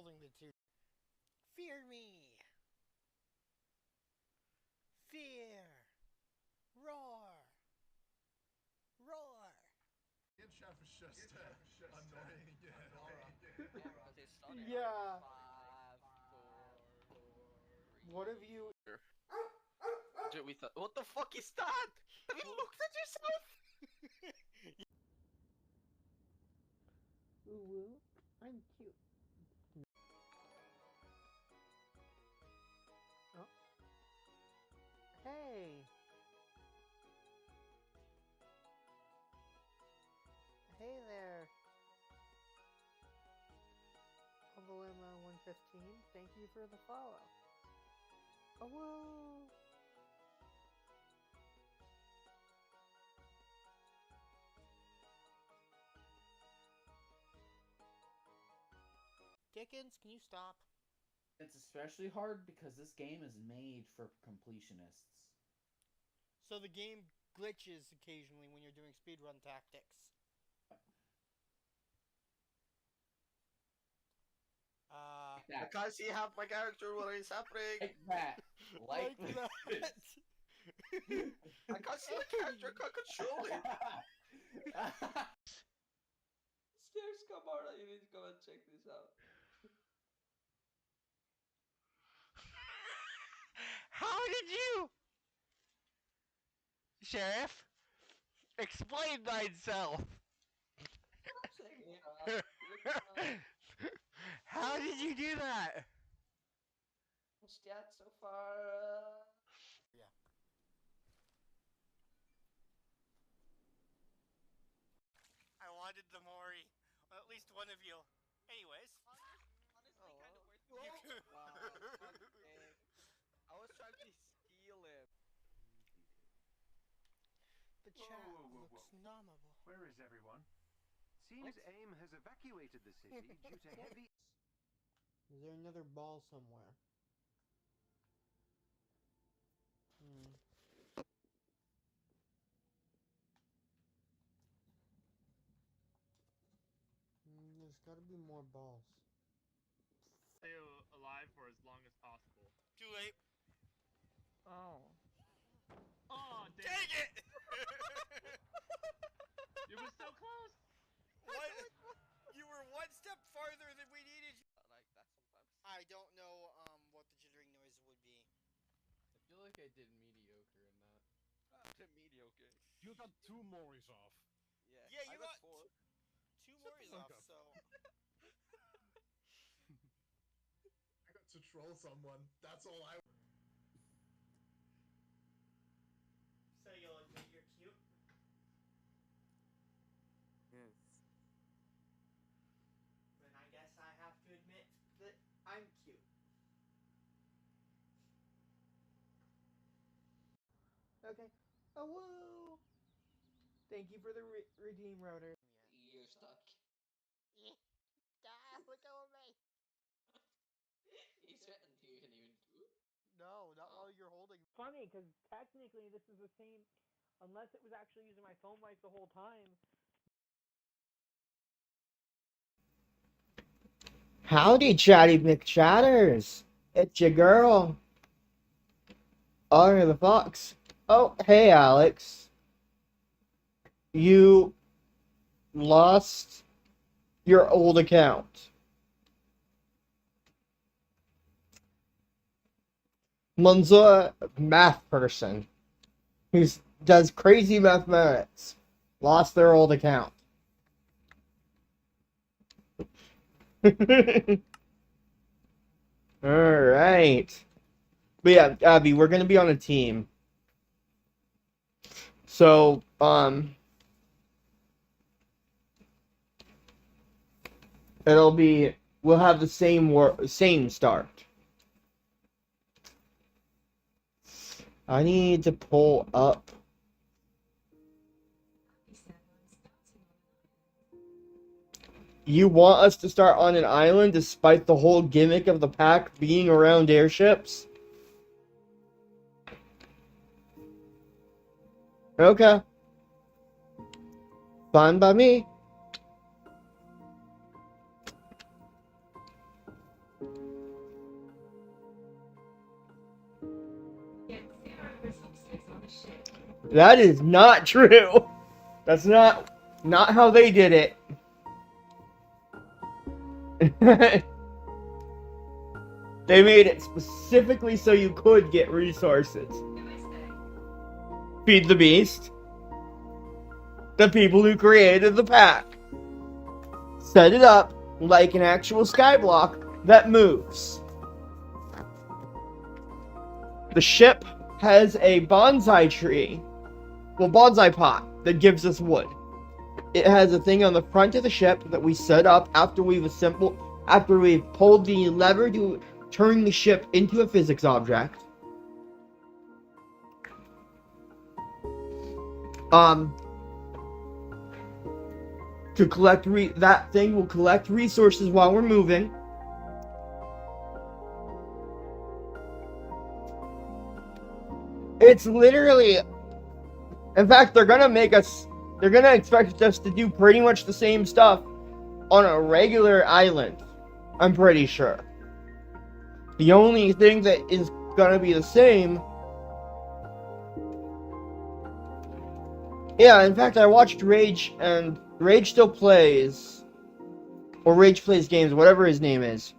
holding the two. Fear me! Fear! Roar! Roar! Ian Chef is just annoying again. Yeah. Five, four, three. What have you... Dude, we thought, what the fuck is that? Have you looked at yourself? Ooh, I'm cute. Oh. Hey! Hey there! Ovalima115, thank you for the follow. Oh, woo! Dickens, can you stop? It's especially hard because this game is made for completionists. So the game glitches occasionally when you're doing speedrun tactics. I can't see half my character. What is happening? Like that. Like that. I can't see my character. I can't control it. Stairs come out. You need to come and check this out. How did you, Sheriff, explain thyself? How did you do that? Stat so far. Yeah. I wanted the Mori. Well, at least one of you. Anyways. Honestly, kind of worth it. Wow, I was trying to steal him. The chat looks nominal. Where is everyone? Seems AIM has evacuated the city due to heavy... Is there another ball somewhere? There's gotta be more balls. Stay alive for as long as possible. Too late. Oh. Oh, Dang it! It was so close. What? You were one step farther than we needed. Like that sometimes. I don't know what the jittering noise would be. I feel like I did mediocre in that. Mediocre. You got 2 Moris off. Yeah, you I got 4. 2 more is fuck off, up. so... I got to troll someone. That's all I... So you'll admit you're cute? Yes. Then I guess I have to admit that I'm cute. Okay. Oh, woo! Thank you for the redeem router. You're stuck. Let go of me! You threatened you can even do it? No, not while you're holding. Funny, because technically this is the same, unless it was actually using my phone mic the whole time. Howdy, Chatty McChatters! It's your girl, Aria the Fox. Oh, hey, Alex. You lost your old account. Munza, math person who does crazy mathematics, lost their old account. Alright. But yeah, Abby, we're gonna be on a team. So, it'll be, we'll have the same start. I need to pull up. You want us to start on an island despite the whole gimmick of the pack being around airships? Okay. Fine by me. That is not true. That's not how they did it. They made it specifically so you could get resources. Feed the beast. The people who created the pack. Set it up like an actual skyblock that moves. The ship has a bonsai tree. Well, bonsai pot that gives us wood. It has a thing on the front of the ship that we set up after we've pulled the lever to turn the ship into a physics object. To collect that thing will collect resources while we're moving. It's literally, in fact, they're gonna expect us to do pretty much the same stuff on a regular island. I'm pretty sure. The only thing that is gonna be the same. Yeah, in fact, I watched Rage, and Rage still plays, or Rage plays games, whatever his name is,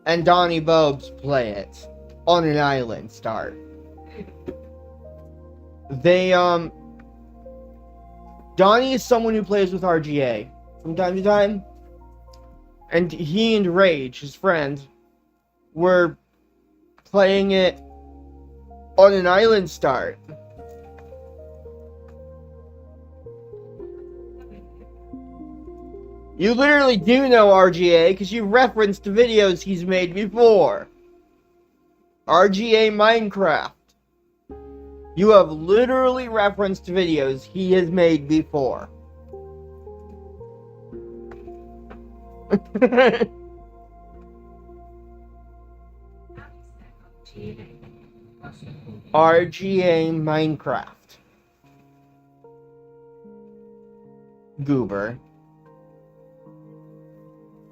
and Donnie Bobes play it on an island start. Donnie is someone who plays with RGA from time to time, and he and Rage, his friend, were playing it on an island start. You literally do know RGA because you referenced videos he's made before. RGA Minecraft. You have literally referenced videos he has made before. RGA Minecraft. Goober.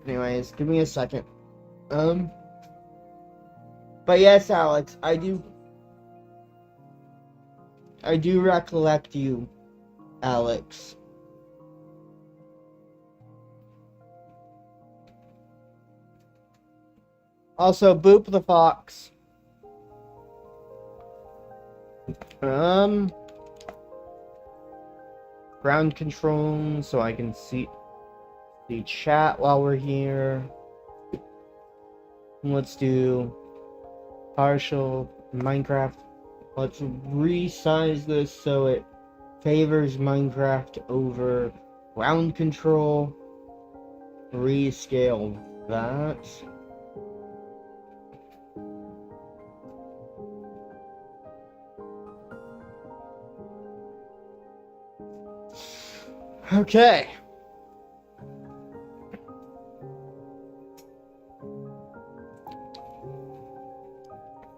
Anyways, give me a second. But yes, Alex, I do recollect you, Alex. Also, Boop the Fox. Ground control so I can see the chat while we're here. Let's do partial Minecraft. Let's resize this so it favors Minecraft over ground control. Rescale that. Okay.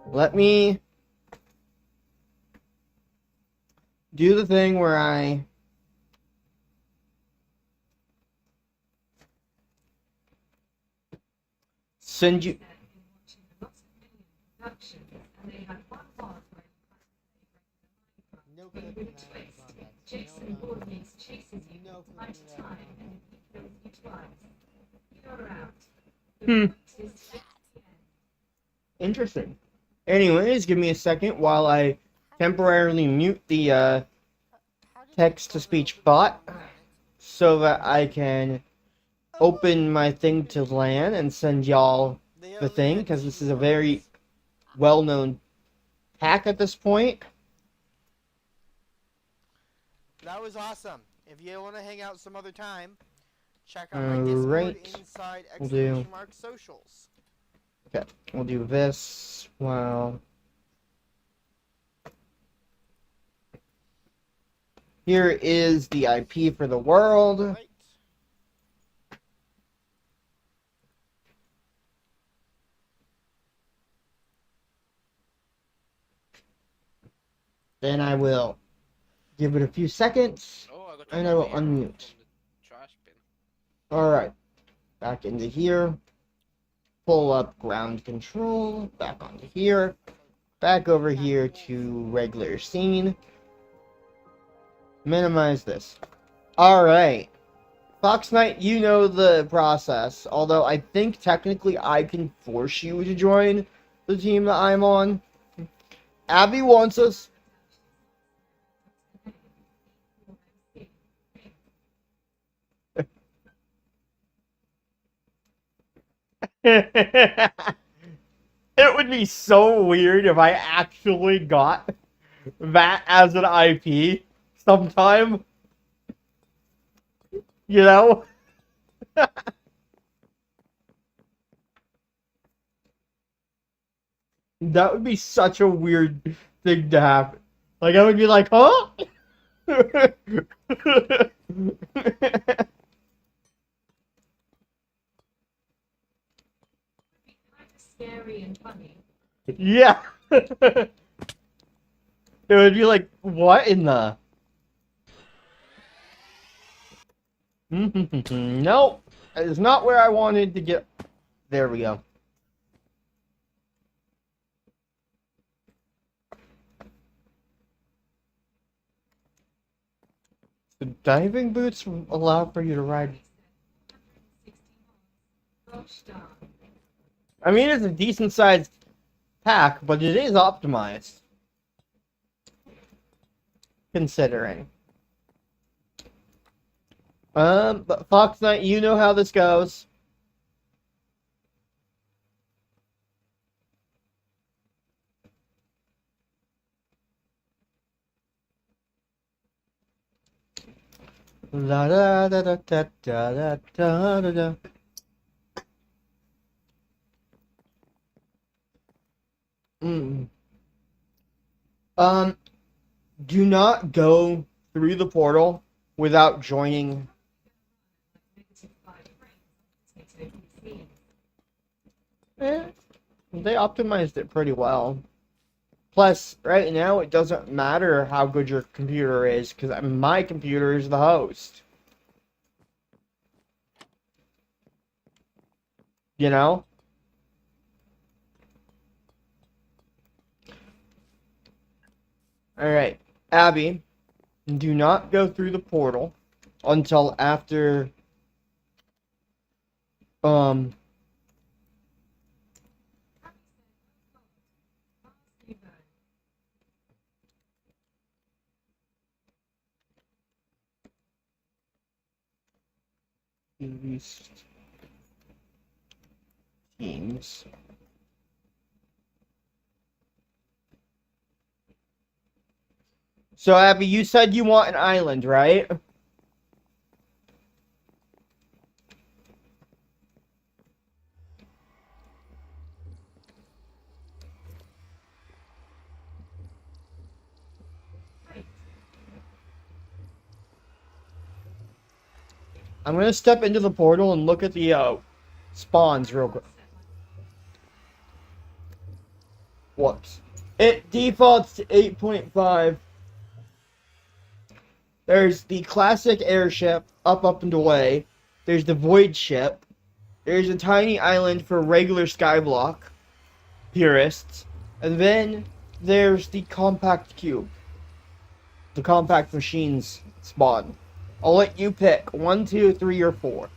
Let me do the thing where I send you. No clipping Jason Voorhees chases you time to time. He kills you twice. You're out. Interesting. Anyways, give me a second while I temporarily mute the text-to-speech bot so that I can open my thing to LAN and send y'all the thing, because this is a very well-known hack at this point. That was awesome. If you want to hang out some other time, check out my Discord inside !! Socials. Okay, we'll do this while... Here is the IP for the world. Right. Then I will give it a few seconds, and I will unmute. Alright, back into here. Pull up ground control, back onto here. Back over here to regular scene. Minimize this. Alright. Fox Knight, you know the process. Although I think technically I can force you to join the team that I'm on. Abby wants us. It would be so weird if I actually got that as an IP sometime. You know? That would be such a weird thing to happen. Like, I would be like, huh? Scary and funny. Yeah. It would be like, what in the... Nope. It's not where I wanted to get... There we go. The diving boots allow for you to ride... I mean, it's a decent-sized pack, but it is optimized. Considering. But Fox Knight, you know how this goes. La da da da da da da da da. Do not go through the portal without joining. They optimized it pretty well. Plus, right now, it doesn't matter how good your computer is, because my computer is the host. You know? Alright, Abby, do not go through the portal until after, these teams. So, Abby, you said you want an island, right? I'm gonna step into the portal and look at the spawns real quick. Whoops. It defaults to 8.5. There's the classic airship, up and away. There's the void ship. There's a tiny island for regular skyblock purists. And then there's the compact cube. The compact machines spawn. I'll let you pick 1, 2, 3, or 4.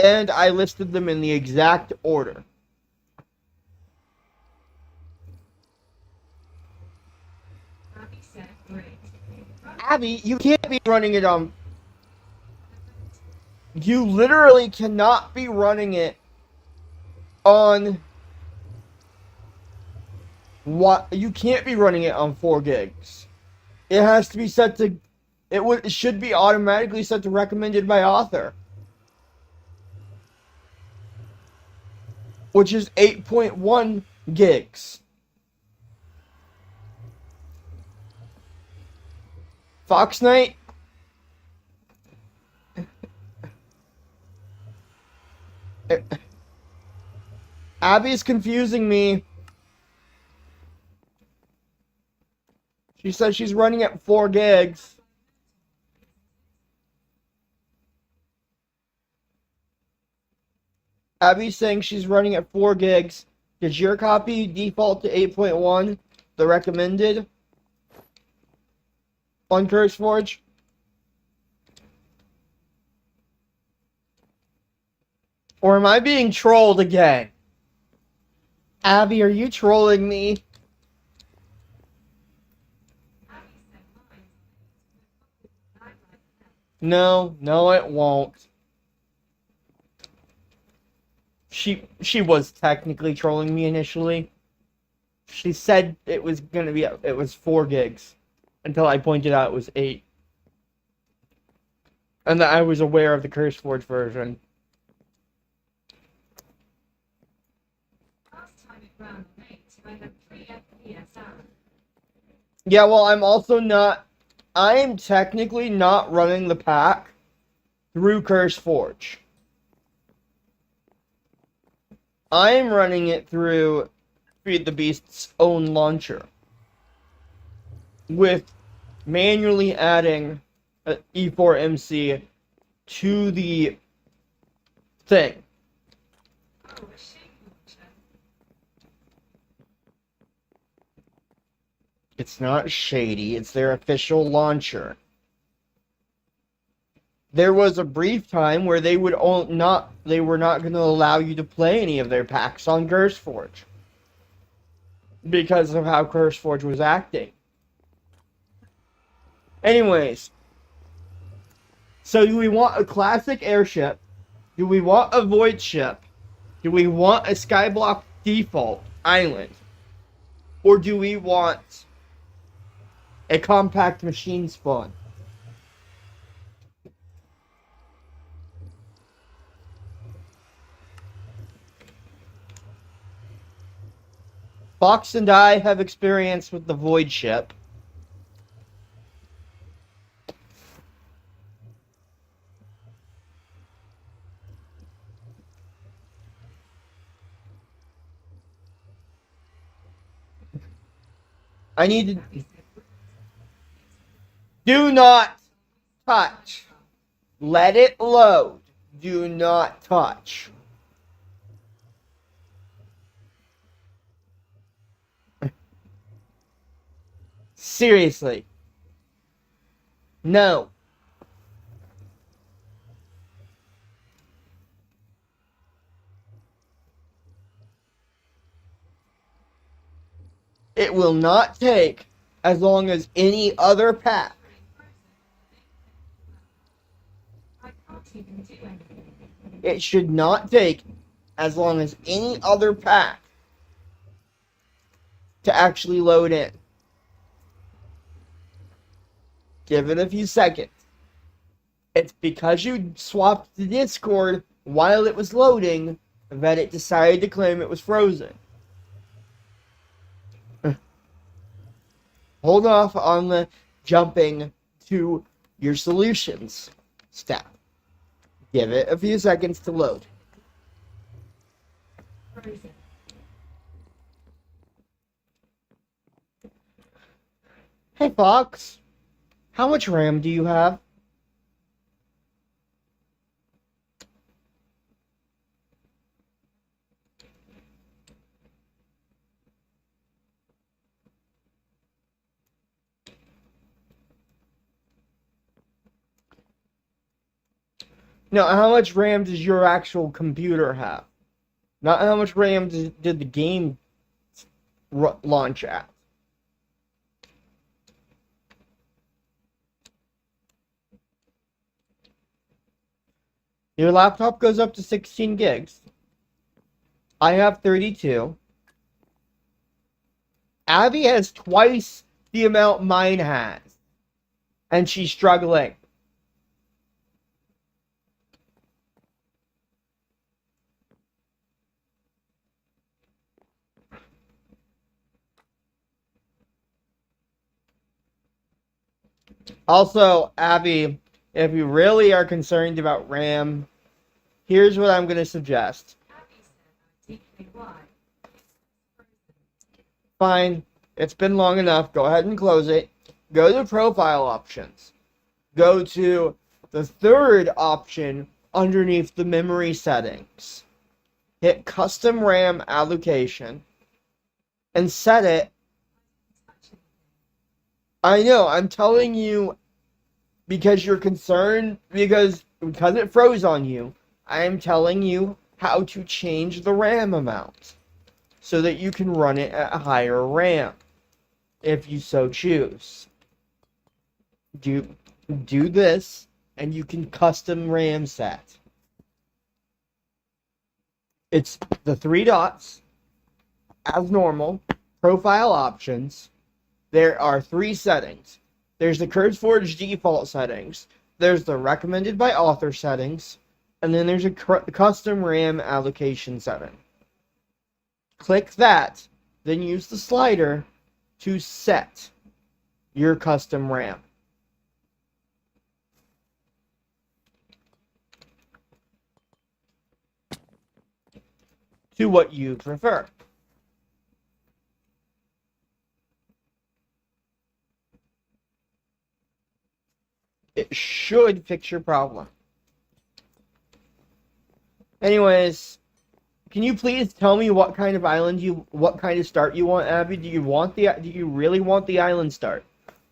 And I listed them in the exact order. Abby, you can't be running it on... You literally cannot be running it on... What? You can't be running it on 4 gigs. It has to be set to... It should be automatically set to recommended by author. Which is 8.1 gigs. Fox Knight? Abby's confusing me. She says she's running at 4 gigs. Abby's saying she's running at 4 gigs. Does your copy default to 8.1, the recommended, on CurseForge? Or am I being trolled again? Abby, are you trolling me? No, it won't. She was technically trolling me initially. She said it was 4 gigs until I pointed out it was 8. And that I was aware of the CurseForge version. Last time it ran 8, I had 3 FPS hours. Yeah, well, I am technically not running the pack through CurseForge. I am running it through Feed the Beast's own launcher. With manually adding E4MC to the thing. Oh, a shade launcher. It's not shady, it's their official launcher. There was a brief time where they were not going to allow you to play any of their packs on CurseForge. Because of how CurseForge was acting. Anyways. So do we want a classic airship? Do we want a void ship? Do we want a Skyblock default island? Or do we want a compact machine spawn? Fox and I have experience with the void ship. I need to... Do not touch. Let it load. Do not touch. Seriously. No. It will not take as long as any other pack. I can't even do anything. It should not take as long as any other pack to actually load in. Give it a few seconds. It's because you swapped the Discord while it was loading that it decided to claim it was frozen. Hold off on the jumping to your solutions step. Give it a few seconds to load. Frozen. Hey Fox, how much RAM do you have? No, how much RAM does your actual computer have? Not how much RAM did the game launch at. Your laptop goes up to 16 gigs. I have 32. Abby has twice the amount mine has. And she's struggling. Also, Abby, if you really are concerned about RAM, here's what I'm going to suggest. Fine. It's been long enough. Go ahead and close it. Go to profile options. Go to the third option underneath the memory settings. Hit custom RAM allocation and set it. I know, I'm telling you because you're concerned, because it froze on you. I am telling you how to change the RAM amount so that you can run it at a higher RAM if you so choose. Do this and you can custom RAM set. It's the 3 dots as normal, profile options. There are 3 settings. There's the CurseForge default settings, there's the recommended by author settings, and then there's a custom RAM allocation setting. Click that, then use the slider to set your custom RAM. To what you prefer. It should fix your problem. Anyways, can you please tell me what kind of what kind of start you want, Abby? Do you really want the island start?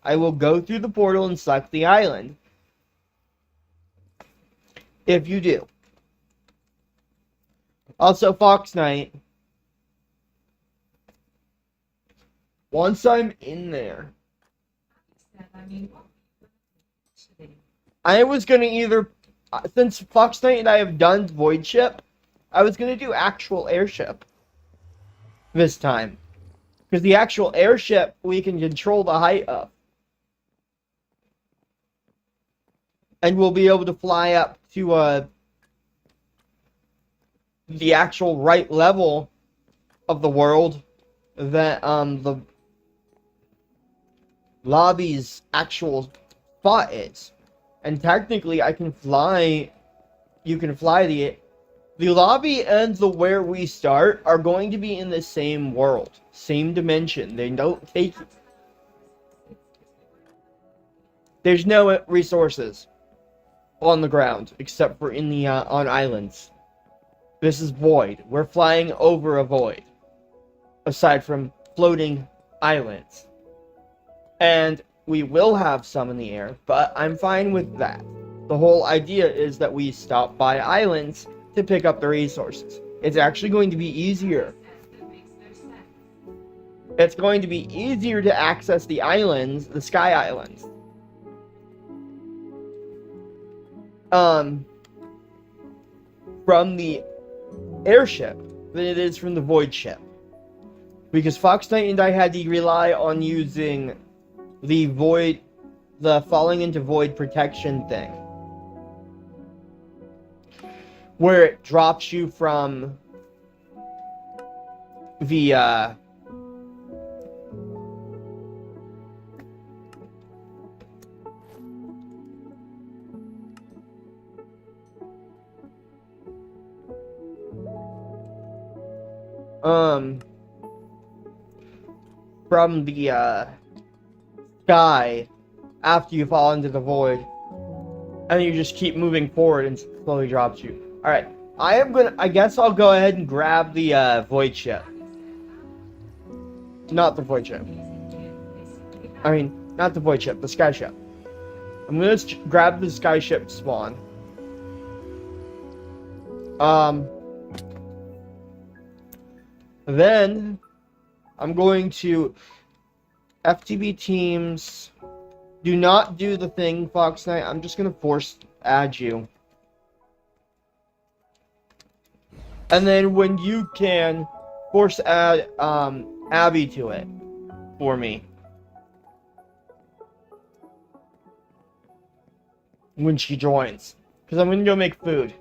I will go through the portal and select the island. If you do. Also, Fox Knight. Once I'm in there, I was gonna either, since Fox Knight and I have done Void Ship, I was gonna do actual airship this time. Because the actual airship, we can control the height of. And we'll be able to fly up to, the actual right level of the world that, the lobby's actual spot is. And technically, I can fly. You can fly the lobby and the where we start are going to be in the same world, same dimension. They don't take. There's no resources on the ground except for in the on islands. This is void. We're flying over a void, aside from floating islands, and we will have some in the air, but I'm fine with that. The whole idea is that we stop by islands to pick up the resources. It's actually going to be easier. It's going to be easier to access the islands, the Sky Islands. From the airship than it is from the Void Ship. Because Fox Knight and I had to rely on using the falling into void protection thing, where it drops you from the from the sky after you fall into the void, and you just keep moving forward and slowly drops you. Alright, I guess I'll go ahead and grab the Void Ship. Not the Void Ship. I mean, not the Void Ship, the Sky Ship. I'm gonna grab the Sky Ship spawn. Then I'm going to FTB teams. Do not do the thing, Fox Knight. I'm just gonna force add you. And then when you can, force add Abby to it for me. When she joins. Because I'm gonna go make food.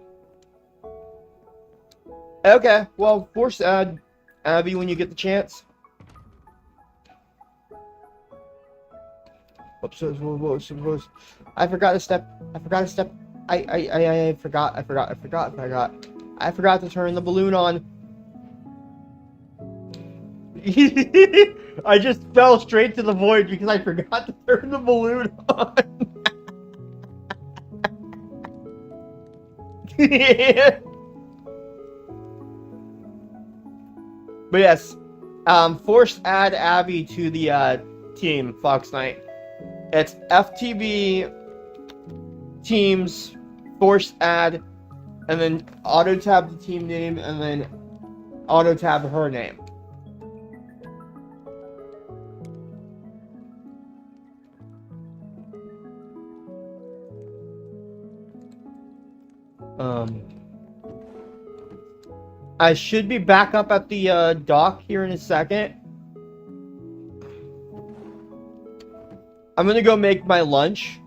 Okay, well, force add Abby when you get the chance. Whoops, I forgot a step. I forgot to turn the balloon on. I just fell straight to the void because I forgot to turn the balloon on. But yes, force add Abby to the team, Fox Knight. It's FTB teams, force add, and then auto tab the team name, and then auto tab her name. I should be back up at the dock here in a second. I'm gonna go make my lunch.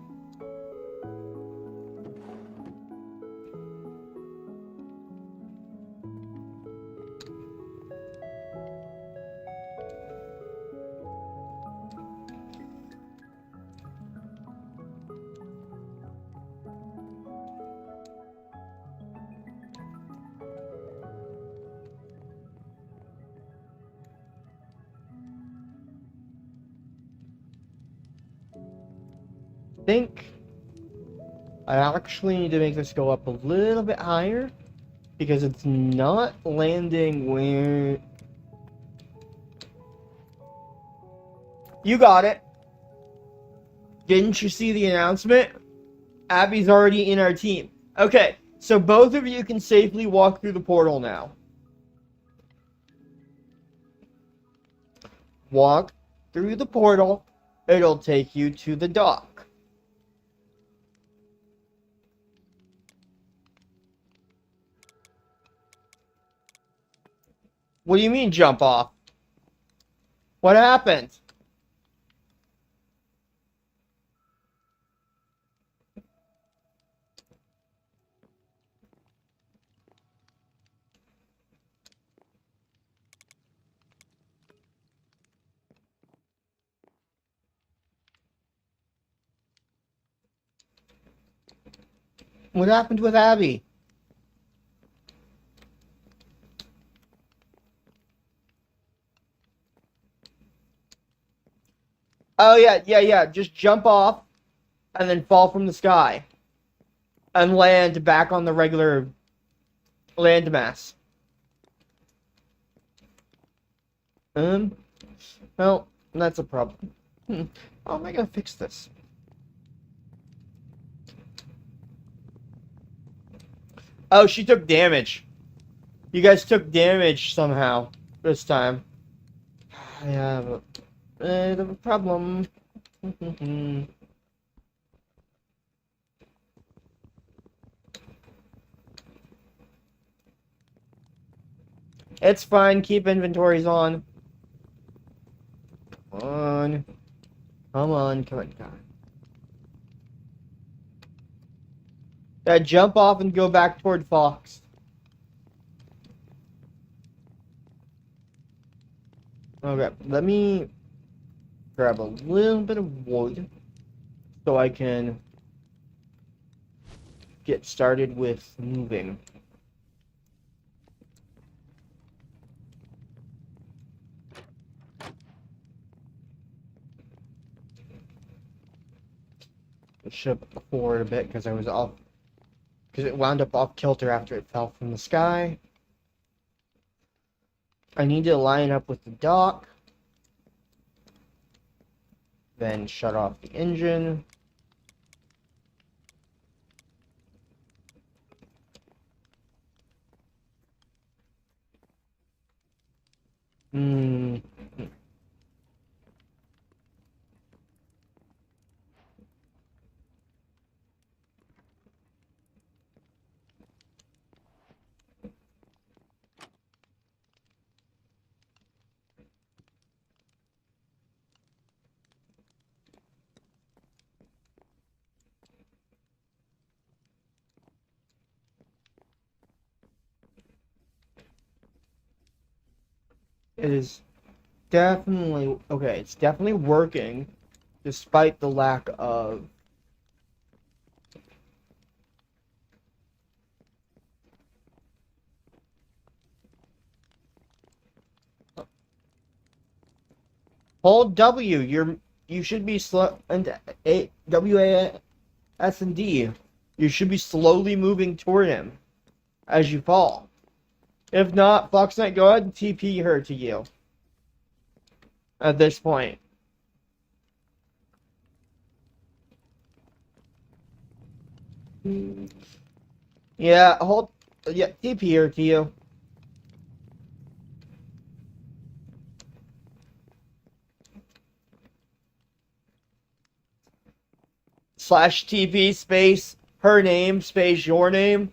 Think I actually need to make this go up a little bit higher because it's not landing where you got it. Didn't you see the announcement? Abby's already in our team. Okay, so both of you can safely walk through the portal now. Walk through the portal. It'll take you to the dock. What do you mean jump off? What happened? What happened with Abby? Oh, yeah. Just jump off and then fall from the sky and land back on the regular landmass. Well, that's a problem. How am I gonna fix this? Oh, she took damage. You guys took damage somehow this time. I have a bit of a problem. It's fine. Keep inventories on. Come on. Yeah, jump off and go back toward Fox. Okay, let me grab a little bit of wood so I can get started with moving. I should have put forward a bit because I was off. Because it wound up off kilter after it fell from the sky. I need to line up with the dock. Then shut off the engine. It is definitely okay. It's definitely working, despite the lack of. Hold W. You should be slow and W A S and D. You should be slowly moving toward him as you fall. If not, Fox Knight, go ahead and TP her to you. At this point. Yeah, hold Yeah, TP here to you. Slash TP space her name space your name.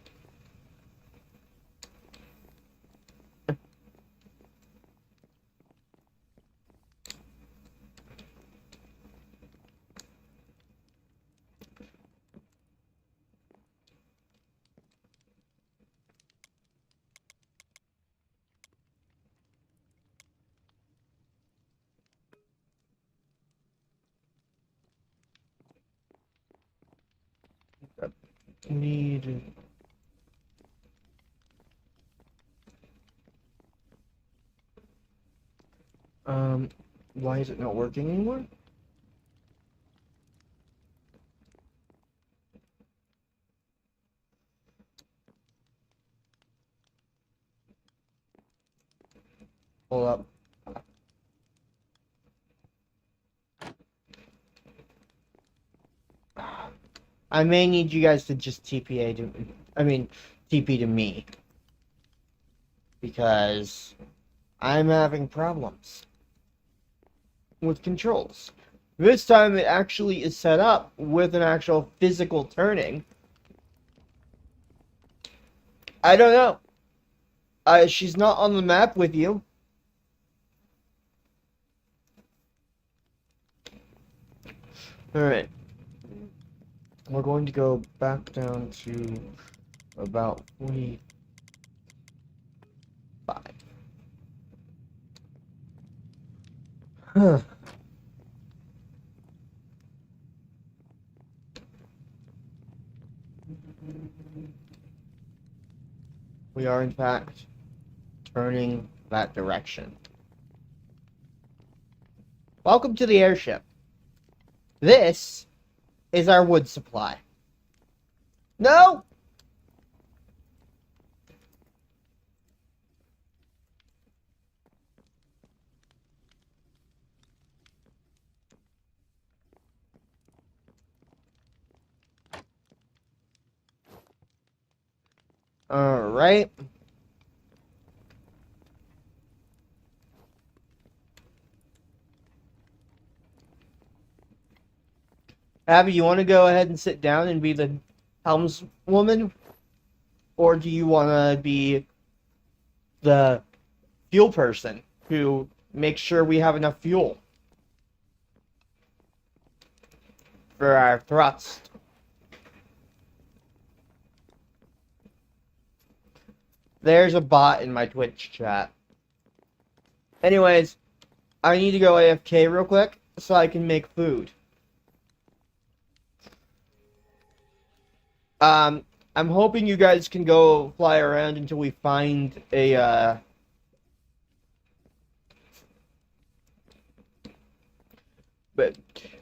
Need. Why is it not working anymore? Hold up. I may need you guys to just TPA to, TP to me. Because I'm having problems with controls. This time it actually is set up with an actual physical turning. I don't know. She's not on the map with you. Alright. We're going to go back down to about 45. Huh. We are, in fact, turning that direction. Welcome to the airship. This is our wood supply. No! Alright. Abby, you want to go ahead and sit down and be the helmswoman? Or do you want to be the fuel person who makes sure we have enough fuel for our thrust? There's a bot in my Twitch chat. Anyways, I need to go AFK real quick so I can make food. I'm hoping you guys can go fly around until we find a, But,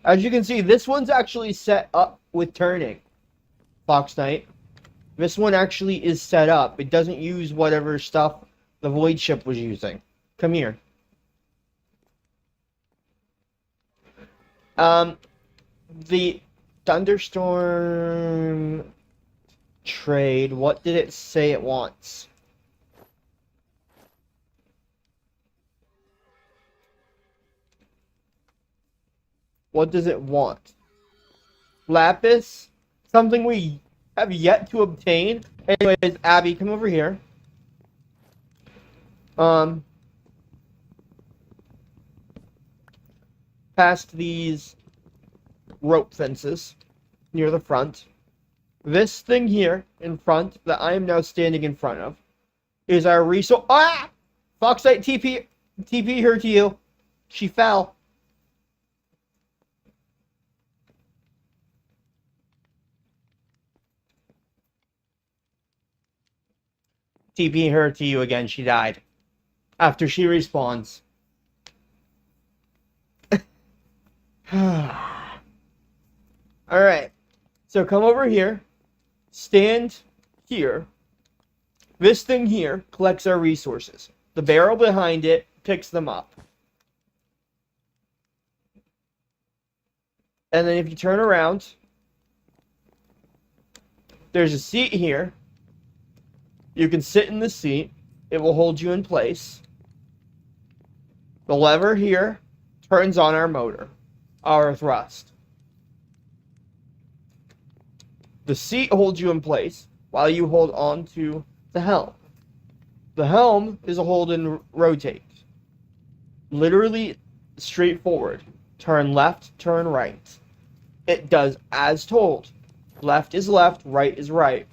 as you can see, this one's actually set up with turning. Fox Knight. This one actually is set up. It doesn't use whatever stuff the Void Ship was using. Come here. The Thunderstorm trade, what did it say it wants? What does it want? Lapis? Something we have yet to obtain. Anyways, Abby, come over here. Past these rope fences near the front. This thing here in front that I am now standing in front of is our resource. Ah! Foxite TP her to you. She fell. TP her to you again. She died. After she respawns. Alright. So come over here. Stand here. This thing here collects our resources. The barrel behind it picks them up. And then if you turn around, there's a seat here. You can sit in the seat. It will hold you in place. The lever here turns on our motor, our thrust. The seat holds you in place while you hold on to the helm. The helm is a hold and rotate. Literally straightforward. Turn left, turn right. It does as told. Left is left, right is right.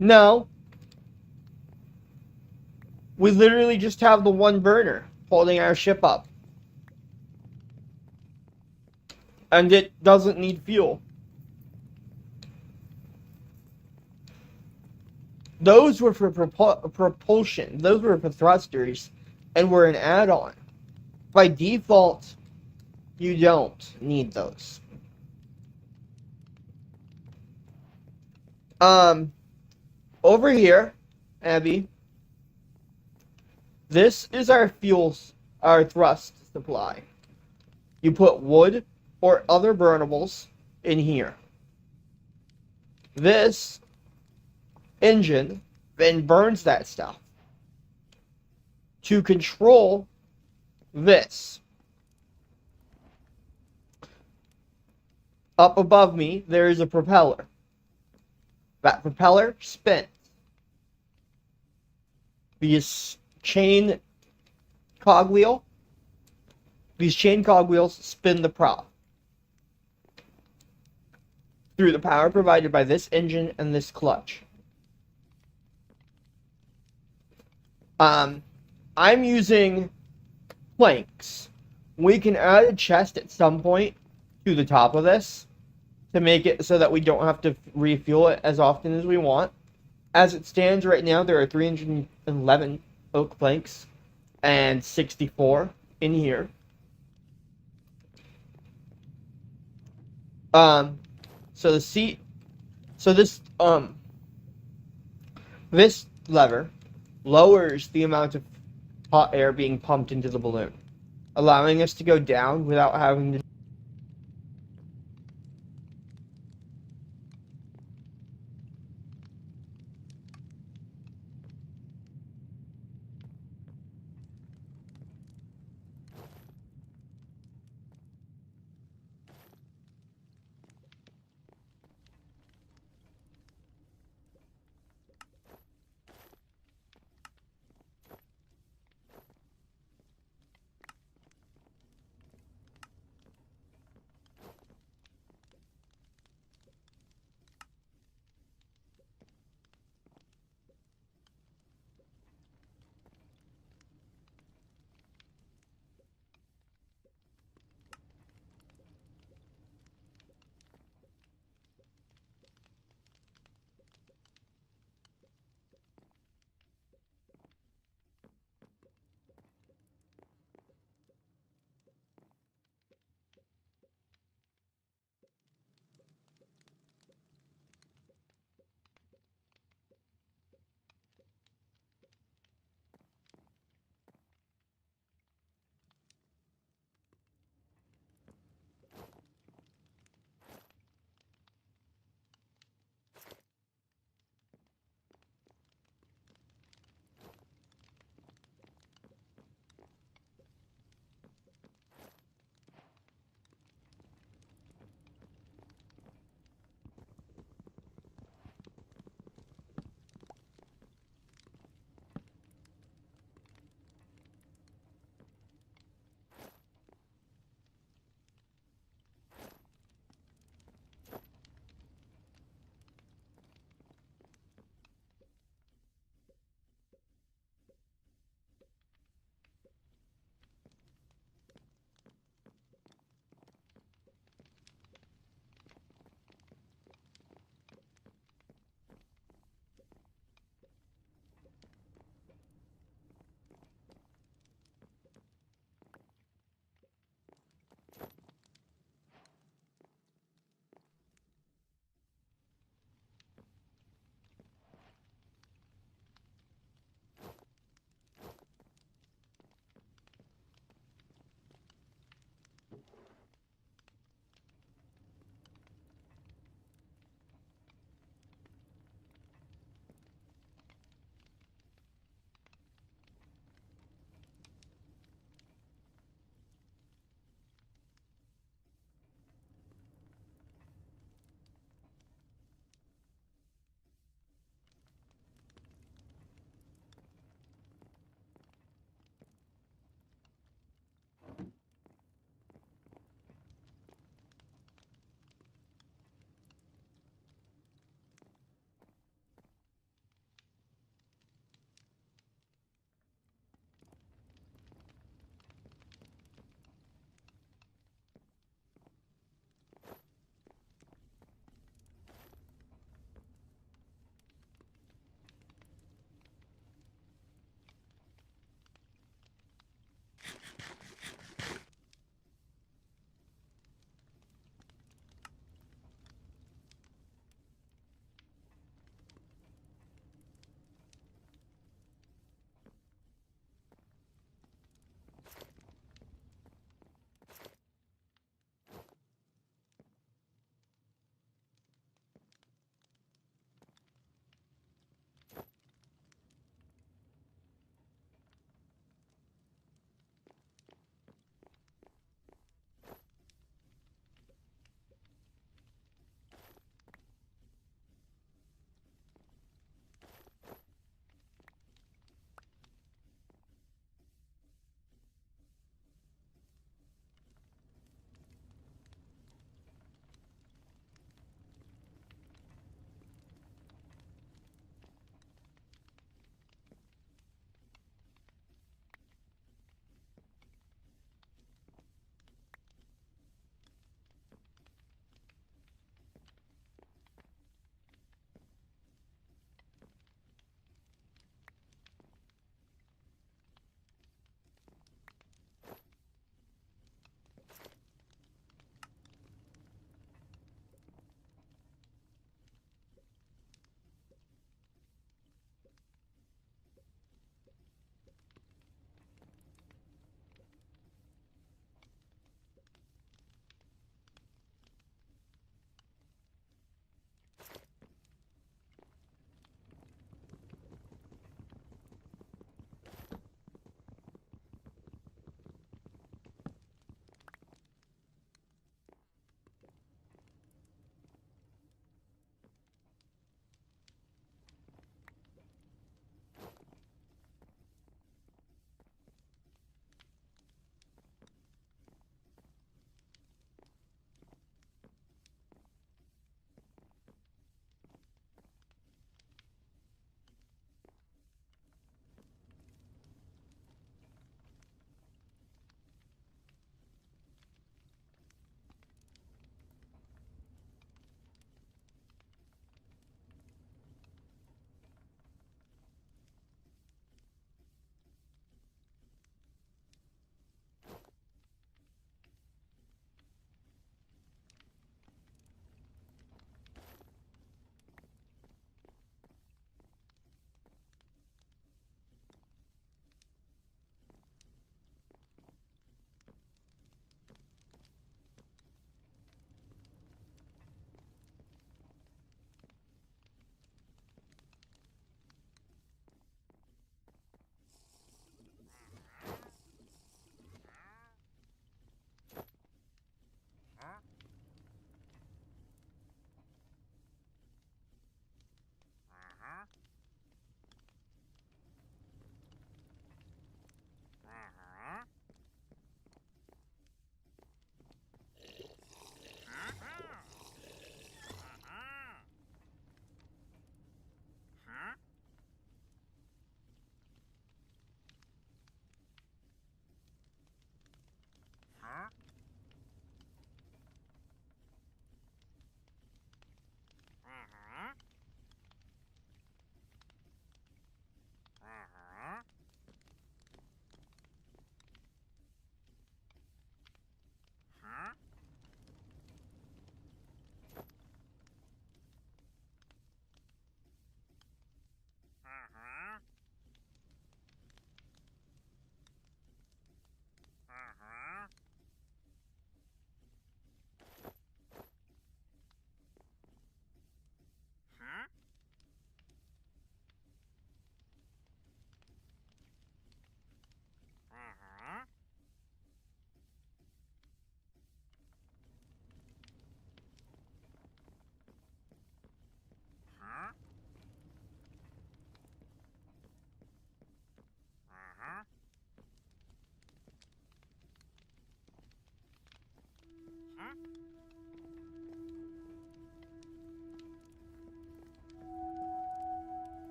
No. We literally just have the one burner holding our ship up. And it doesn't need fuel. Those were for propulsion. Those were for thrusters and were an add-on. By default, you don't need those. Over here, Abby, this is our our thrust supply. You put wood or other burnables in here. This engine then burns that stuff. To control this, up above me, there is a propeller. That propeller spins. These chain cogwheels spin the prop through the power provided by this engine and this clutch. I'm using planks. We can add a chest at some point to the top of this to make it so that we don't have to refuel it as often as we want. As it stands right now, there are 311 oak planks and 64 in here. So the seat, so this lever lowers the amount of hot air being pumped into the balloon, allowing us to go down without having to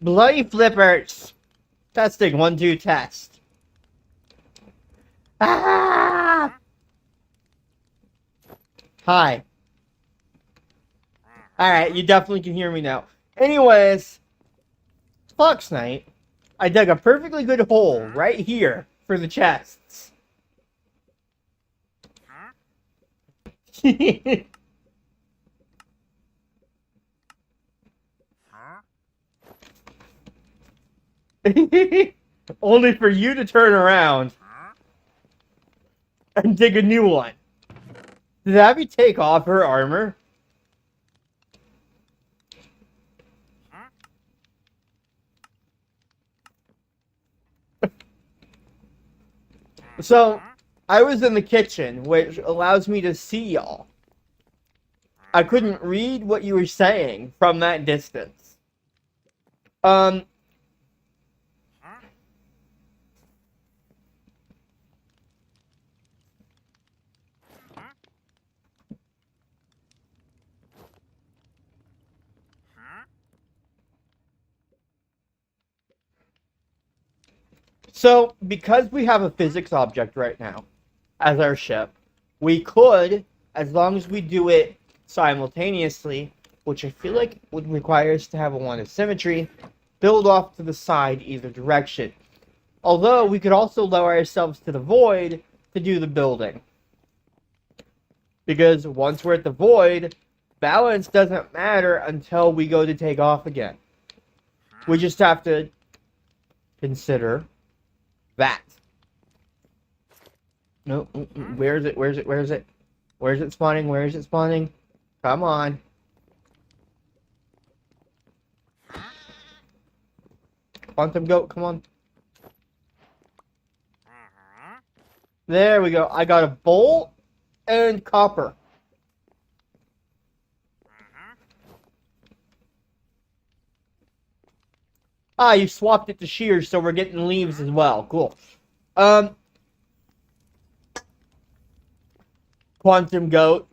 Bloody flippers! Testing, 1, 2, test. Ah! Hi. Alright, you definitely can hear me now. Anyways, Fox Night, I dug a perfectly good hole right here for the chests. Only for you to turn around and dig a new one. Did Abby take off her armor? So, I was in the kitchen, which allows me to see y'all. I couldn't read what you were saying from that distance. So, because we have a physics object right now as our ship, we could, as long as we do it simultaneously, which I feel like would require us to have a line of symmetry, build off to the side either direction. Although, we could also lower ourselves to the void to do the building. Because once we're at the void, balance doesn't matter until we go to take off again. We just have to consider that. No, where is it? Where is it? Where is it? Where is it spawning? Where is it spawning? Come on. Quantum goat, come on. There we go. I got a bolt and copper. Ah, you swapped it to shears, so we're getting leaves as well. Cool. Quantum goat.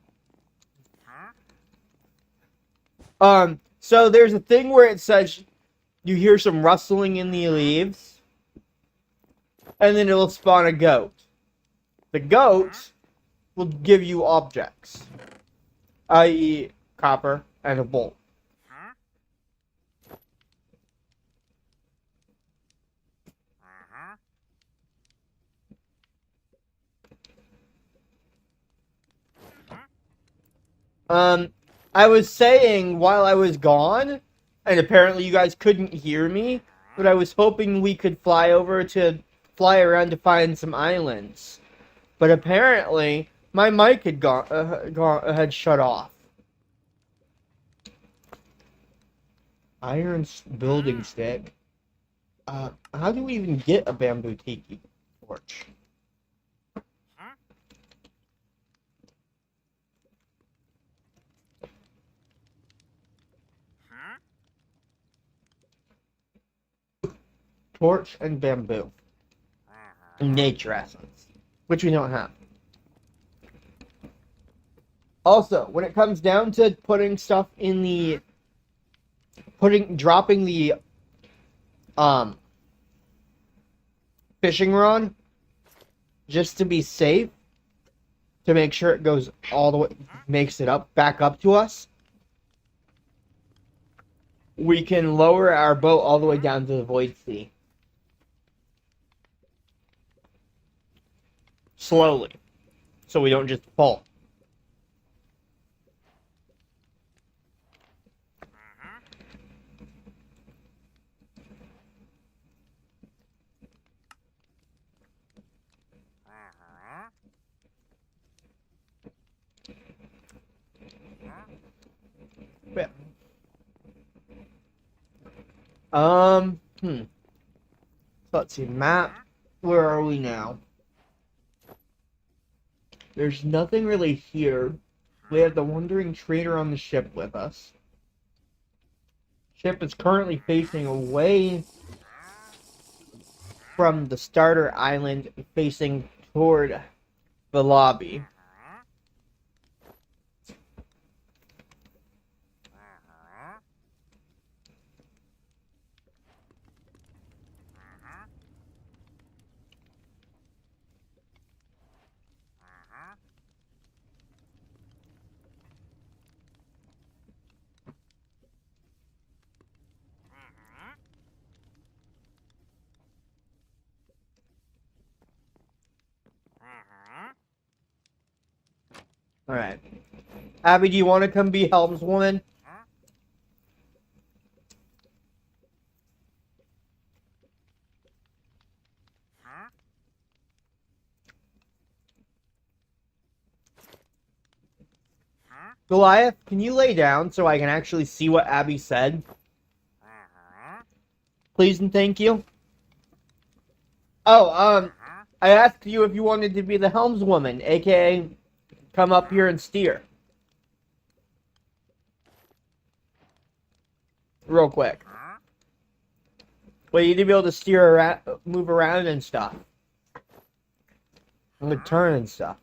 So there's a thing where it says you hear some rustling in the leaves, and then it'll spawn a goat. The goat will give you objects, i.e. copper and a bolt. I was saying while I was gone, and apparently you guys couldn't hear me, but I was hoping we could fly around to find some islands. But apparently, my mic had had shut off. Iron building stick. How do we even get a bamboo tiki torch? Torch and bamboo. Nature essence. Which we don't have. Also, when it comes down to putting stuff in the... dropping the... fishing rod, just to be safe, to make sure it goes all the way... makes it back up to us, we can lower our boat all the way down to the void sea. Slowly. So we don't just fall. Yeah. So let's see, map. Where are we now? There's nothing really here. We have the Wandering Trader on the ship with us. Ship is currently facing away from the starter island, facing toward the lobby. Alright. Abby, do you want to come be helmswoman? Goliath, can you lay down so I can actually see what Abby said? Please and thank you. Oh, I asked you if you wanted to be the helmswoman, aka come up here and steer. Real quick. Well, you need to be able to steer around, move around and stuff. And to turn and stuff.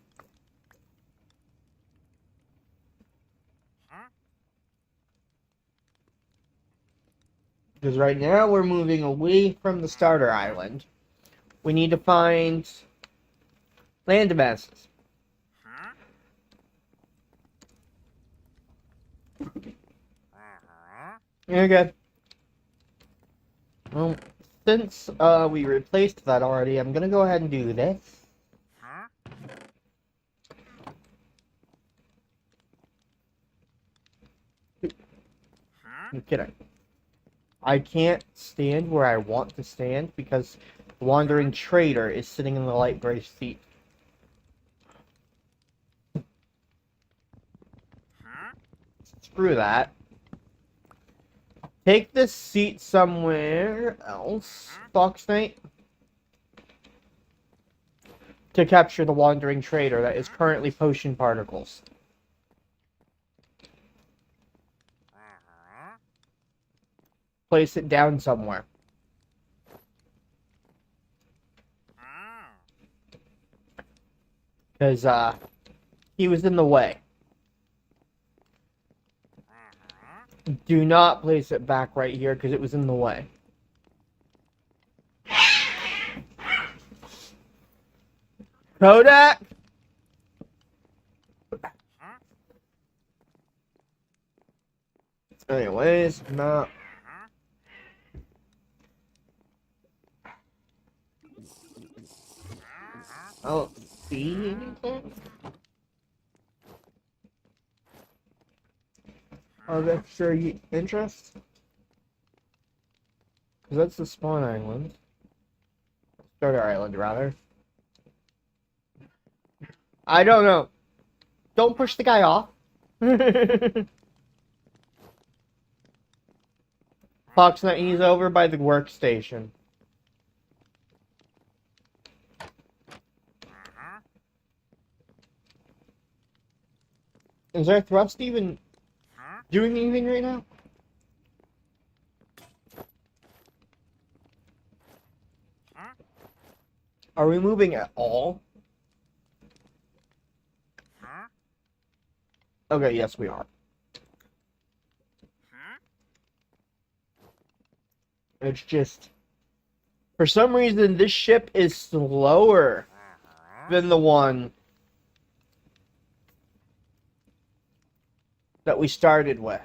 Because right now we're moving away from the starter island. We need to find land masses. Okay. Well, since we replaced that already, I'm gonna go ahead and do this. I'm kidding. I can't stand where I want to stand because the Wandering Trader is sitting in the light gray seat. Screw that. Take this seat somewhere else, Fox Knight, to capture the Wandering Trader that is currently potion particles. Place it down somewhere. Because, he was in the way. Do not place it back right here, because it was in the way. Kodak! Anyways, no. I don't see anything of extra interest. Because that's the spawn island. Starter island, rather. I don't know. Don't push the guy off. Foxnut, he's over by the workstation. Is our thrust even doing anything right now? Are we moving at all? Okay, yes we are. It's just, for some reason, this ship is slower than the one that we started with.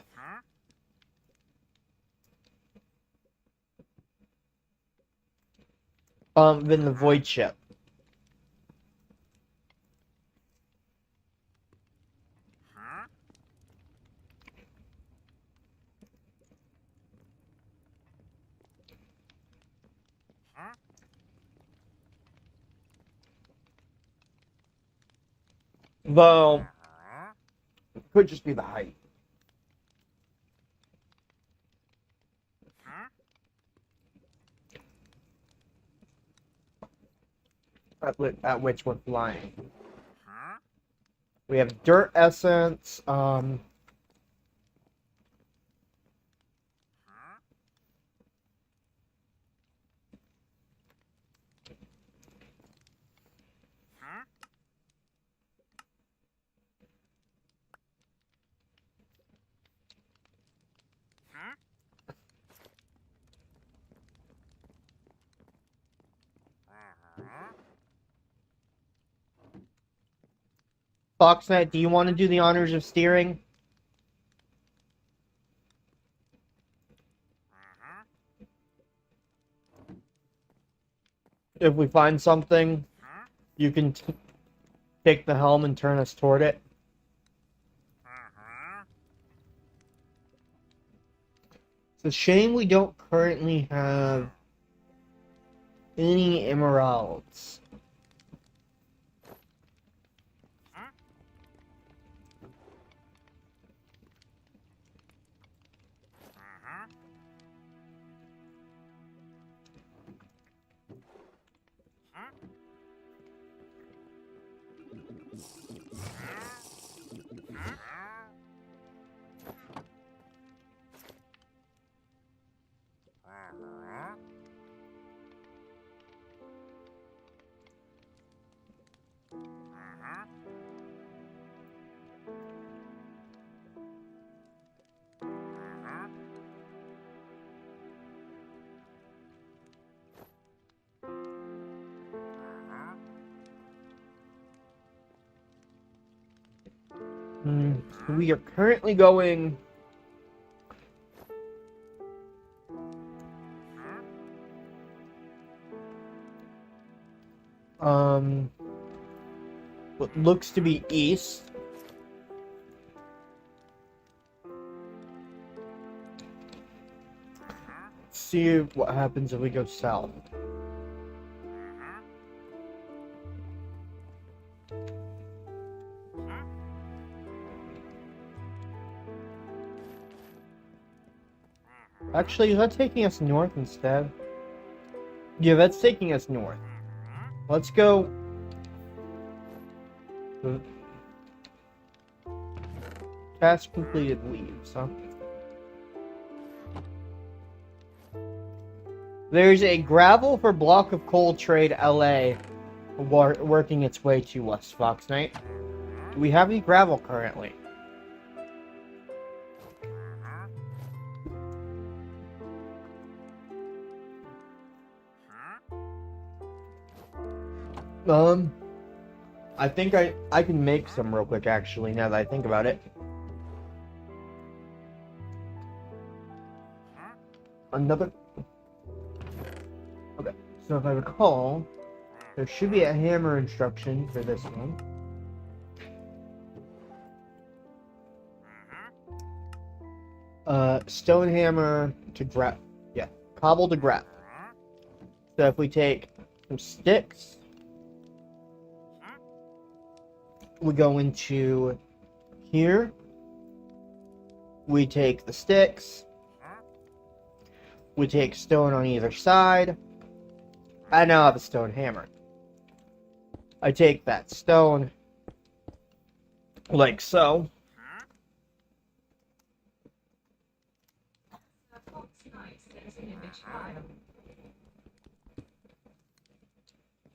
Than the Void ship. Though, it could just be the height. At which we're flying. We have dirt essence, Foxnet, do you want to do the honors of steering? If we find something, you can take the helm and turn us toward it. It's a shame we don't currently have any emeralds. We are currently going what looks to be east. Let's see what happens if we go south. Actually, is that taking us north instead? Yeah, that's taking us north. Let's go. Task completed, leaves, huh? There's a gravel for block of coal trade LA working its way to us, Fox Knight. Do we have any gravel currently? I think I can make some real quick, actually, now that I think about it. Another... Okay, so if I recall, there should be a hammer instruction for this one. Stone hammer to grab... Yeah, cobble to grab. So if we take some sticks... We go into here. We take the sticks. We take stone on either side. I now have a stone hammer. I take that stone like so.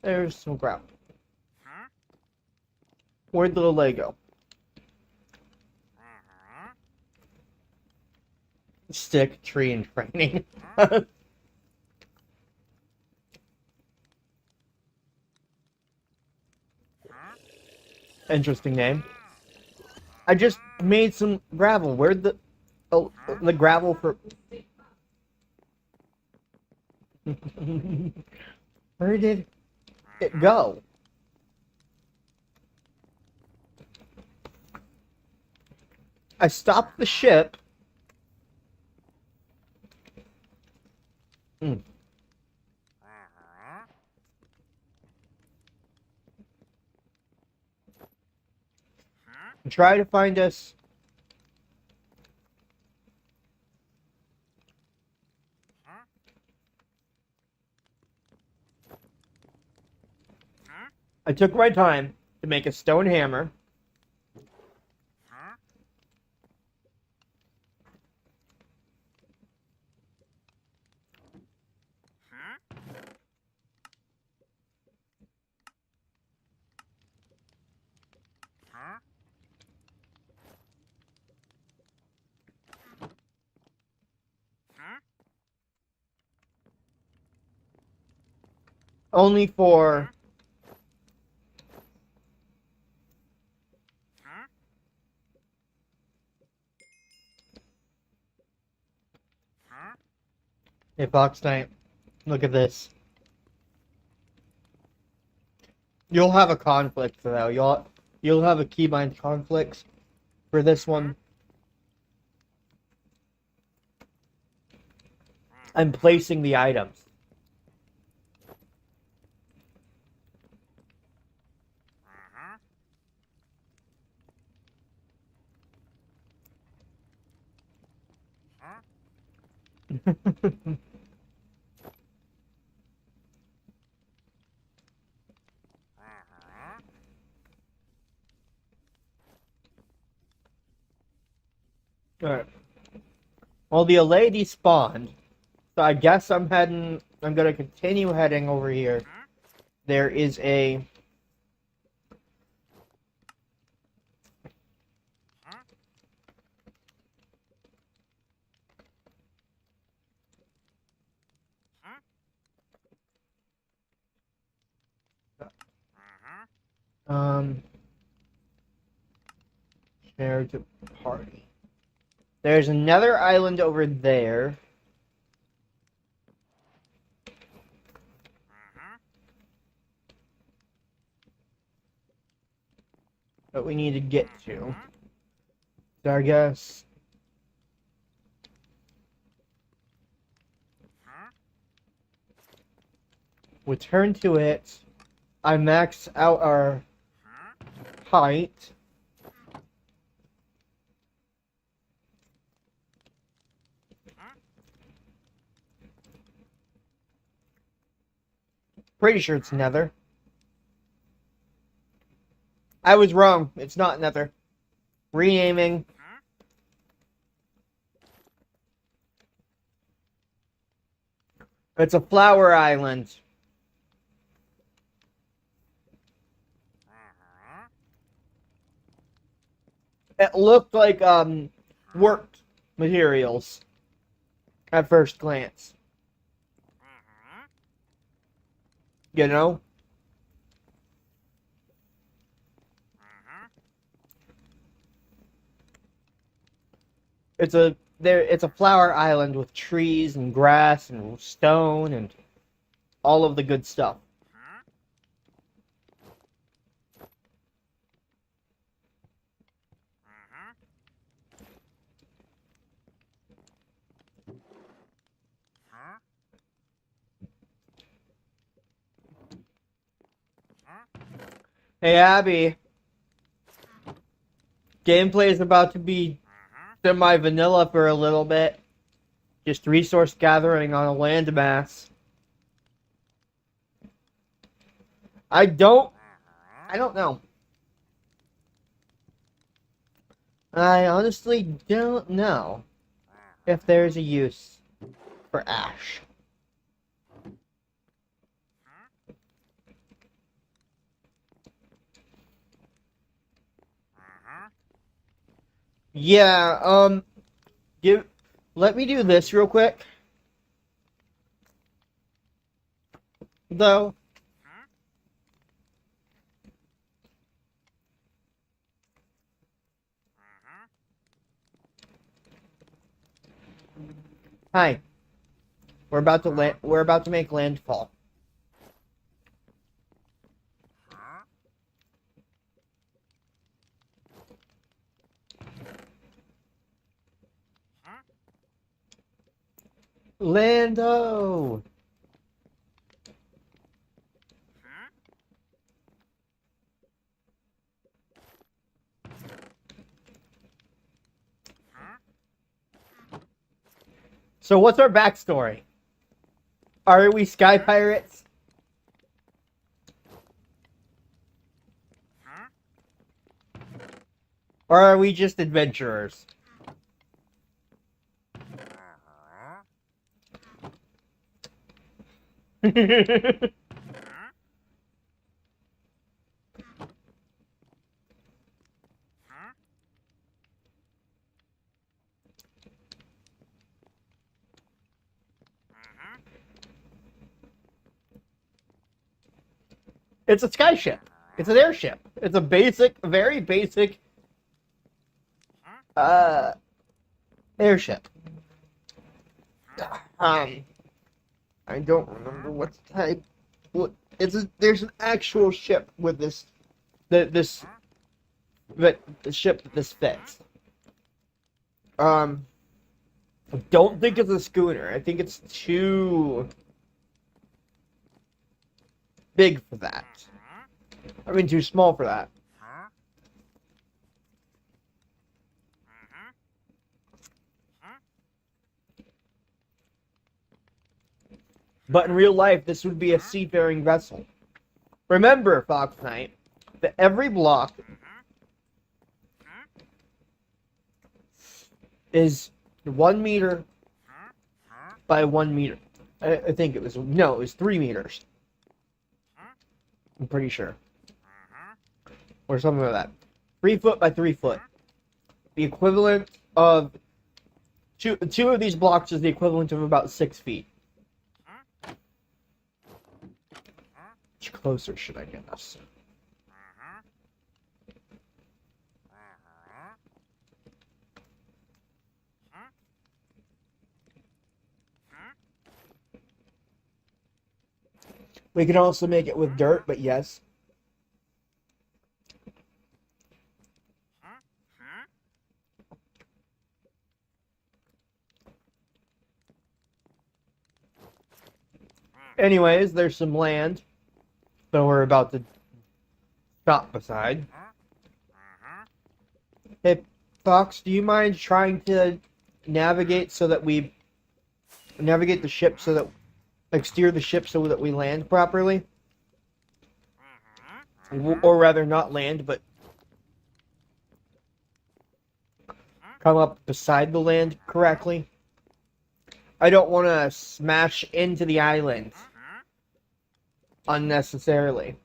There's some gravel. Where'd the little leg go? Stick, tree, and training. Interesting name. I just made some gravel. Where'd the... Oh, the gravel for... Where did it go? I stopped the ship. And try to find us. I took my time to make a stone hammer. Only for... Hey, Fox Knight, look at this. You'll have a conflict though. You'll have a keybind conflict for this one. I'm placing the items. Alright. Well, the lady spawned, so I guess I'm gonna continue heading over here. There is a... Share to party. There's another island over there. That we need to get to. So I guess... we turn to it. I max out our height. Pretty sure it's Nether. I was wrong. It's not Nether. Renaming. It's a flower island. It looked like worked materials at first glance. You know? It's a flower island with trees and grass and stone and all of the good stuff. Hey Abby, gameplay is about to be semi-vanilla for a little bit. Just resource gathering on a landmass. I don't know. I honestly don't know if there's a use for ash. Yeah, let me do this real quick. Though. Hi. We're about to make landfall. Lando! So what's our backstory? Are we sky pirates? Or are we just adventurers? It's a skyship. It's an airship. It's a basic, very basic airship. I don't remember what type. There's an actual ship with this, the ship that this fits. I don't think it's a schooner. I think it's too big for that. I mean, too small for that. But in real life, this would be a seafaring vessel. Remember, Fox Knight, that every block is 1 meter by 1 meter. I think it was 3 meters. I'm pretty sure. Or something like that. 3 foot by 3 foot. The equivalent of two of these blocks is the equivalent of about 6 feet. How much closer should I get us? We can also make it with dirt, but yes. Anyways, there's some land that we're about to stop beside. Hey, Fox, do you mind trying to navigate so that we navigate the ship so that, like, steer the ship so that we land properly? Or rather, not land, but come up beside the land correctly. I don't want to smash into the island unnecessarily.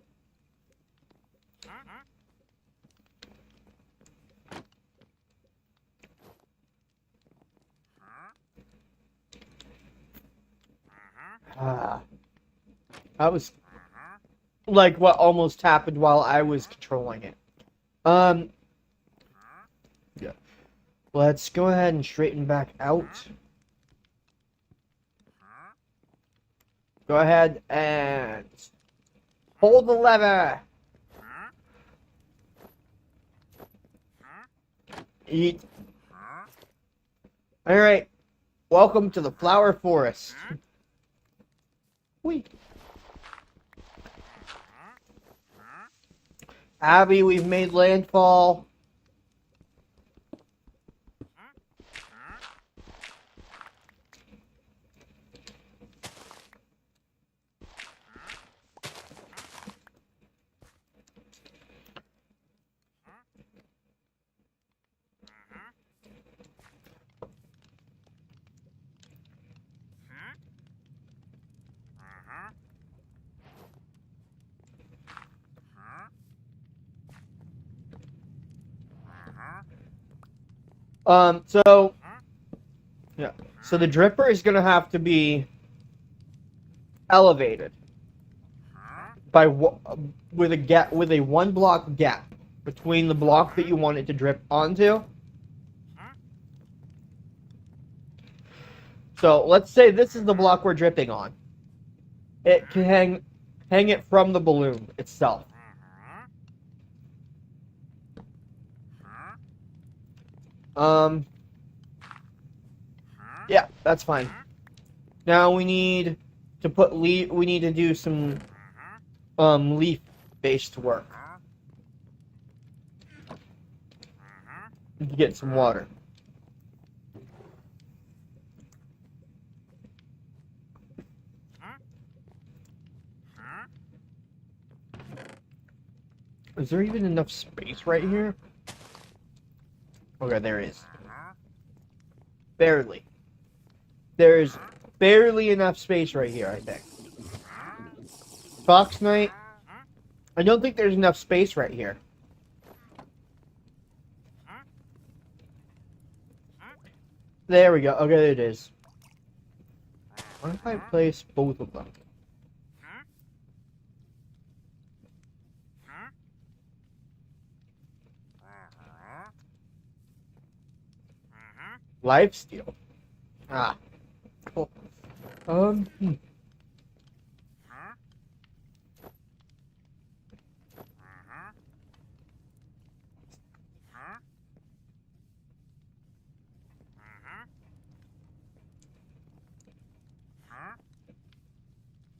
That was like what almost happened while I was controlling it. Yeah. Let's go ahead and straighten back out. Go ahead and hold the lever. Eat. Alright. Welcome to the Flower Forest. Wait. Abby, we've made landfall. So the dripper is gonna have to be elevated by with a 1 block gap between the block that you want it to drip onto. So let's say this is the block we're dripping on. It can hang it from the balloon itself. Yeah, that's fine. Now we need to put we need to do some leaf-based work. To get some water. Is there even enough space right here? Okay, there is. Barely. There's barely enough space right here, I think. Fox Knight, I don't think there's enough space right here. There we go. Okay, there it is. What if I place both of them? Lifesteal. Ah. Cool.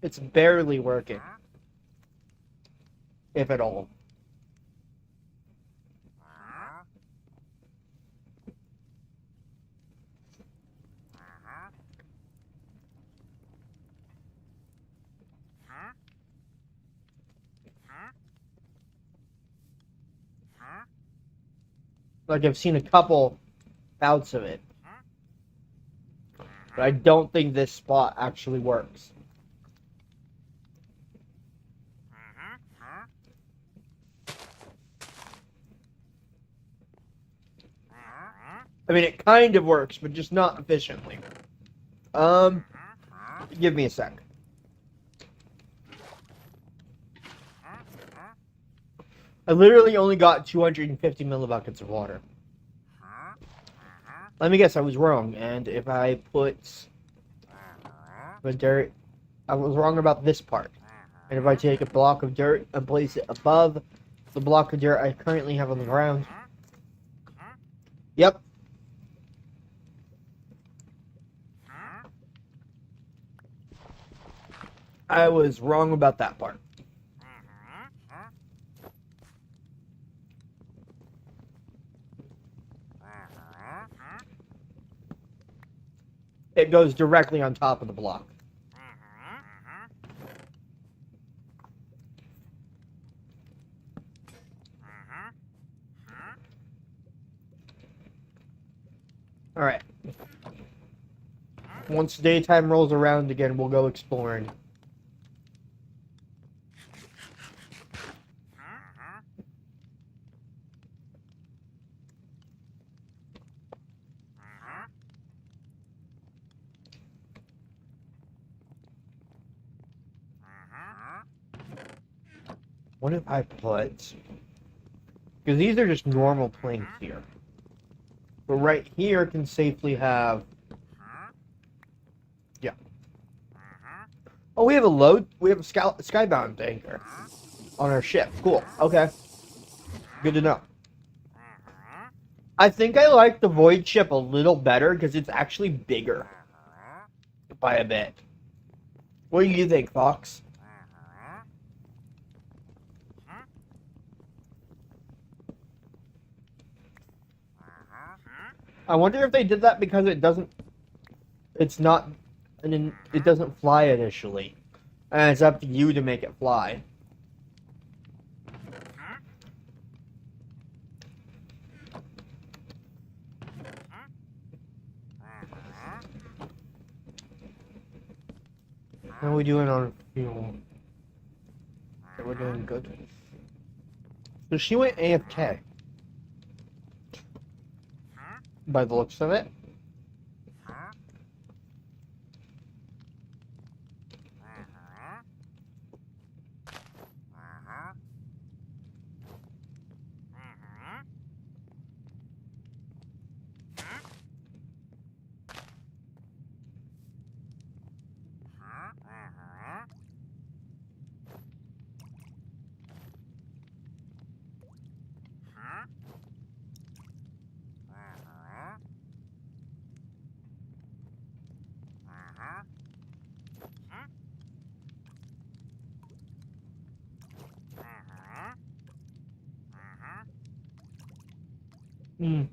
It's barely working. If at all. Like, I've seen a couple bouts of it. But I don't think this spot actually works. I mean, it kind of works, but just not efficiently. Give me a sec. I literally only got 250 millibuckets of water. Let me guess, I was wrong. And if I put the dirt, I was wrong about this part. And if I take a block of dirt and place it above the block of dirt I currently have on the ground. Yep. I was wrong about that part. It goes directly on top of the block. Alright. Once daytime rolls around again, we'll go exploring. What if I put... Because these are just normal planes here. But right here can safely have... Yeah. Oh, we have a load? We have a skybound anchor on our ship. Cool. Okay. Good to know. I think I like the Void ship a little better because it's actually bigger. By a bit. What do you think, Fox? I wonder if they did that because it doesn't fly initially. And it's up to you to make it fly. How are we doing on fuel? Okay, we're doing good. So she went AFK. By the looks of it. Hmm.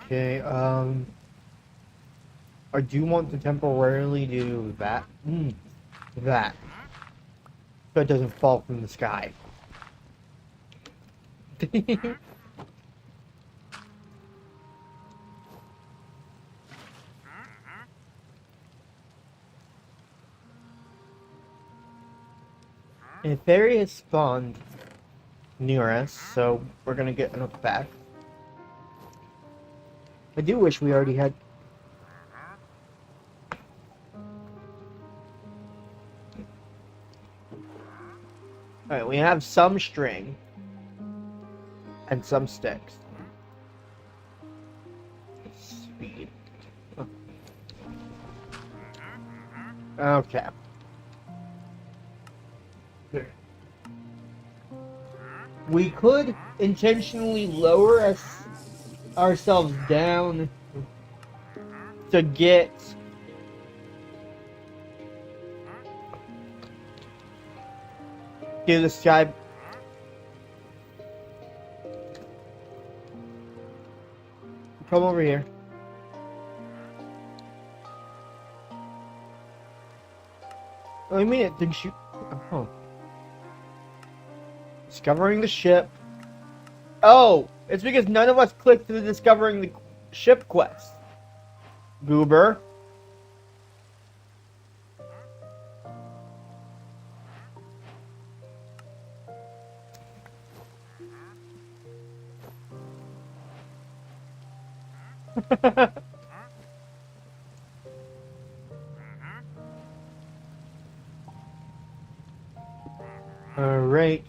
Okay, I do want to temporarily do that. That. So it doesn't fall from the sky. A fairy has spawned near us, so we're gonna get enough back. I do wish we already had... Alright, we have some string. And some sticks. Speed. Okay. We could intentionally lower ourselves down to get to the sky. Come over here. Oh, I mean it. Did you? Oh. Discovering the ship. Oh, it's because none of us clicked the discovering the ship quest. Goober. All right.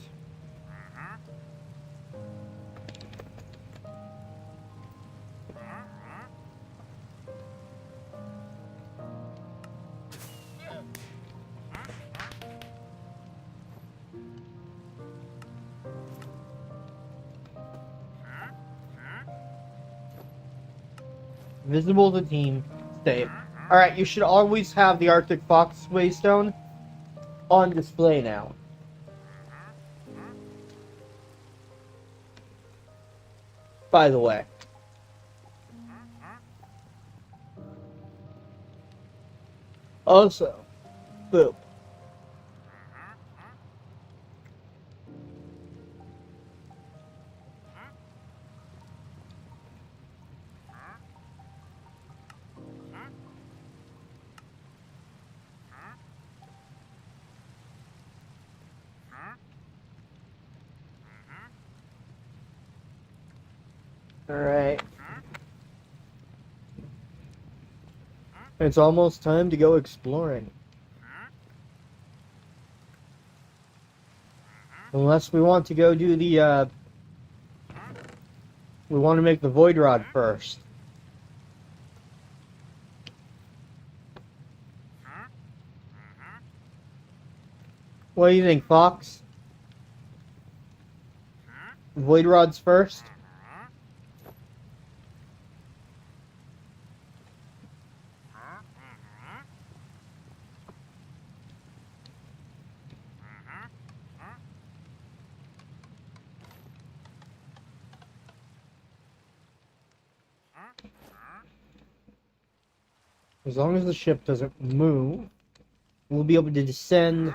Visible to team. Save. Alright, you should always have the Arctic Fox Waystone on display now. By the way. Also, boop. Alright. It's almost time to go exploring. Unless we want to go do the, we want to make the Void Rod first. What do you think, Fox? Void Rods first? As long as the ship doesn't move, we'll be able to descend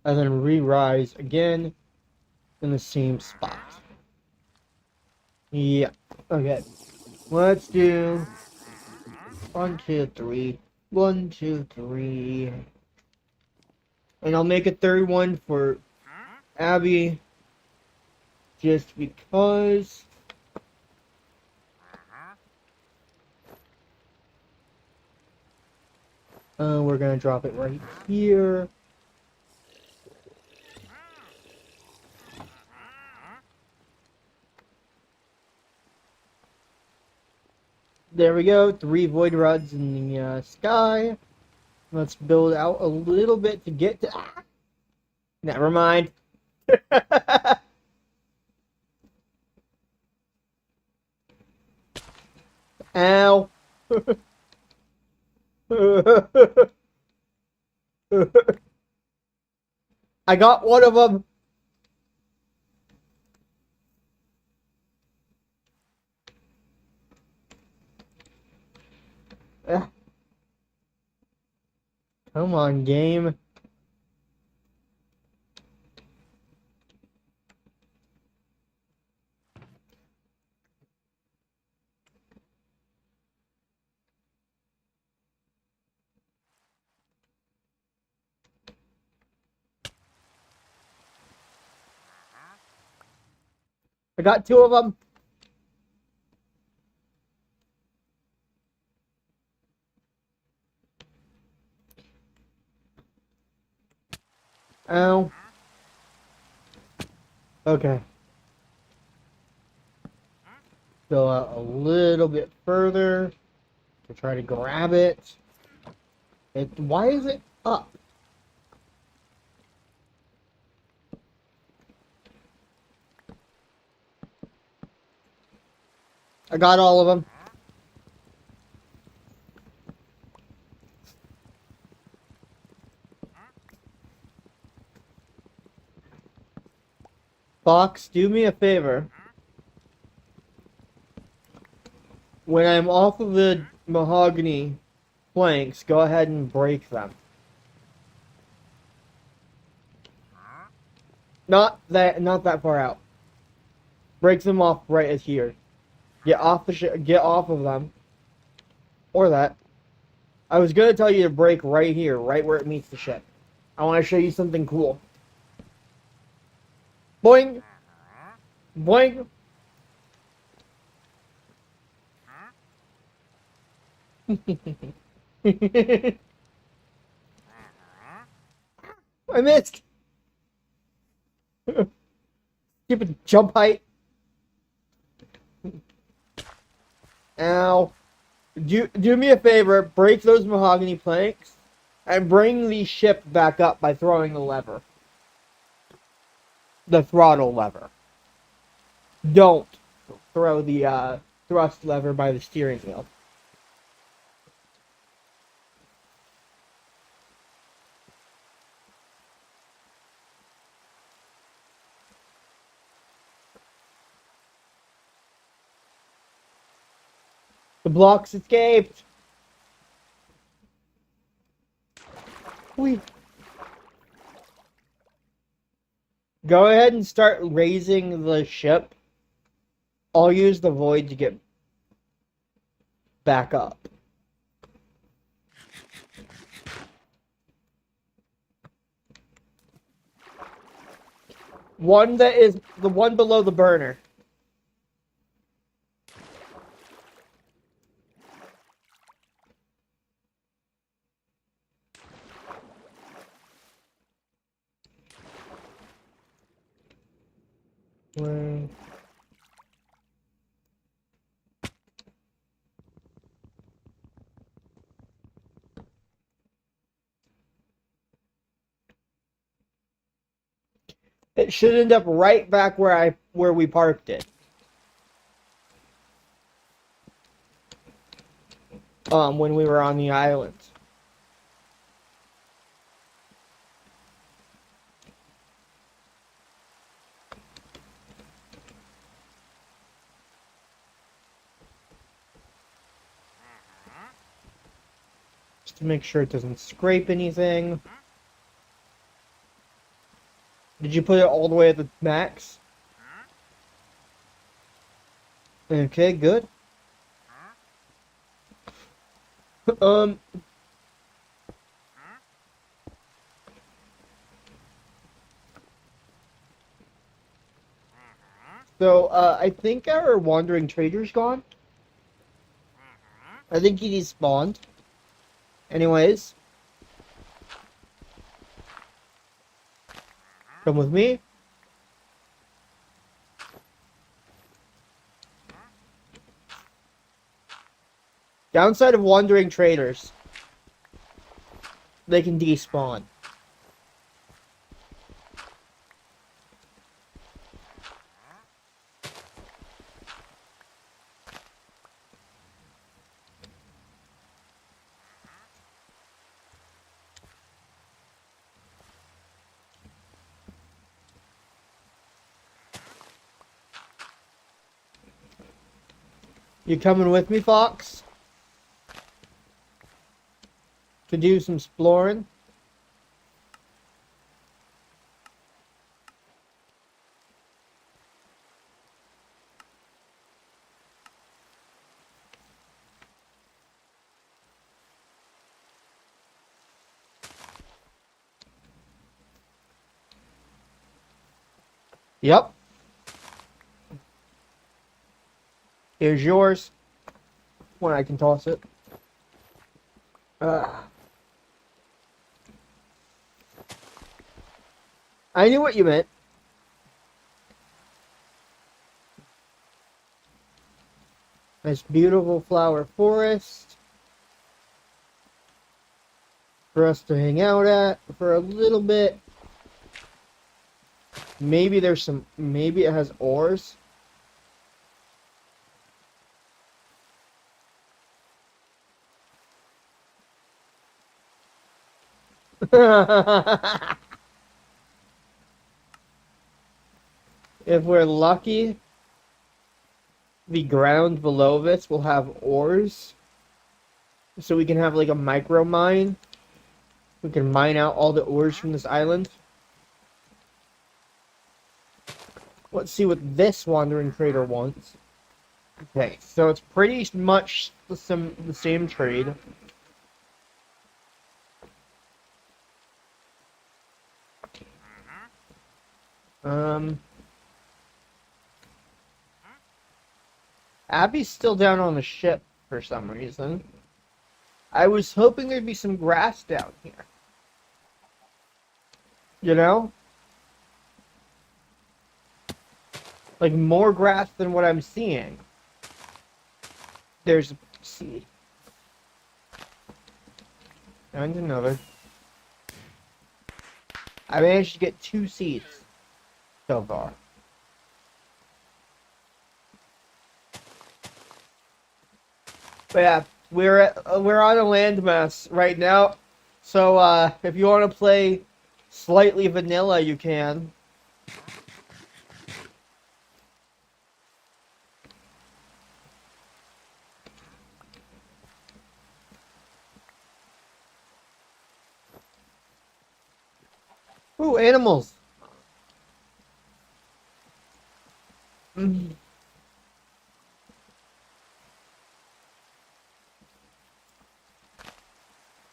and then re-rise again in the same spot. Yeah. Okay. Let's do 1, 2, 3. 1, 2, 3. And I'll make a third one for Abby. Just because. We're gonna drop it right here. There we go, 3 Void Rods in the sky. Let's build out a little bit to get to... Ah! Never mind. Ow. I got one of them. Come on, game. I got 2 of them. Ow. Okay. Go out a little bit further to try to grab it. Why is it up? I got all of them. Fox, do me a favor. When I'm off of the mahogany planks, go ahead and break them. Not that far out. Break them off right here. Get off get off of them. Or that. I was gonna tell you to break right here, right where it meets the ship. I want to show you something cool. Boing! Boing! I missed! Stupid jump height. Ow. Do me a favor, break those mahogany planks, and bring the ship back up by throwing the lever. The throttle lever. Don't throw the thrust lever by the steering wheel. The blocks escaped. Whee. Go ahead and start raising the ship. I'll use the void to get back up. One that is the one below the burner. Where? It should end up right back where we parked it. When we were on the island. Just to make sure it doesn't scrape anything. Did you put it all the way at the max? Okay, good. So, I think our wandering trader's gone. I think he despawned. Anyways. Come with me. Downside of wandering traders. They can despawn. You coming with me, Fox? To do some exploring? Yep. Here's yours. When I can toss it. I knew what you meant. Nice beautiful flower forest for us to hang out at for a little bit. Maybe there's some, maybe it has ores. If we're lucky, the ground below this will have ores. So we can have like a micro mine. We can mine out all the ores from this island. Let's see what this wandering trader wants. Okay, so it's pretty much the same trade. Abby's still down on the ship for some reason. I was hoping there'd be some grass down here. You know? Like more grass than what I'm seeing. There's a seed. And another. I managed to get 2 seeds so far. But yeah, we're on a landmass right now. So if you want to play slightly vanilla, you can. Ooh, animals.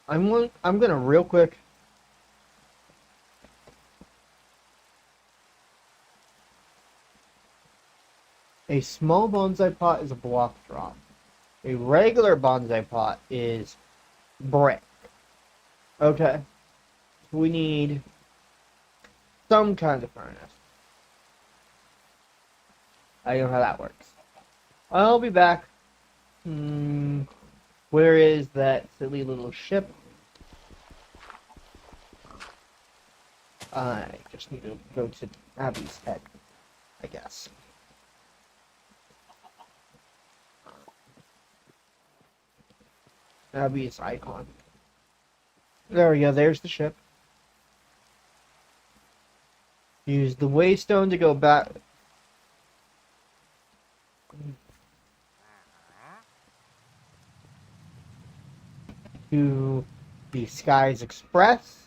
I'm gonna real quick. A small bonsai pot is a block drop. A regular bonsai pot is brick. Okay. We need some kind of furnace. I know how that works. I'll be back. Where is that silly little ship? I just need to go to Abby's head, I guess. Abby's icon. There we go, there's the ship. Use the waystone to go back. To the Skies Express.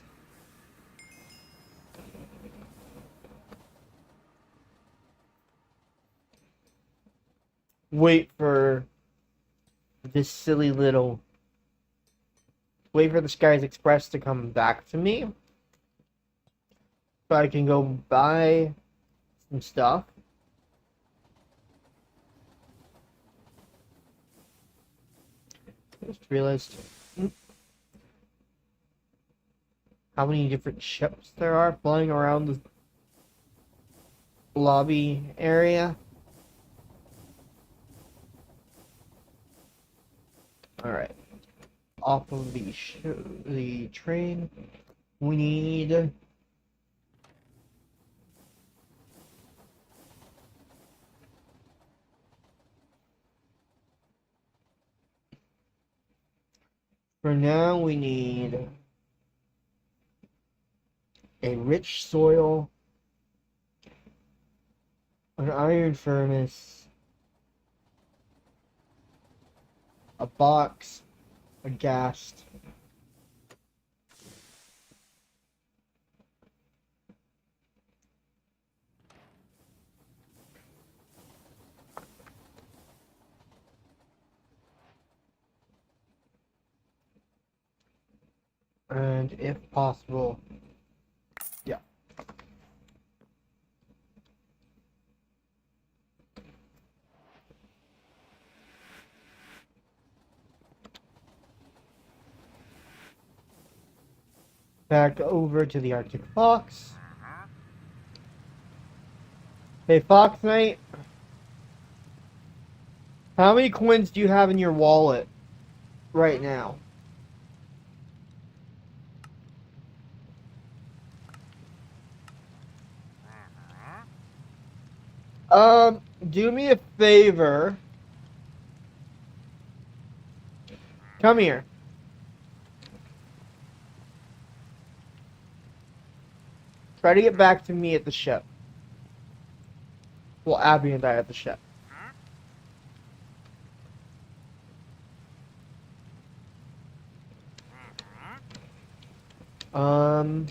Wait for this silly little... Wait for the Skies Express to come back to me. So I can go buy some stuff. Just realized how many different ships there are flying around the lobby area. Alright. Off of the train, we need... For now, we need a rich soil, an iron furnace, a box, a ghast, and if possible, yeah. Back over to the Arctic Fox. Hey, Fox Knight. How many coins do you have in your wallet right now? Do me a favor. Come here. Try to get back to me at the ship. Well, Abby and I at the ship. Um...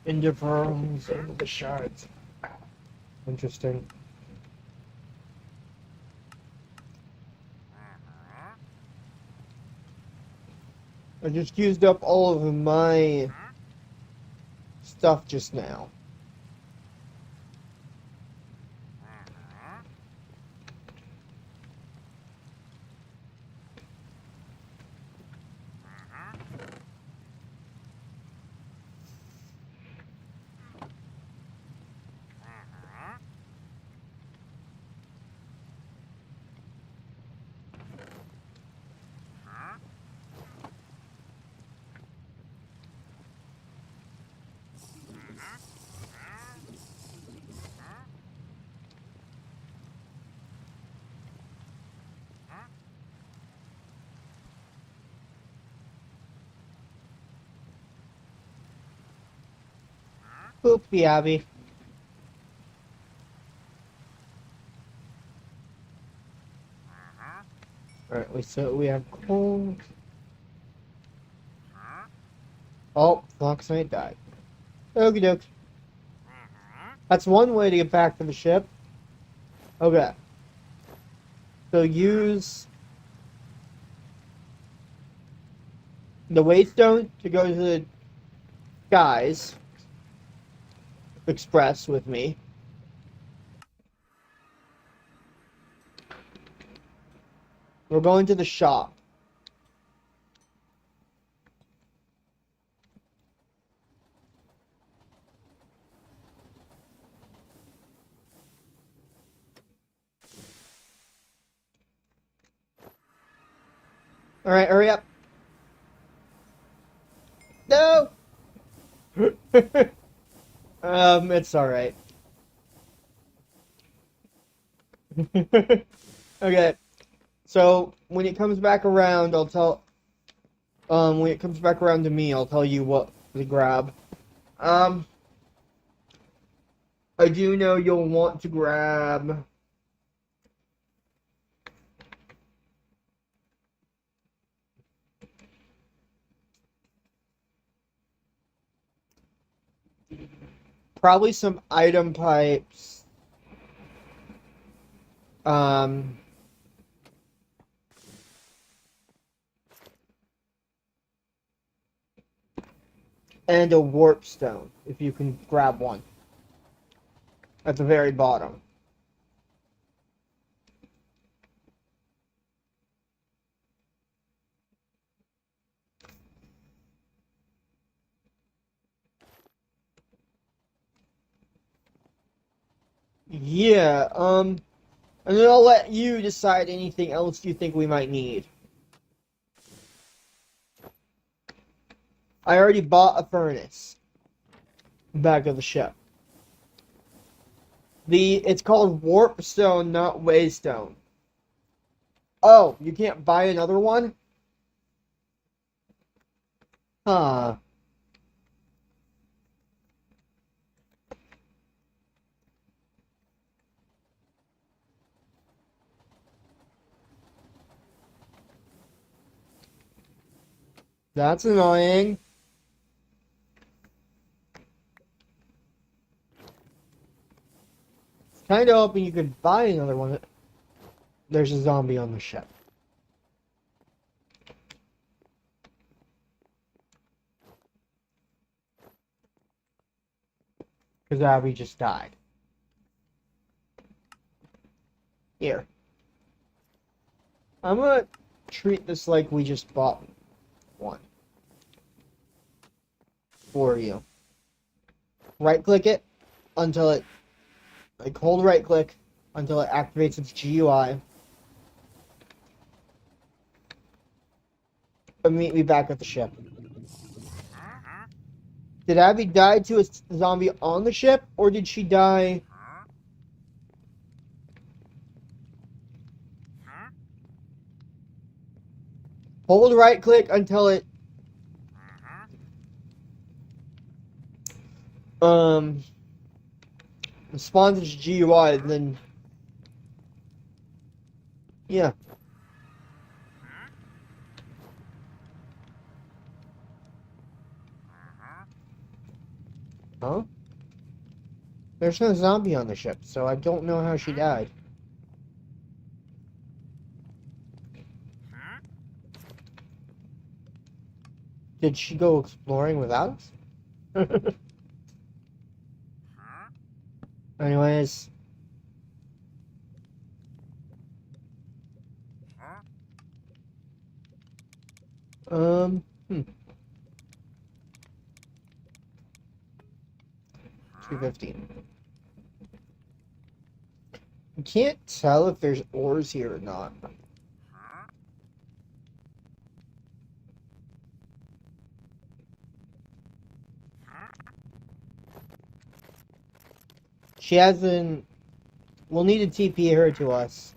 Indifference into the shards. Interesting. I just used up all of my stuff just now. Poopy Abby. Alright, so we have coal. Oh, Foxite died. Okie doke. That's one way to get back to the ship. Okay. So use the Waystone to go to the Skies Express with me. We're going to the shop. Alright, hurry up. No! It's alright. Okay. So, when it comes back around, when it comes back around to me, I'll tell you what to grab. I do know you'll want to grab... probably some item pipes. And a warp stone, if you can grab one. At the very bottom. Yeah, and then I'll let you decide anything else you think we might need. I already bought a furnace. Back of the ship. It's called warp stone, not waystone. Oh, you can't buy another one? Huh. That's annoying. Kind of hoping you could buy another one. There's a zombie on the ship. Because Abby just died. Here. I'm gonna treat this like we just bought one. For you. Right click it until it, like, hold right click until it activates its GUI. And meet me back at the ship. Did Abby die to a zombie on the ship, or did she die? Hold right click until it spawns its GUI, then yeah. Huh? There's no zombie on the ship, so I don't know how she died. Did she go exploring without us? Anyways. Hmm. 215. I can't tell if there's ores here or not. She hasn't... We'll need to TP her to us.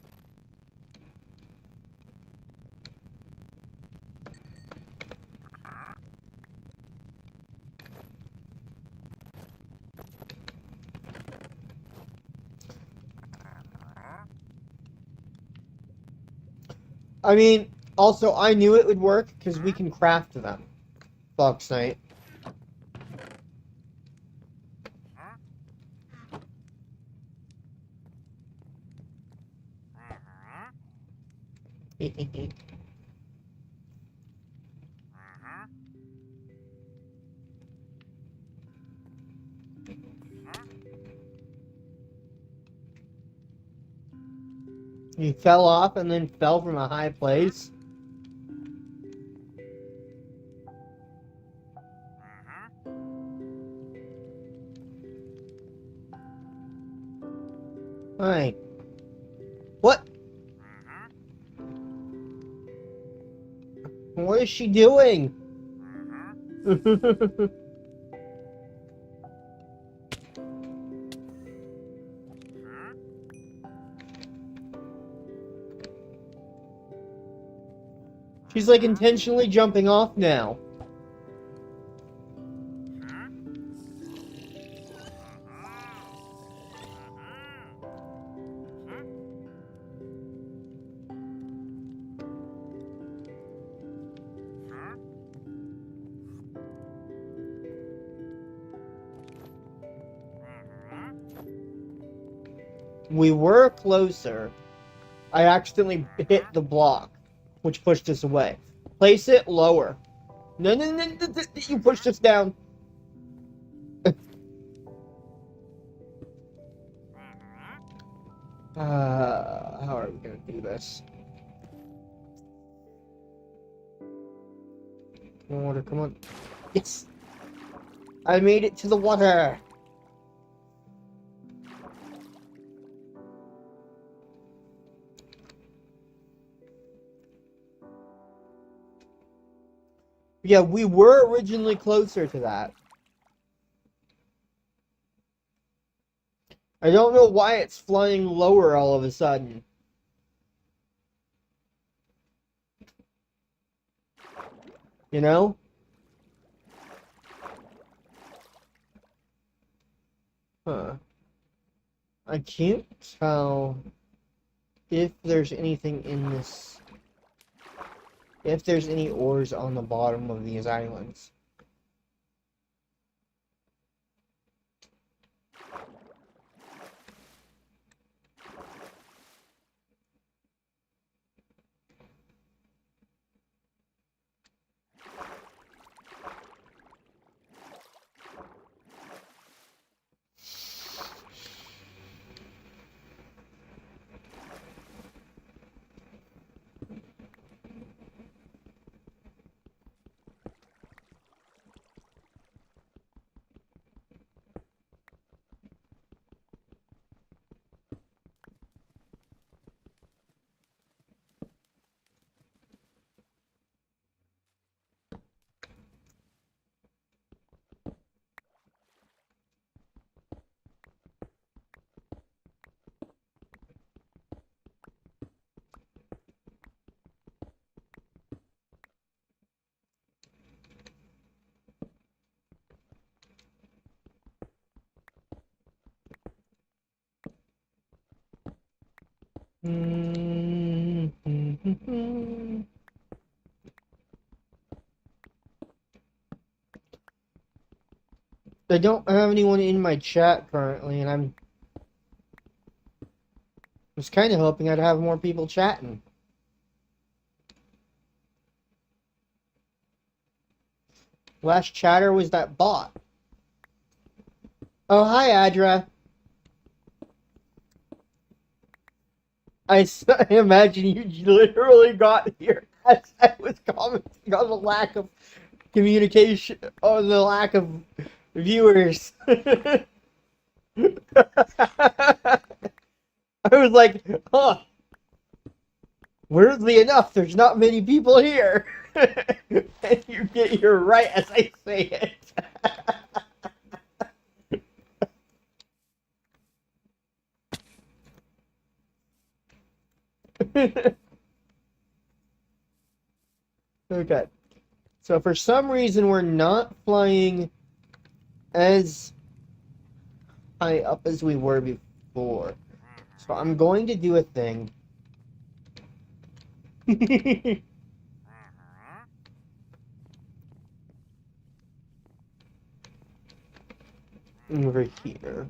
I mean, also, I knew it would work because we can craft them. Fox Knight. You fell off and then fell from a high place? Hi. What? What is she doing? She's like intentionally jumping off now. We were closer. I accidentally hit the block, which pushed us away. Place it lower. No, you pushed us down. How are we gonna do this? Water, come on. Yes! I made it to the water! Yeah, we were originally closer to that. I don't know why it's flying lower all of a sudden. You know? Huh. I can't tell if there's anything in this... If there's any ores on the bottom of these islands. I don't have anyone in my chat currently, and I was kind of hoping I'd have more people chatting. Last chatter was that bot. Oh, hi, Adra. I imagine you literally got here as I was commenting on the lack of communication, on the lack of viewers. I was like, huh. Weirdly enough, there's not many people here. And you get here right as I say it. Okay. So for some reason we're not flying as high up as we were before. So I'm going to do a thing. Over here.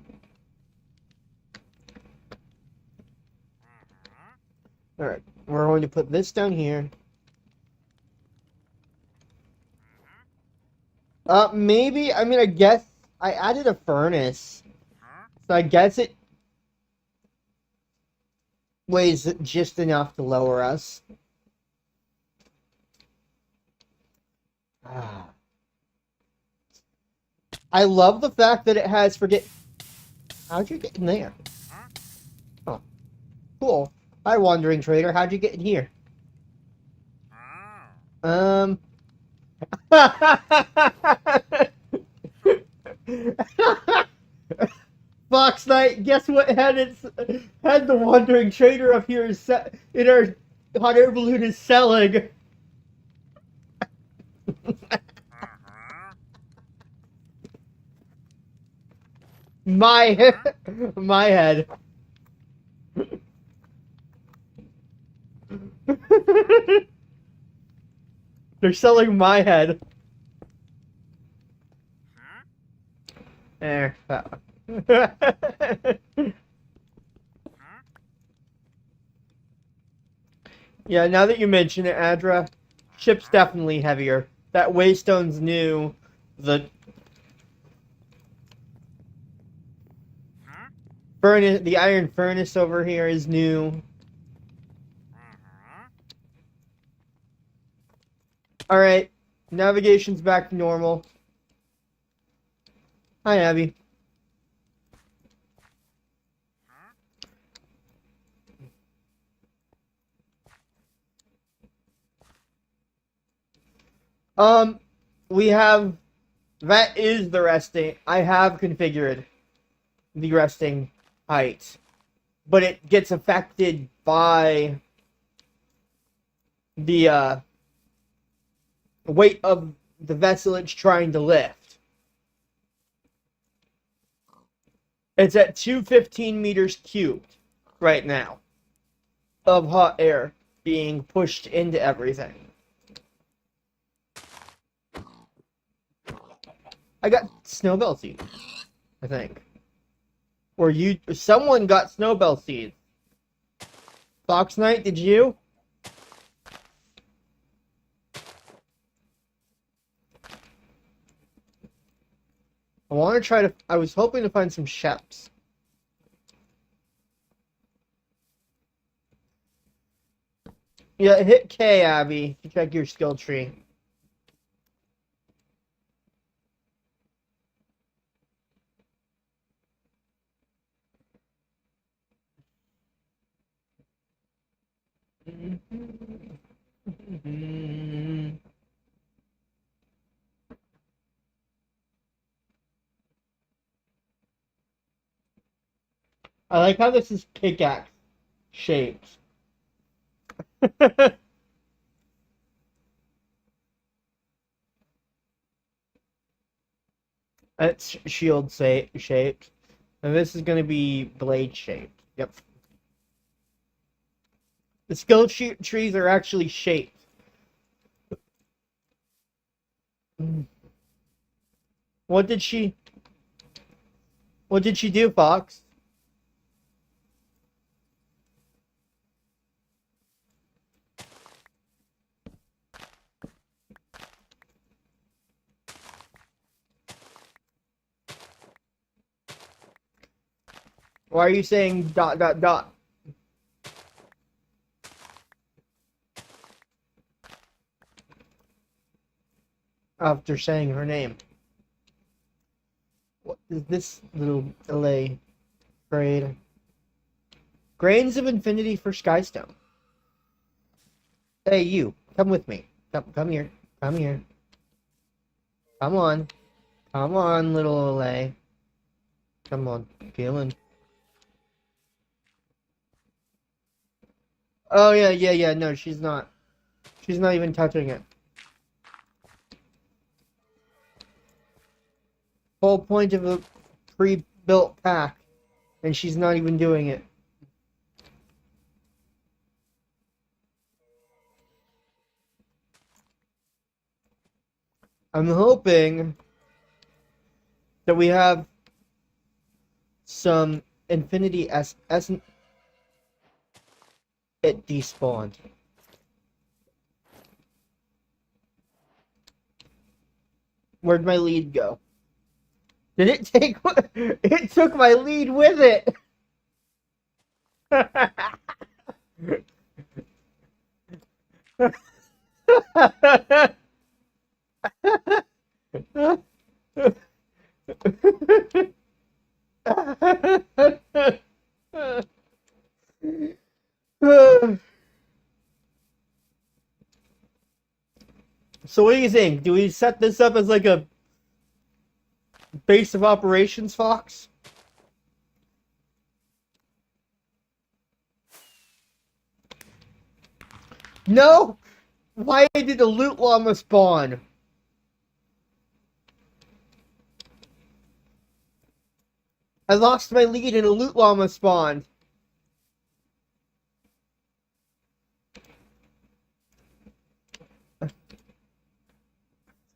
Alright, we're going to put this down here. Maybe, I mean, I guess I added a furnace. So I guess it weighs just enough to lower us. I love the fact that it has How'd you get in there? Oh, cool. Hi, Wandering Trader. How'd you get in here? Fox Knight, guess what had the Wandering Trader up here in our hot air balloon is selling? My head. They're selling my head. There. Yeah, now that you mention it, Adra, ship's definitely heavier. That Waystone's new. The furnace, the iron furnace over here is new. Alright, navigation's back to normal. Hi, Abby. That is the resting. I have configured the resting height, but it gets affected by the weight of the vessel it's trying to lift. It's at 215 meters cubed right now of hot air being pushed into everything. I got snowbell seeds, I think. Or someone got snowbell seeds. Fox Knight, did you? I was hoping to find some sheps. Yeah, hit K, Abby, to check your skill tree. I like how this is pickaxe shaped. That's shield shaped. And this is going to be blade shaped. Yep. The skill trees are actually shaped. What did she... What did she do, Fox? Why are you saying ... after saying her name? What is this little LA trade? Grains of Infinity for Skystone. Hey, you. Come with me. Come here. Come here. Come on. Come on, little LA. Come on. Feeling. Oh, yeah. No, she's not. She's not even touching it. Whole point of a pre-built pack, and she's not even doing it. I'm hoping that we have some Infinity Essence. It despawned. Where'd my lead go? Did it take... It took my lead with it! So what do you think? Do we set this up as like a base of operations, Fox? No! Why did the loot llama spawn? I lost my lead and a loot llama spawned.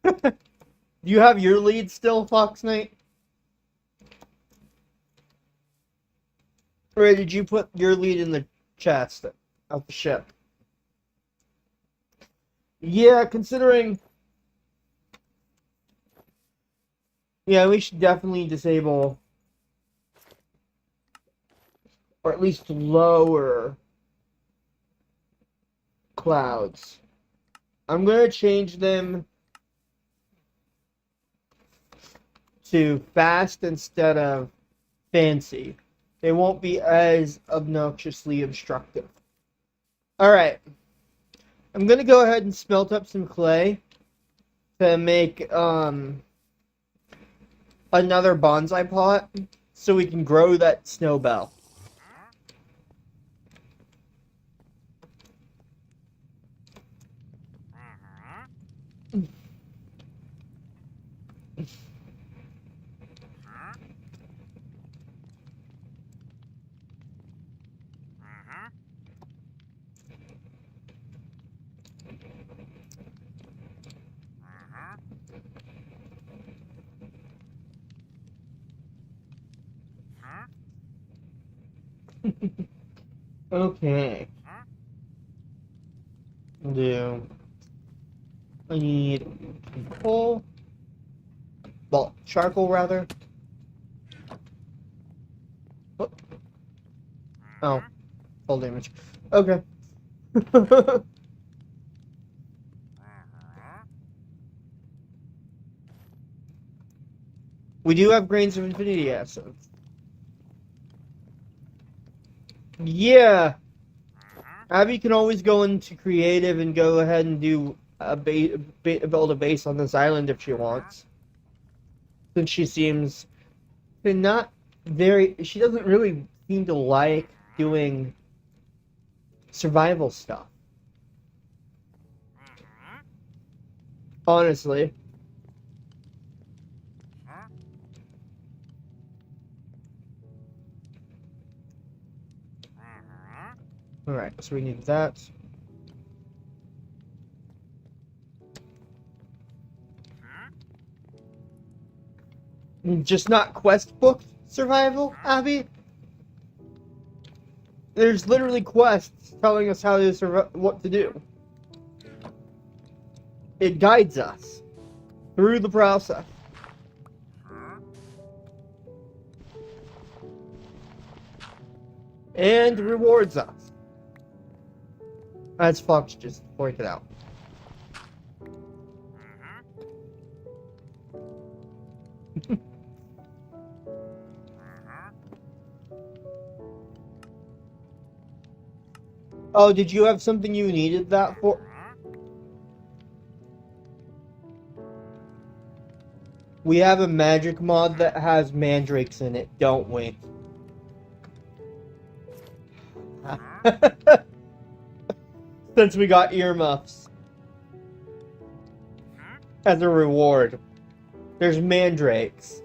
Do you have your lead still, Fox Knight? Or did you put your lead in the chest of the ship? Yeah, considering... Yeah, we should definitely disable... or at least lower... clouds. I'm gonna change them to fast instead of fancy. They won't be as obnoxiously obstructive. Alright. I'm gonna go ahead and smelt up some clay to make another bonsai pot so we can grow that snowbell. Okay. I need coal. Well, charcoal rather. What? Oh, full damage. Okay. We do have Grains of Infinity assets. Yeah. Abby can always go into creative and go ahead and do build a base on this island if she wants. Since she seems to not she doesn't really seem to like doing survival stuff. Honestly. Alright, so we need that. Just not quest booked, survival, Abby? There's literally quests telling us how to what to do. It guides us through the process. And rewards us. As Fox just pointed out. Oh, did you have something you needed that for? We have a magic mod that has mandrakes in it, don't we? Since we got earmuffs. As a reward. There's mandrakes.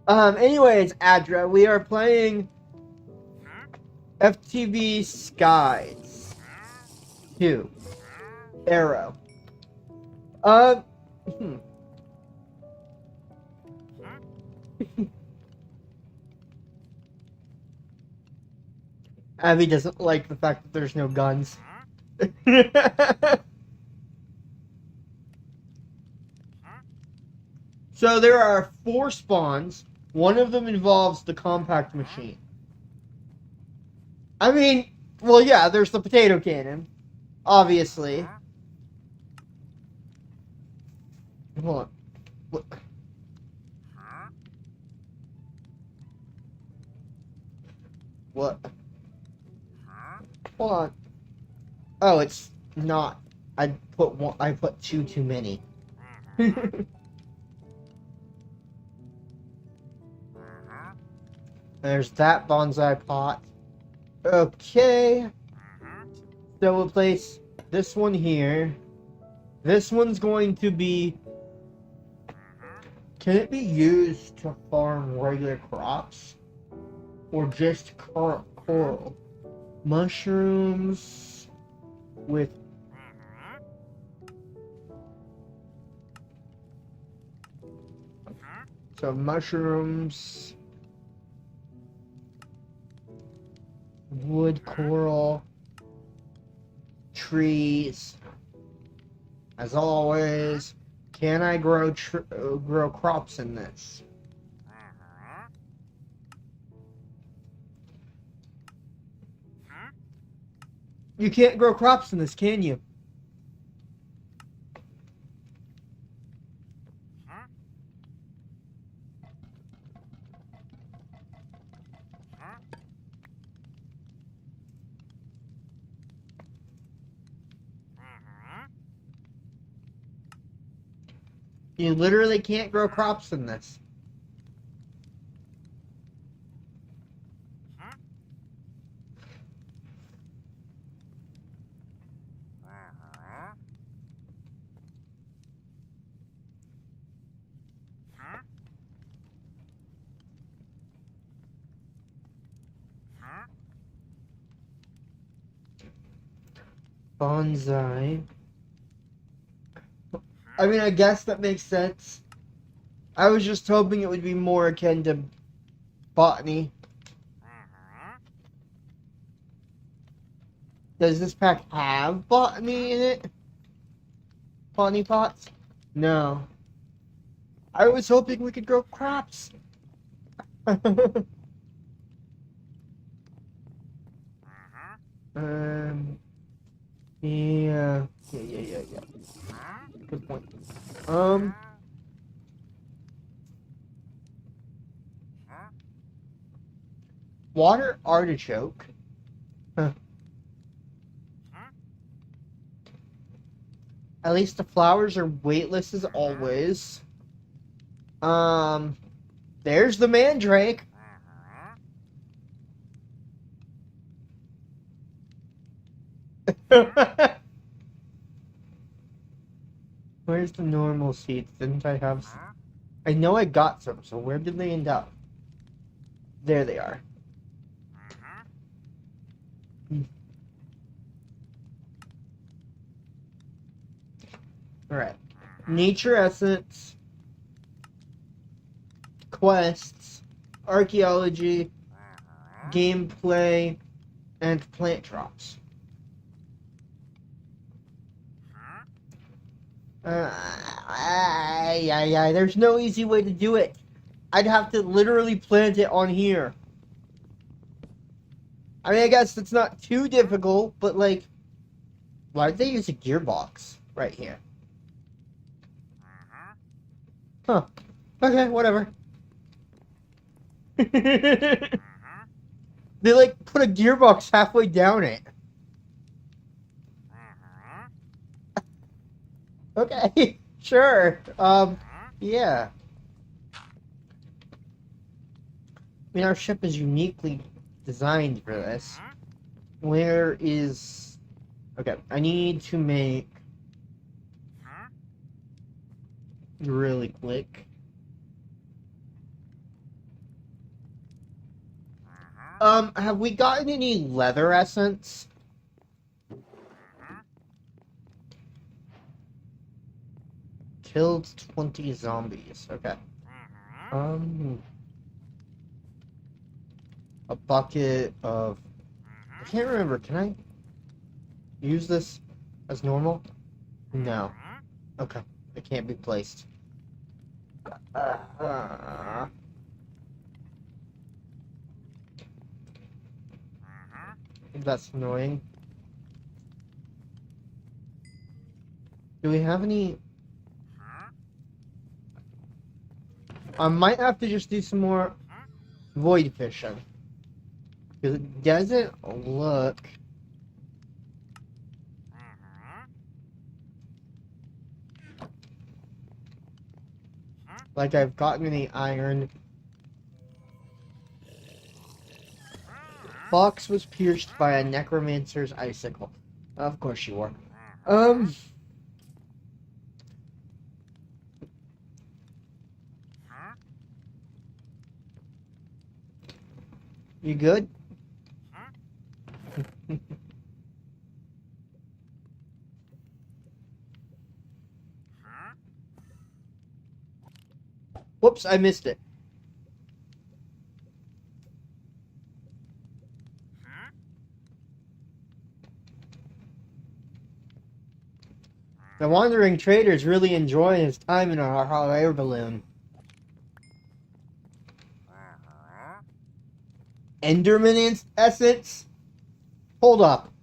Anyways, Adra, we are playing FTV Skies 2 Arrow. Abby doesn't like the fact that there's no guns. So there are 4 spawns. One of them involves the compact machine. I mean, well, yeah, there's the potato cannon. Obviously. Hold on. What? Hold on. Oh, it's not. I put 2 too many. There's that bonsai pot. Okay. So we'll place this one here. This one's going to be... Can it be used to farm regular crops? Or just coral? Mushrooms with... So mushrooms... Wood, coral, trees. As always, can I grow crops in this? You can't grow crops in this, can you? You literally can't grow crops in this. Bonsai. I mean, I guess that makes sense. I was just hoping it would be more akin to botany. Does this pack have botany in it? Botany pots? No. I was hoping we could grow crops. Yeah. Good point. Water artichoke. Huh. At least the flowers are weightless as always. There's the mandrake. Where's the normal seeds? Didn't I have some? I know I got some, so where did they end up? There they are. Alright. Nature essence, quests, archaeology, gameplay, and plant drops. There's no easy way to do it. I'd have to literally plant it on here. I mean, I guess that's not too difficult, but like, why'd they use a gearbox right here? Huh. Okay, whatever. They like put a gearbox halfway down it. Okay, sure. Yeah. I mean, our ship is uniquely designed for this. Where is... Okay, I need to make... Really quick. Have we gotten any leather essence? Killed 20 zombies. Okay. A bucket of... I can't remember. Can I use this as normal? No. Okay. It can't be placed. That's annoying. Do we have any... I might have to just do some more void fishing. Because it doesn't look... like I've gotten any iron. Fox was pierced by a necromancer's icicle. Of course you were. You good? Whoops, I missed it. The wandering trader's really enjoying his time in our hot air balloon. Enderman essence? Hold up.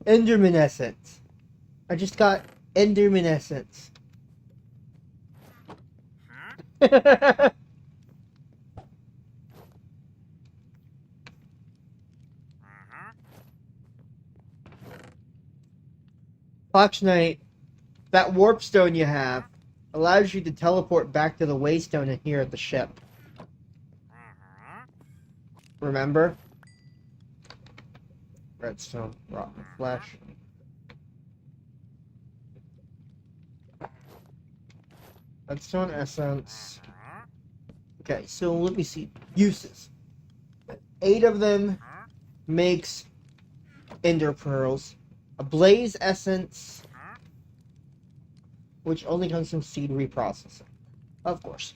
Enderman essence. I just got Enderman essence. Fox Knight, that warp stone you have allows you to teleport back to the waystone here at the ship. Remember? Redstone, rotten flesh. Redstone essence. Okay, so let me see. Uses. 8 of them makes ender pearls. A blaze essence, which only comes from seed reprocessing. Of course.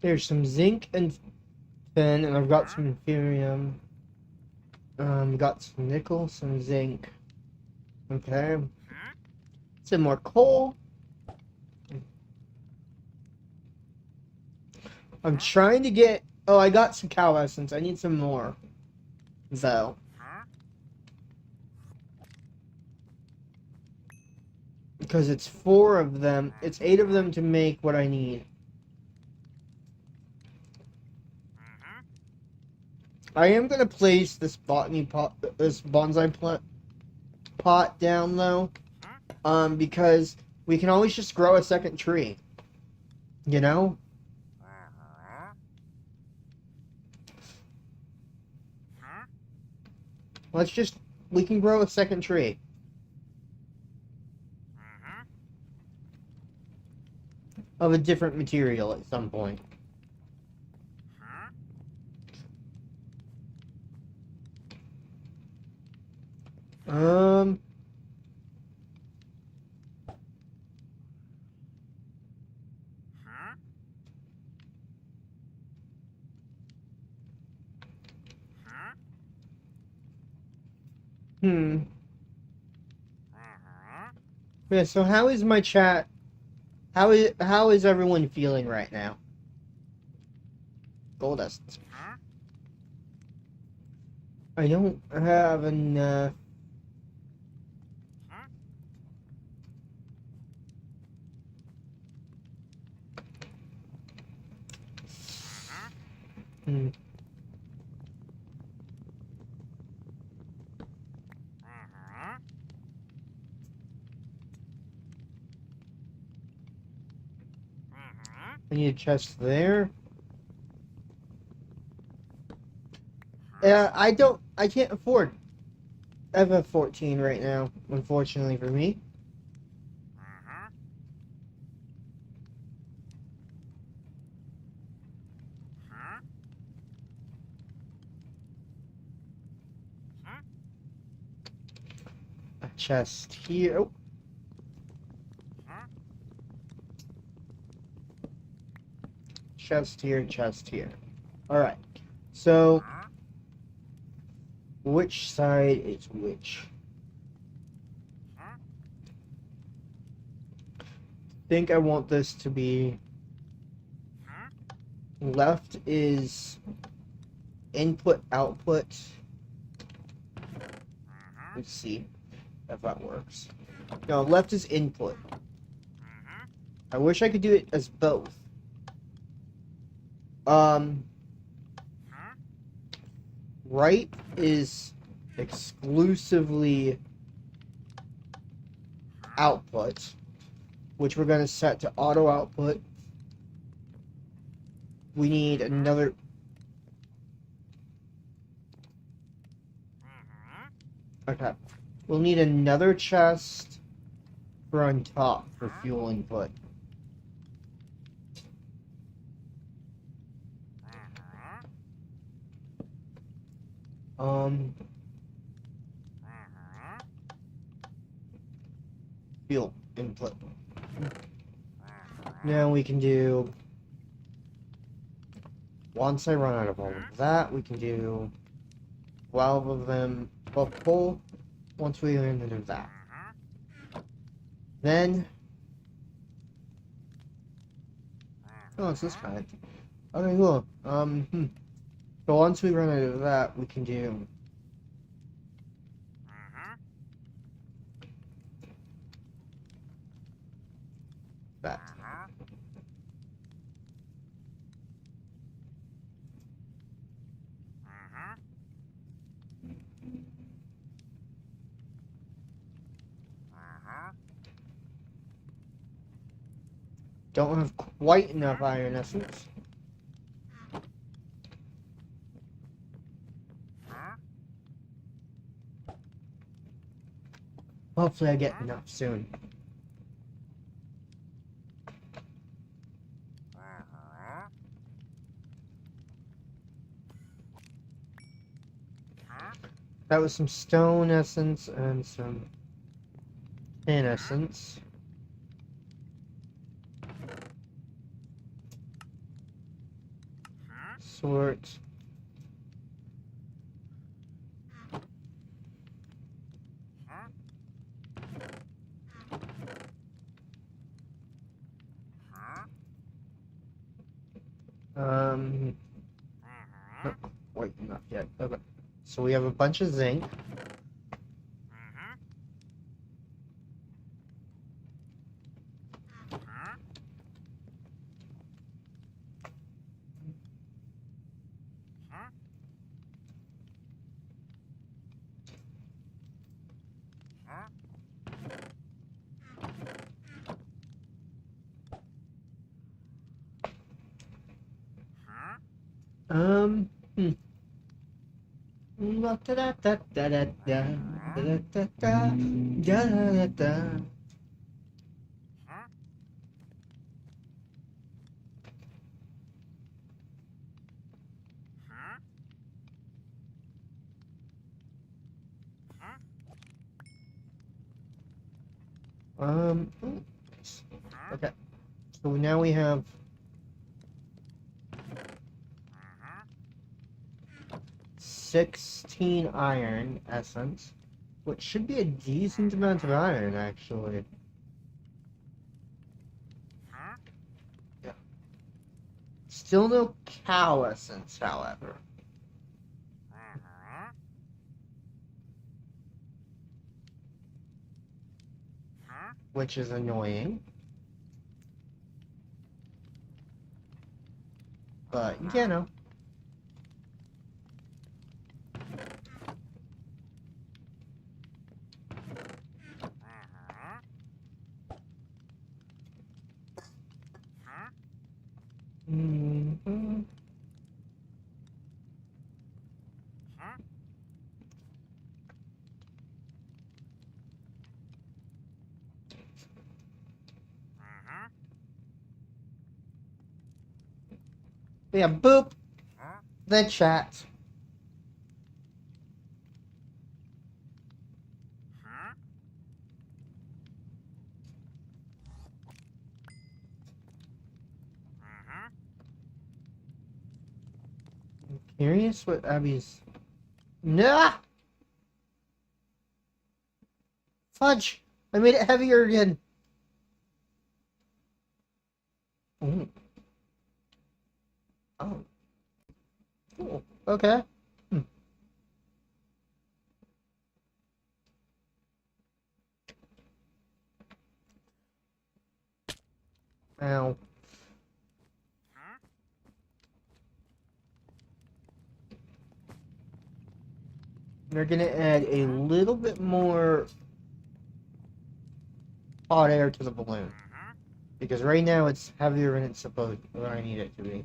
There's some zinc and tin, and I've got some inferium. Got some nickel, some zinc. Okay. Some more coal. I'm trying to get... Oh, I got some cow essence. I need some more, though. Because it's 4 of them. It's 8 of them to make what I need. I am gonna place this botany pot, this bonsai plant pot down though, because we can always just grow a second tree. You know? We can grow a second tree. Of a different material at some point. Um... Yeah, so how is my chat? How is everyone feeling right now? Gold essence. I don't have enough. Hmm. I need a chest there. I can't afford FF14 right now, unfortunately for me. A chest here. Oh. Chest here, chest here. Alright. So, which side is which? I think I want this to be... Left is input, output. Let's see if that works. No, left is input. I wish I could do it as both. Right is exclusively output, which we're going to set to auto output. We need another... Okay. We'll need another chest for on top for fuel input. Fuel input. Now we can do... Once I run out of all of that, we can do 12 of them above pole. Once we learn to do that. Then... Oh, it's this kind. Okay, cool. So once we run out of that, we can do... that. Don't have quite enough iron essence. Hopefully I get enough soon. That was some stone essence and some tin essence. Sort. Not quite enough yet. Okay. So we have a bunch of zinc. Um. Hmm. Da da da da da da da da da da da da. Okay. So now we have 16 iron essence, which should be a decent amount of iron, actually. Yeah. Still no cow essence, however. Which is annoying. But, you know. Mhm. Yeah, boop. The chat. I'm curious what Abby's. Nah! Fudge! I made it heavier again. Ooh. Oh. Cool. Okay. Ow. They're gonna add a little bit more hot air to the balloon. Because right now it's heavier than it's supposed than I need it to be.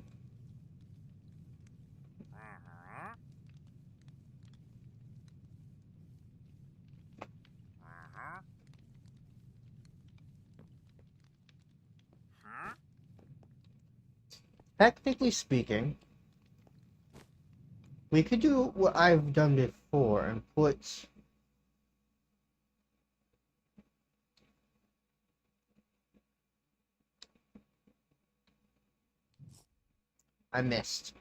Technically speaking, we could do what I've done before and put I missed.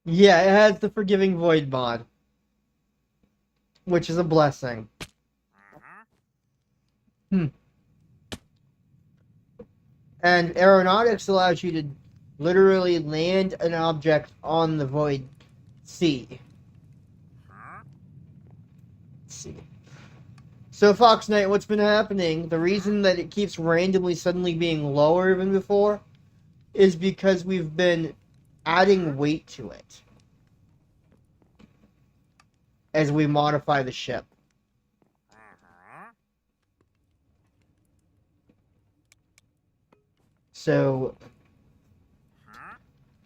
Yeah, it has the Forgiving Void mod, which is a blessing. And aeronautics allows you to literally land an object on the Void Sea. Let's see. So, Fox Knight, what's been happening, the reason that it keeps randomly suddenly being lower than before is because we've been adding weight to it as we modify the ship. So,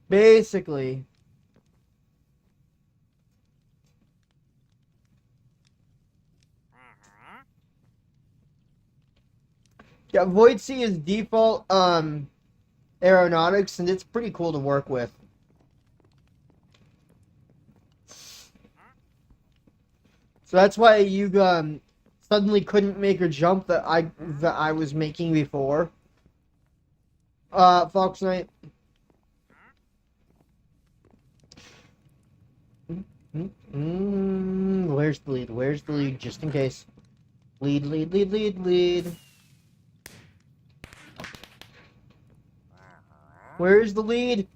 basically, yeah, Void Sea is default aeronautics, and it's pretty cool to work with. So that's why you suddenly couldn't make a jump that I was making before. Fox Knight. Where's the lead? Where's the lead? Just in case. Lead, lead, lead, lead, lead. Where's the lead?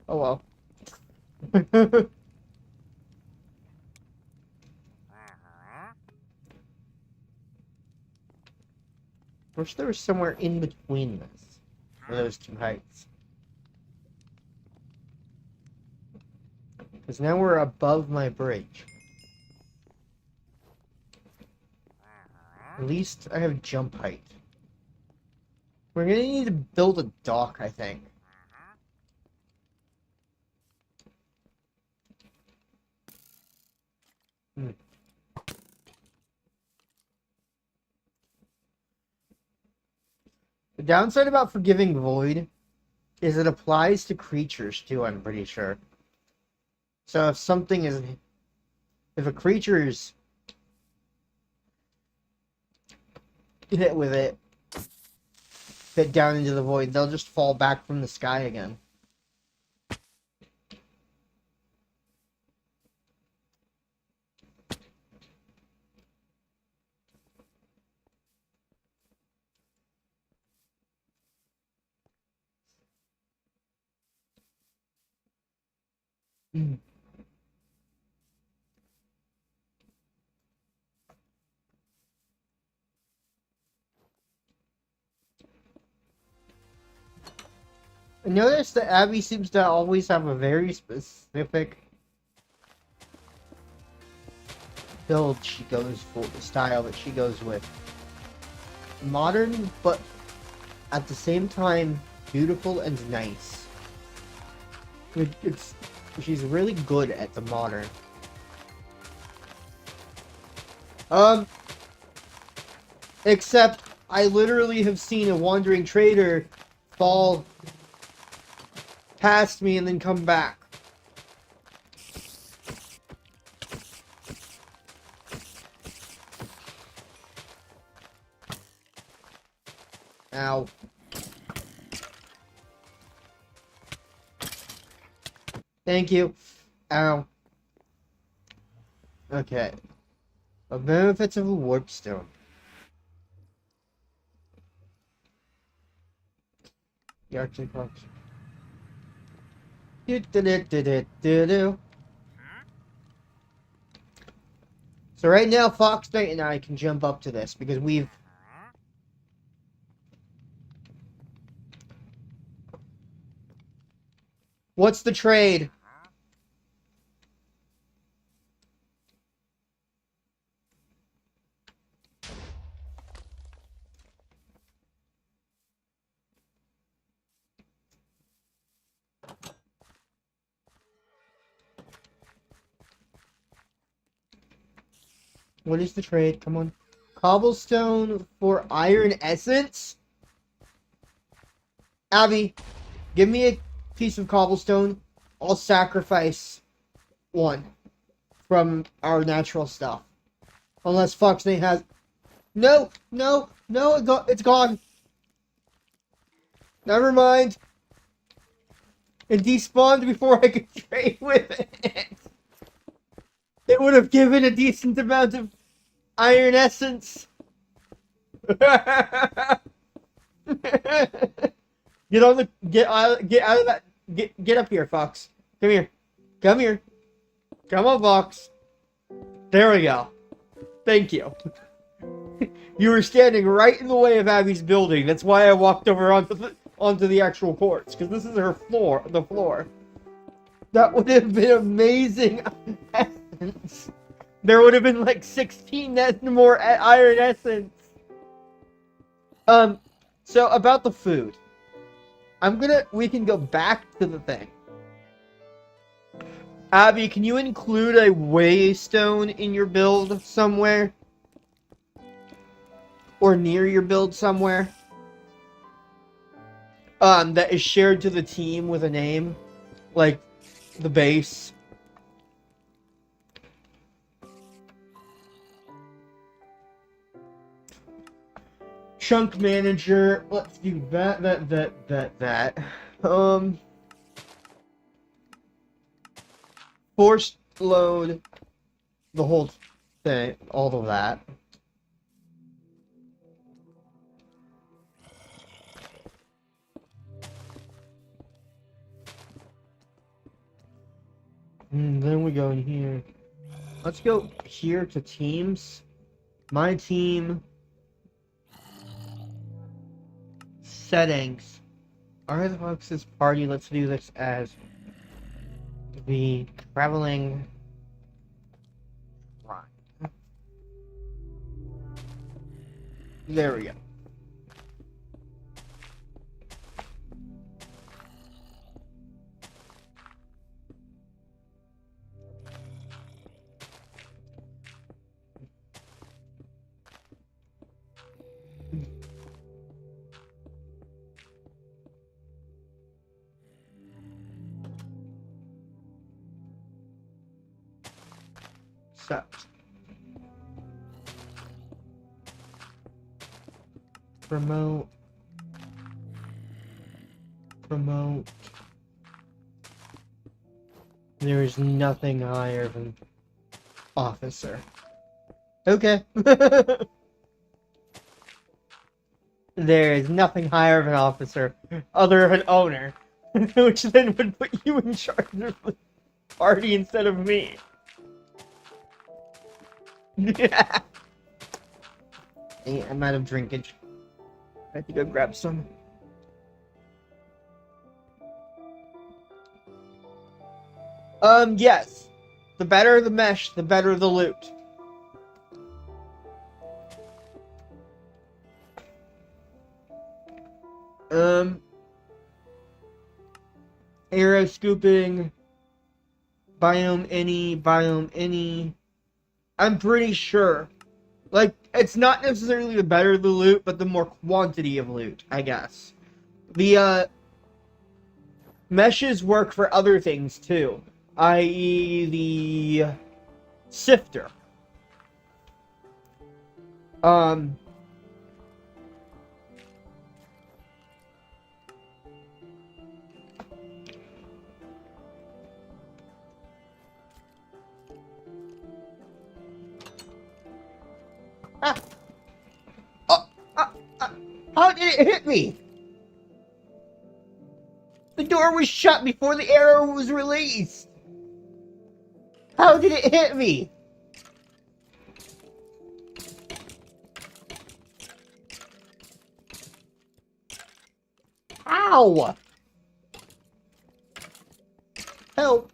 Oh well. Wish there was somewhere in between this, those two heights. Because now we're above my bridge. At least I have jump height. We're gonna need to build a dock, I think. The downside about Forgiving Void is it applies to creatures too, I'm pretty sure. So if something is... If a creature is hit with it, fit down into the void, they'll just fall back from the sky again. I noticed that Abby seems to always have a very specific build she goes for, the style that she goes with. Modern, but at the same time, beautiful and nice. She's really good at the modern. Except, I literally have seen a wandering trader fall past me and then come back. Ow. Thank you. Ow. Okay. The benefits of a warp stone. The Arctic Fox. Do. So right now, Fox Knight and I can jump up to this because we've... What's the trade? What is the trade? Come on. Cobblestone for iron essence? Abby, give me a piece of cobblestone. I'll sacrifice one from our natural stuff. Unless Foxney has... No! It's gone. Never mind. It despawned before I could trade with it. It would have given a decent amount of iron essence. Get out of that. Get up here, Fox. Come here. Come on, Fox. There we go. Thank you. You were standing right in the way of Abby's building. That's why I walked over onto the actual quartz, because this is her floor. The floor. That would have been amazing. Essence. There would have been like 16 more iron essence. So about the food. We can go back to the thing. Abby, can you include a waystone in your build somewhere? Or near your build somewhere? That is shared to the team with a name. Like, the base. Chunk manager, let's do that. Forced load, the whole thing, all of that. And then we go in here. Let's go here to teams. My team. Settings. Alright, Fox's party. Let's do this as the traveling rhyme. There we go. accept. Promote. Promote. There is nothing higher than officer. Okay. There is nothing higher than officer other than owner, which then would put you in charge of the party instead of me. Yeah. Hey, I'm out of drinkage. I have to go grab some. Yes. The better the mesh, the better the loot. Arrow scooping, biome any. I'm pretty sure. Like, it's not necessarily the better the loot, but the more quantity of loot, I guess. The, meshes work for other things, too. I.e. the sifter. How did it hit me? The door was shut before the arrow was released. How did it hit me? Ow! Help!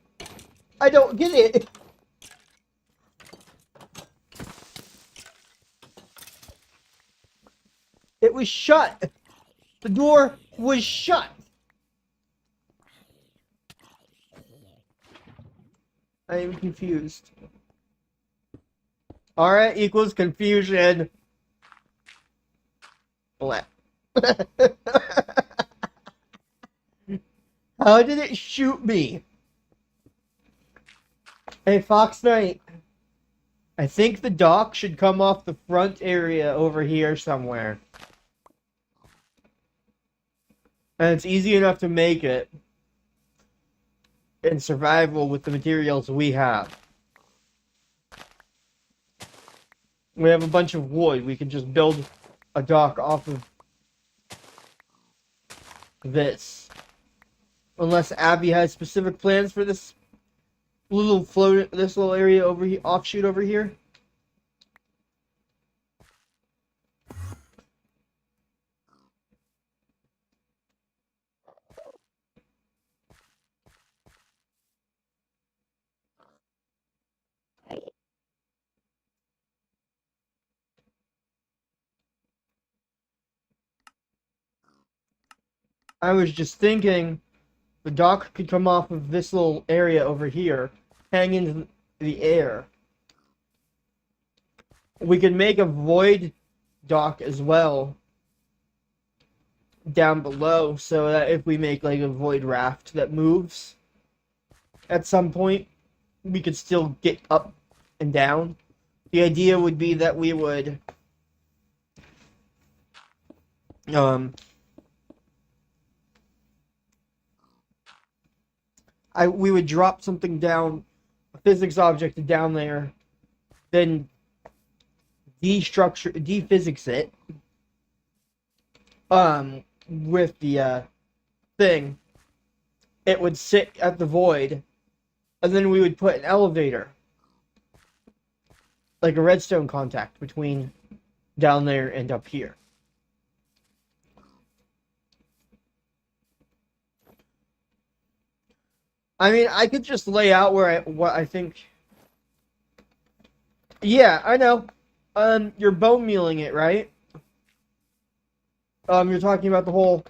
I don't get it. It was shut. The door was shut. I am confused. Alright, equals confusion. Blah. How did it shoot me? Hey, Fox Knight. I think the dock should come off the front area over here somewhere. And it's easy enough to make it in survival with the materials we have. We have a bunch of wood. We can just build a dock off of this. Unless Abby has specific plans for this little area over here, offshoot over here. I was just thinking the dock could come off of this little area over here, hang into the air. We could make a void dock as well down below, so that if we make like a void raft that moves at some point, we could still get up and down. The idea would be that we would we would drop something down, a physics object down there, then de-physics it, with the, thing. It would sit at the void, and then we would put an elevator, like a redstone contact between down there and up here. I mean, I could just lay out what I think. Yeah, I know. You're bone mealing it, right? You're talking about the whole.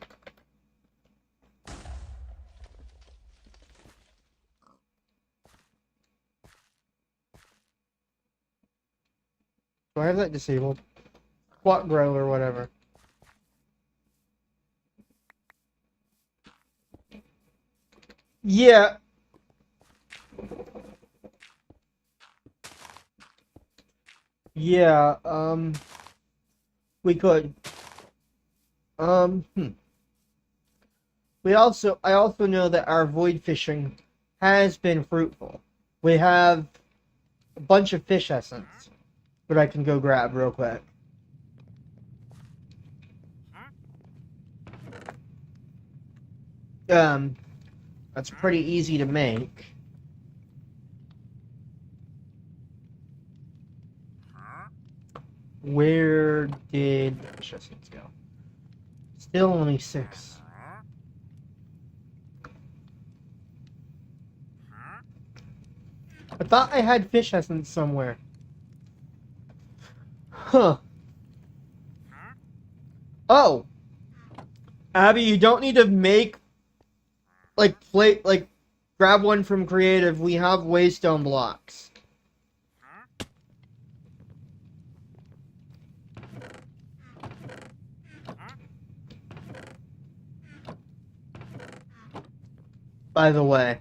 Do I have that disabled? Squat grow or whatever. Yeah. Yeah, we could. I also know that our void fishing has been fruitful. We have a bunch of fish essence that I can go grab real quick. That's pretty easy to make. Where did the fish essence go? Still only 6. I thought I had fish essence somewhere. Huh. Oh! Abby, you don't need to make, grab one from creative. We have waystone blocks. By the way.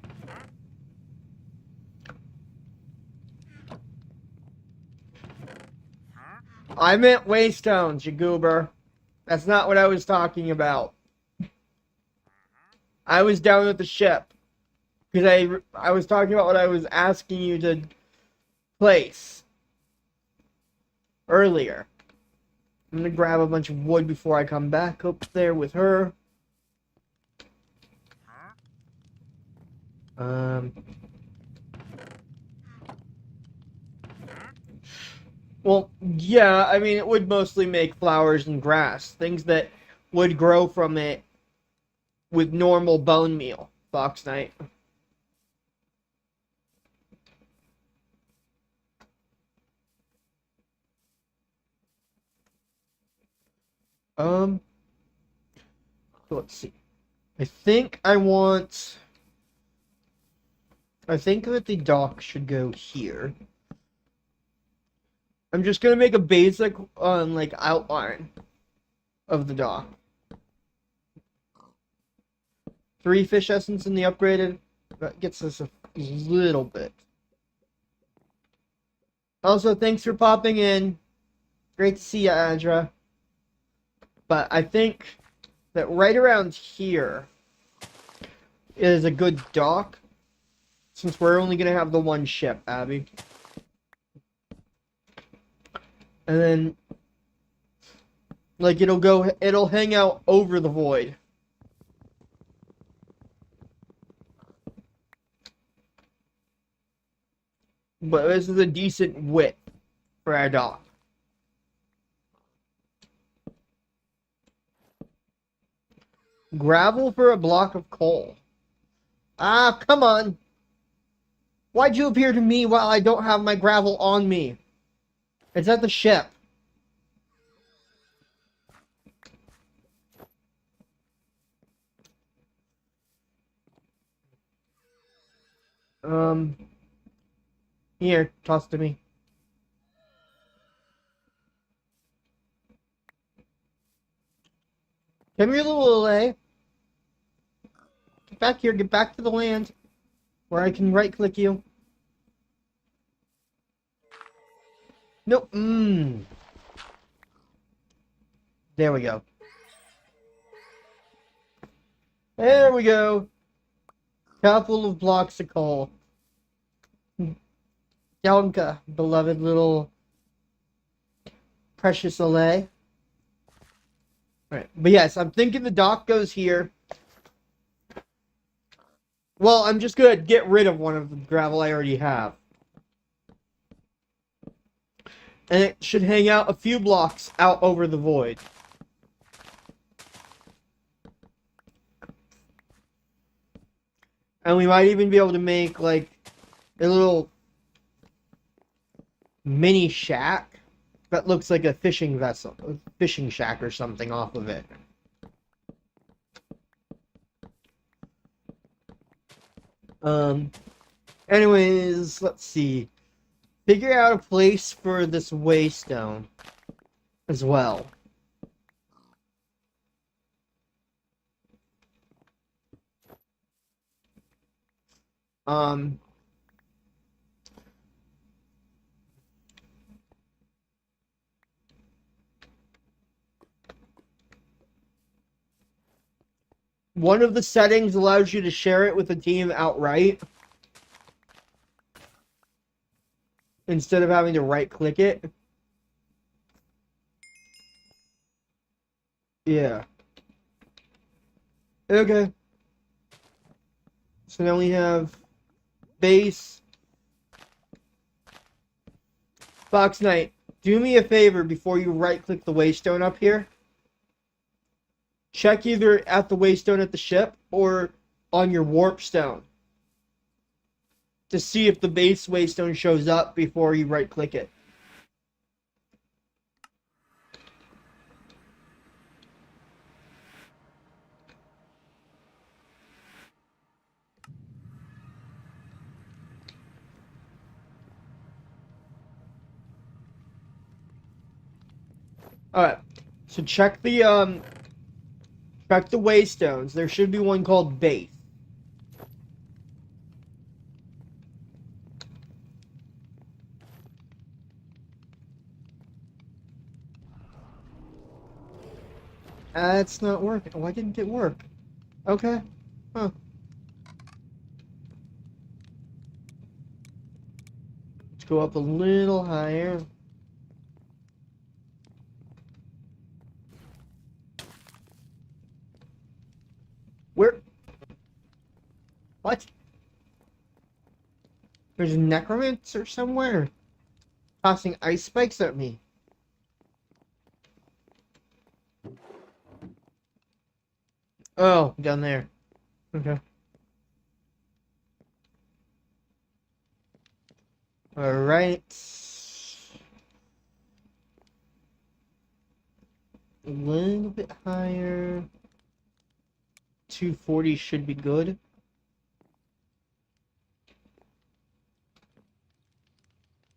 I meant waystones, you goober. That's not what I was talking about. I was down with the ship. Because I was talking about what I was asking you to place earlier. I'm gonna grab a bunch of wood before I come back up there with her. Well, yeah, I mean, it would mostly make flowers and grass. Things that would grow from it with normal bone meal, Fox Knight. So let's see. I think that the dock should go here. I'm just gonna make a basic, outline of the dock. 3 fish essence in the upgraded. That gets us a little bit. Also, thanks for popping in. Great to see you, Andra. But I think that right around here is a good dock, since we're only gonna have the one ship, Abby. And then, it'll hang out over the void. But this is a decent width for our dock. Gravel for a block of coal. Ah, come on. Why'd you appear to me while I don't have my gravel on me? It's at the ship. Here, toss to me. Come here, little LA. Get back here, get back to the land, where I can right-click you. Nope, There we go. There we go. Couple of blocks of coal. Yonka, beloved little precious LA. Alright, but yes, I'm thinking the dock goes here. Well, I'm just gonna get rid of one of the gravel I already have. And it should hang out a few blocks out over the void. And we might even be able to make, like, a little mini shack that looks like a fishing vessel, a fishing shack or something off of it. Anyways, let's see. Figure out a place for this waystone as well. one of the settings allows you to share it with a team outright instead of having to right click it. Yeah. Okay. So now we have base. Fox Knight, do me a favor before you right click the waystone up here. Check either at the waystone at the ship or on your warp stone to see if the base waystone shows up before you right click it. Alright, so check the waystones. There should be one called base. That's not working. Why didn't it work? Okay. Huh. Let's go up a little higher. Where? What? There's a necromancer somewhere tossing ice spikes at me. Oh, down there. Okay. Alright. A little bit higher. 240 should be good.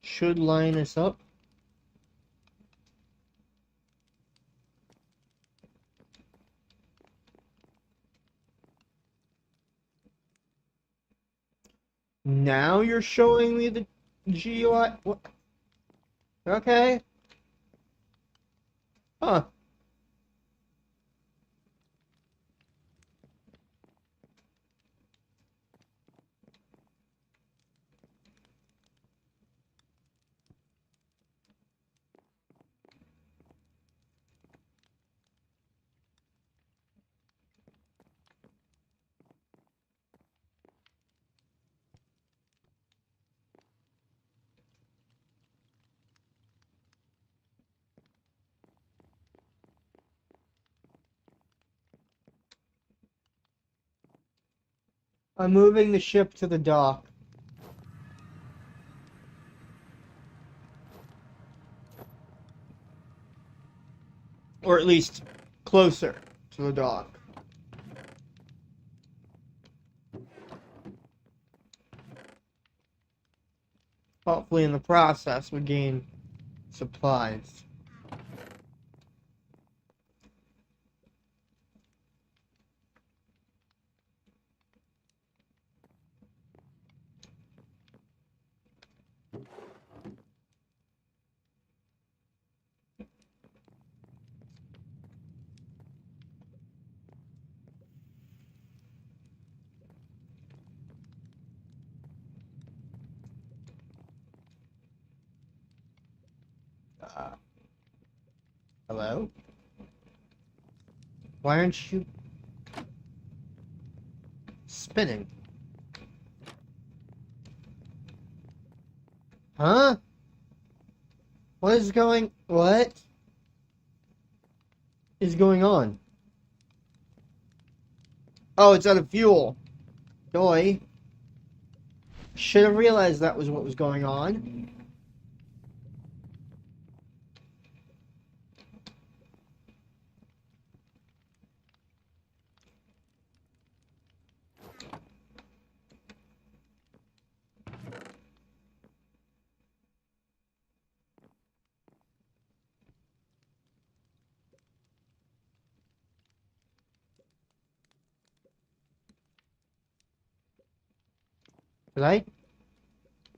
Should line us up. Now you're showing me the GUI. What? Okay. Huh. I'm moving the ship to the dock. Or at least closer to the dock. Hopefully in the process we gain supplies. Hello? Why aren't you spinning? Huh? What is going on? Oh, it's out of fuel. Joy. Should have realized that was what was going on.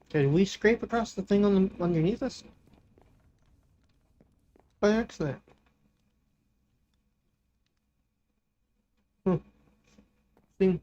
Did we scrape across the thing on the underneath us? By accident. See?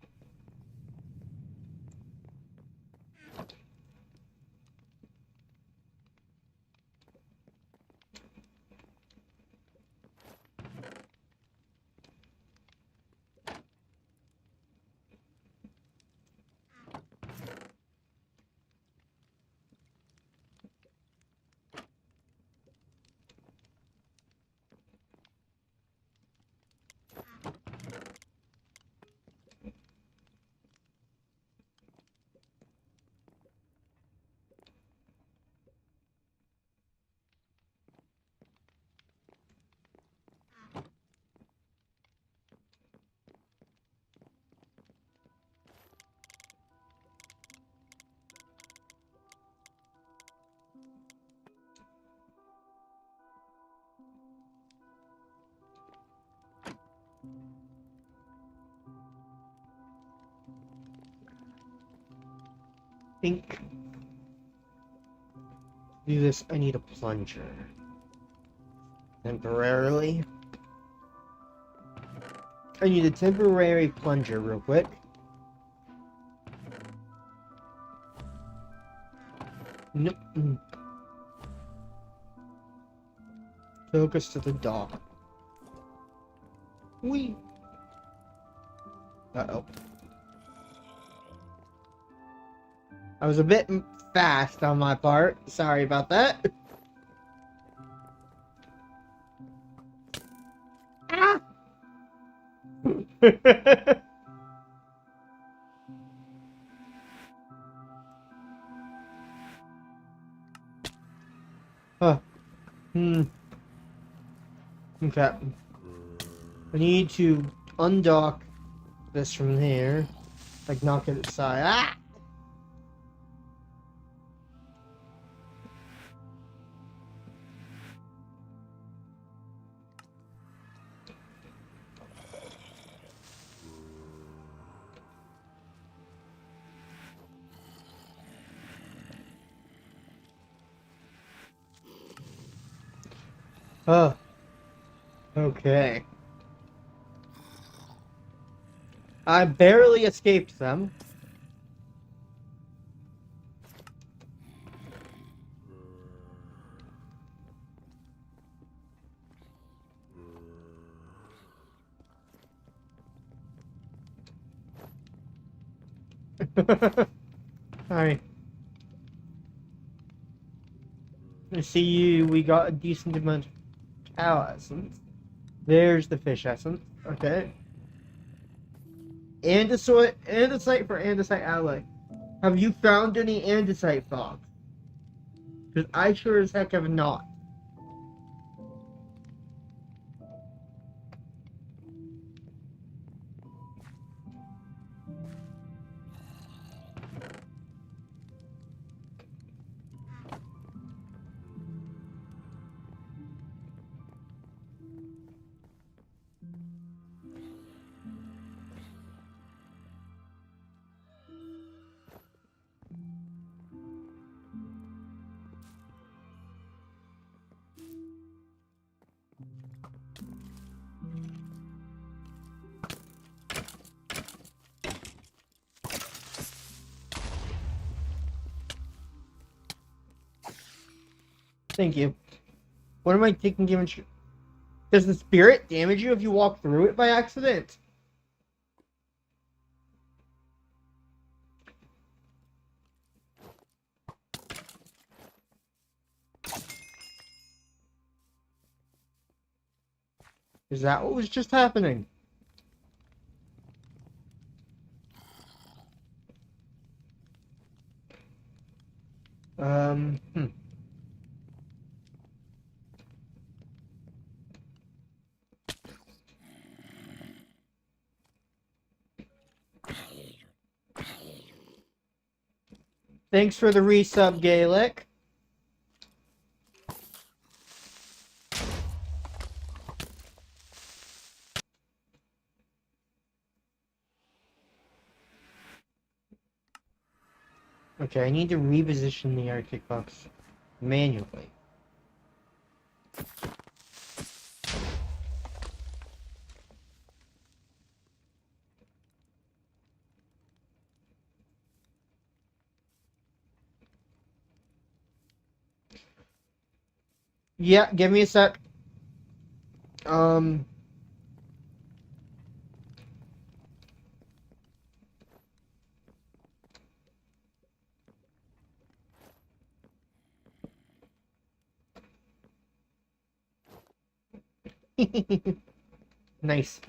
Think. To do this, I need a plunger. Temporarily. I need a temporary plunger real quick. Nope. Took us to the dock. Whee! Uh-oh. I was a bit fast on my part. Sorry about that. Ah! Huh. Okay. I need to undock this from there. Like, knock it aside. Ah! Oh. Okay. I barely escaped them. Alright. I see you. We got a decent amount of cow essence. There's the fish essence. Okay. Andesite for andesite alloy. Have you found any andesite fogs? Because I sure as heck have not. Thank you. What am I taking damage? Does the spirit damage you if you walk through it by accident? Is that what was just happening? Hmm. Thanks for the resub, Gaelic. Okay, I need to reposition the Arctic box manually. Yeah, give me a sec. Nice.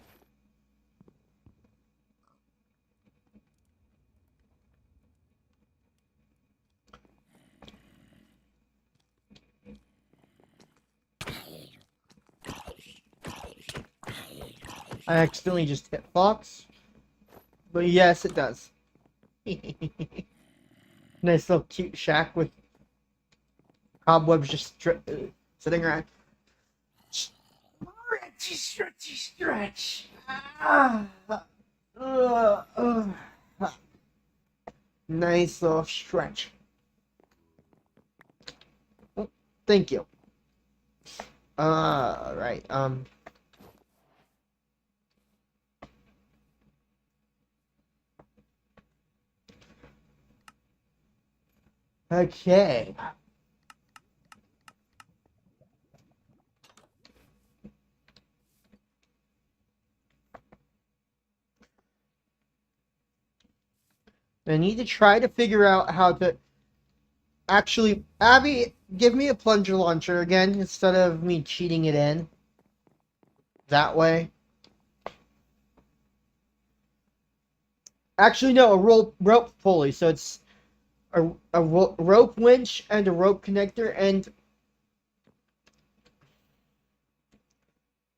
I accidentally just hit Fox. But yes, it does. Nice little cute shack with cobwebs just sitting around. Stretchy, stretchy, stretch. Ah, nice little stretch. Oh, thank you. Right. Okay. I need to try to figure out how to actually, Abby, give me a plunger launcher again instead of me cheating it in. That way. Actually, no, a rope pulley. So it's a rope winch and a rope connector and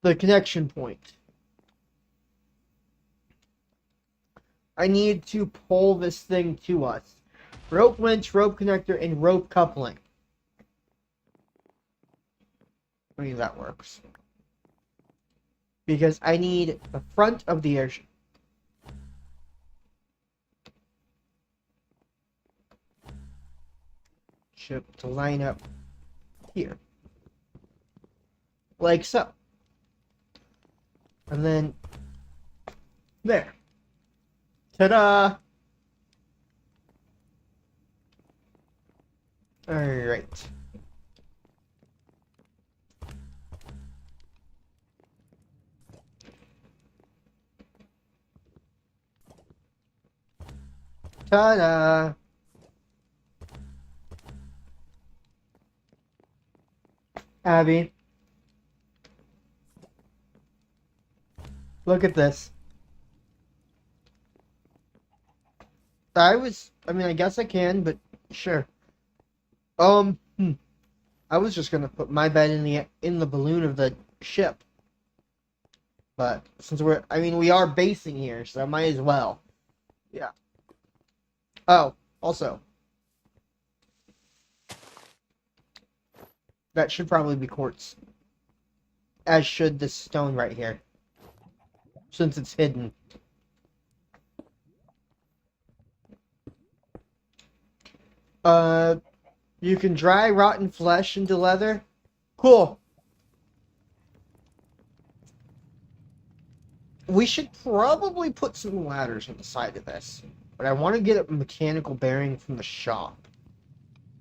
the connection point. I need to pull this thing to us. Rope winch, rope connector, and rope coupling. Maybe that works. Because I need the front of the airship to line up here. Like so. And then there. Ta-da! Alright. Ta-da! Abby. Look at this. I mean, I guess I can, but sure. I was just gonna put my bed in the balloon of the ship. But since we are basing here, so I might as well. Yeah. Oh, also. That should probably be quartz. As should this stone right here. Since it's hidden. You can dry rotten flesh into leather. Cool. We should probably put some ladders on the side of this. But I want to get a mechanical bearing from the shop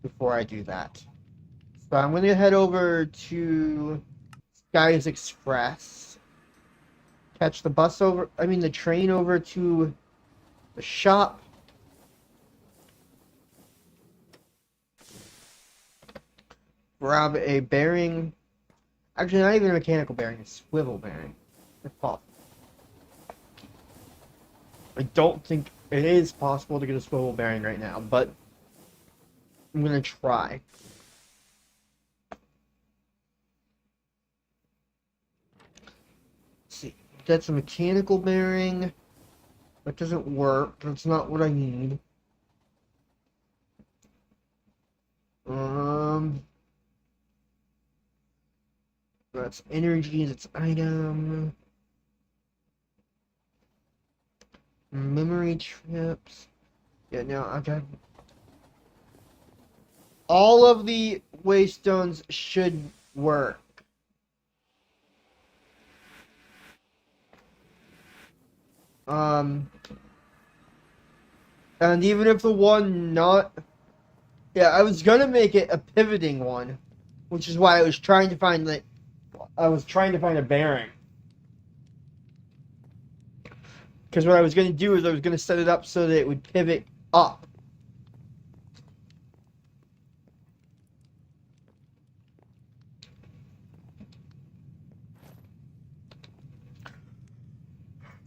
before I do that. So I'm going to head over to Skies Express. Catch the train over to the shop. Grab a bearing. Actually, not even a mechanical bearing, a swivel bearing. If possible. I don't think it is possible to get a swivel bearing right now, but I'm gonna try. Let's see. That's a mechanical bearing. That doesn't work. That's not what I need. That's energy, that's item. Memory trips. Yeah, no, I've got... All of the waystones should work. And even if the one not... Yeah, I was gonna make it a pivoting one which is why I was trying to find a bearing. Because what I was going to do is I was going to set it up so that it would pivot up.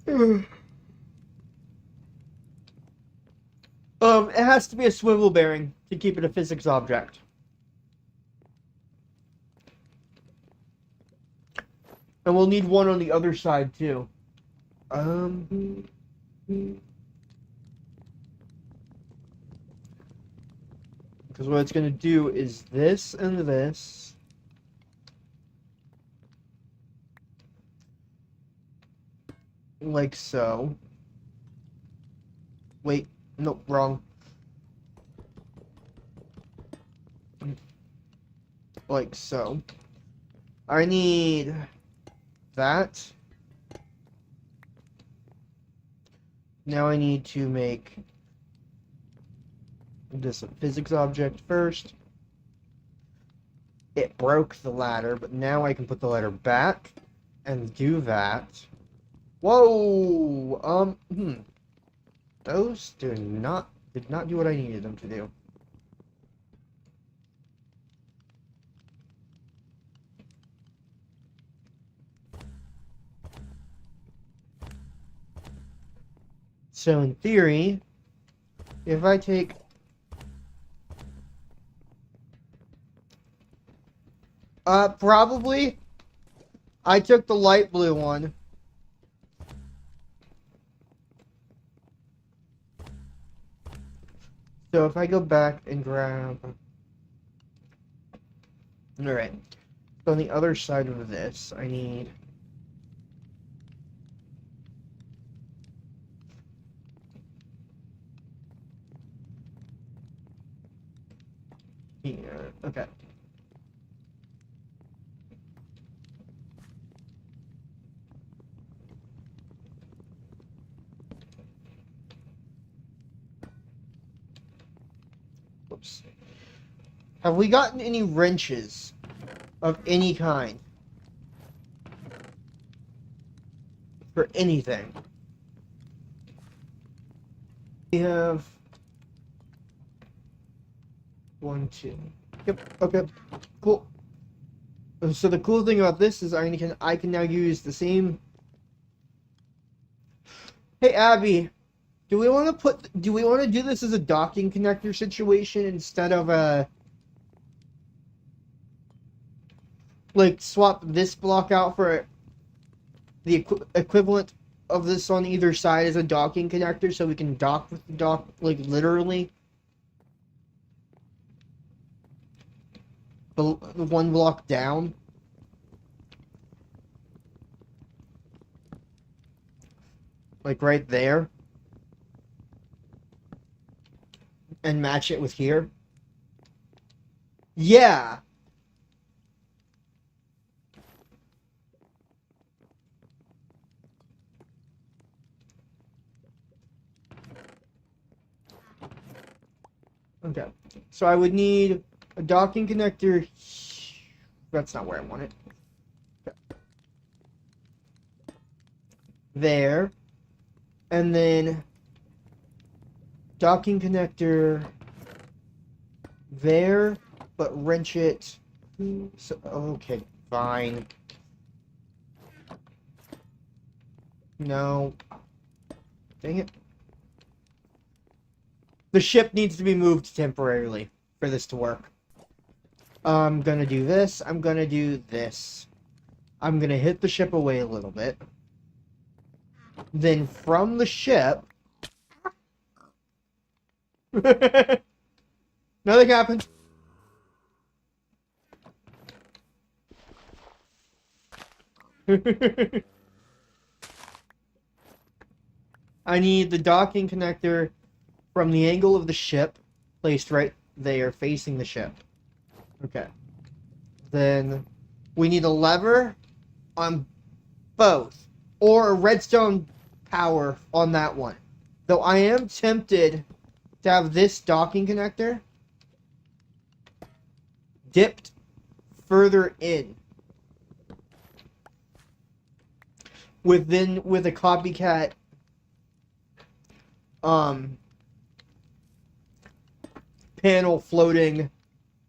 It has to be a swivel bearing to keep it a physics object. And we'll need one on the other side too. Because what it's going to do is this and this. Like so. Wait, nope, wrong. Like so. I need that. Now I need to make this a physics object first. It broke the ladder, but now I can put the ladder back and do that. Whoa! Those did not do what I needed them to do. So in theory, if I take probably I took the light blue one. So if I go back and grab... Alright. So on the other side of this, I need... Here. Okay. Whoops. Have we gotten any wrenches of any kind? For anything? We have... 1, 2. Yep, okay. Cool. So the cool thing about this is I can now use the same... Hey Abby, do we want to do this as a docking connector situation instead of a like swap this block out for the equivalent of this on either side as a docking connector so we can dock with the dock like literally the one block down? Like right there. And match it with here. Yeah. Okay. So I would need a docking connector. That's not where I want it. Okay. There. And then docking connector there, but wrench it. So, okay, fine. No. Dang it. The ship needs to be moved temporarily for this to work. I'm gonna do this. I'm gonna do this. I'm gonna hit the ship away a little bit. Then from the ship... Nothing happened. I need the docking connector from the angle of the ship, placed right there, facing the ship. Okay. Then we need a lever on both, or a redstone power on that one. Though I am tempted to have this docking connector dipped further in. With a copycat panel floating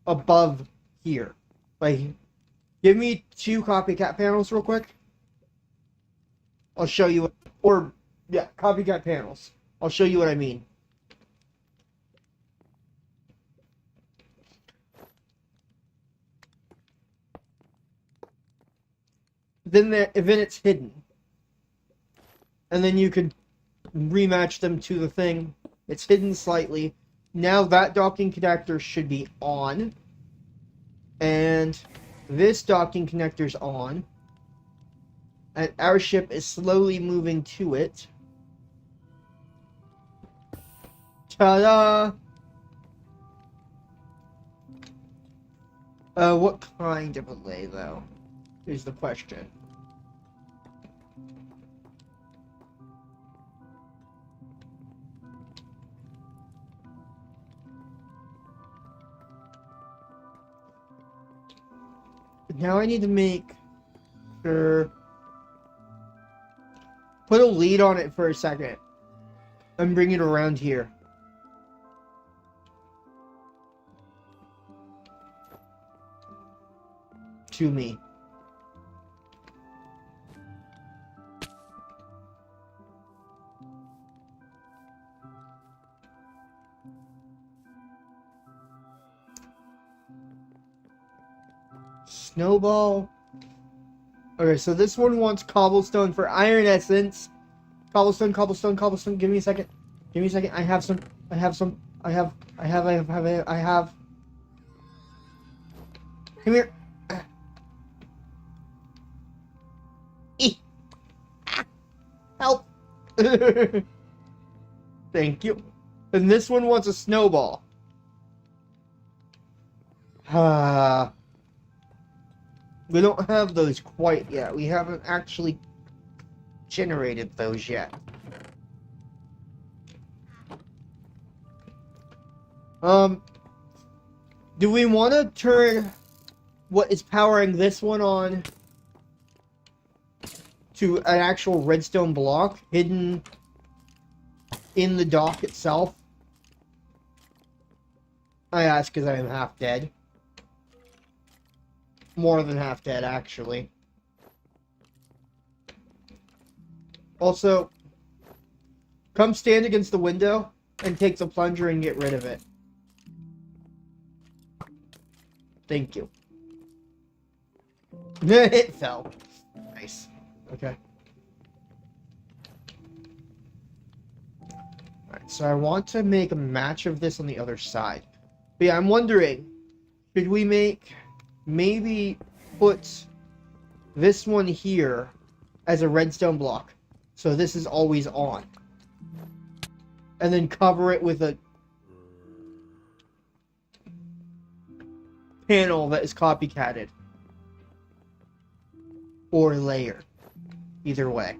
above here. Like, give me 2 copycat panels real quick. I'll show you, copycat panels. I'll show you what I mean. Then it's hidden. And then you could rematch them to the thing. It's hidden slightly. Now that docking connector should be on. And this docking connector's on. And our ship is slowly moving to it. Ta-da! What kind of a lay, though? Is the question. Now I need to make sure... Put a lead on it for a second. And bring it around here. To me. Snowball. Okay, so this one wants cobblestone for iron essence. Cobblestone, cobblestone, cobblestone. Give me a second. Give me a second. I have some. I have. Come here. Help. Thank you. And this one wants a snowball. We don't have those quite yet. We haven't actually generated those yet. Do we want to turn what is powering this one on to an actual redstone block hidden in the dock itself? I ask because I am half dead. More than half dead, actually. Also, come stand against the window and take the plunger and get rid of it. Thank you. It fell. Nice. Okay. Alright, so I want to make a match of this on the other side. But yeah, I'm wondering, should we maybe put this one here as a redstone block, so this is always on, and then cover it with a panel that is copycatted, or layer, either way.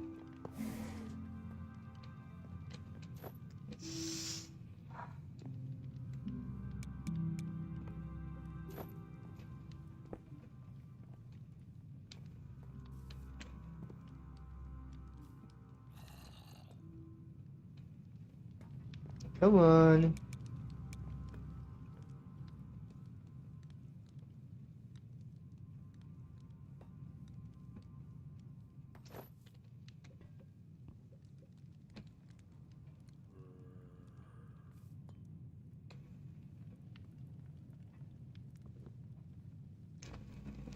Come on.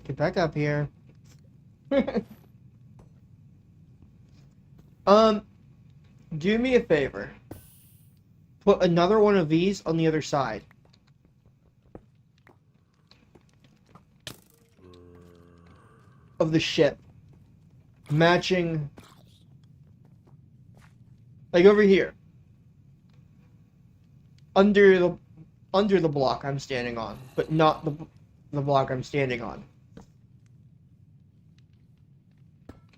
Get back up here. Do me a favor. Put another one of these on the other side. Of the ship. Matching. Like over here. Under the block I'm standing on. But not the block I'm standing on.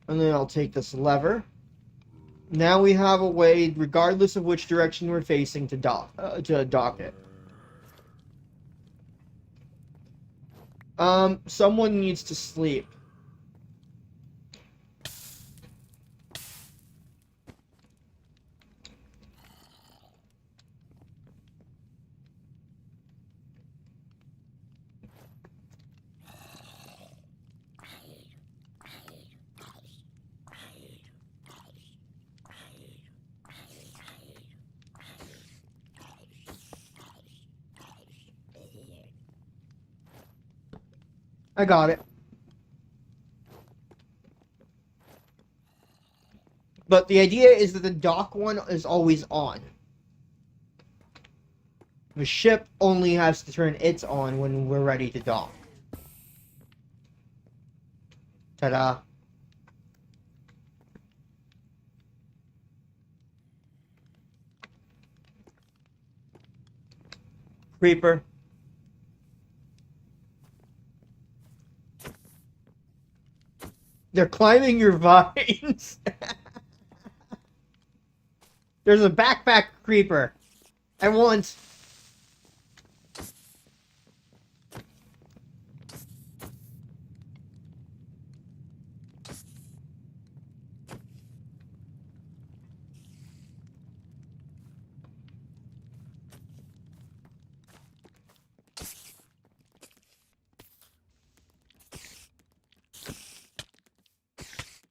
And then I'll take this lever. Now we have a way, regardless of which direction we're facing, to dock it. Someone needs to sleep. I got it. But the idea is that the dock one is always on. The ship only has to turn its on when we're ready to dock. Ta-da. Creeper. They're climbing your vines. There's a backpack creeper. At once.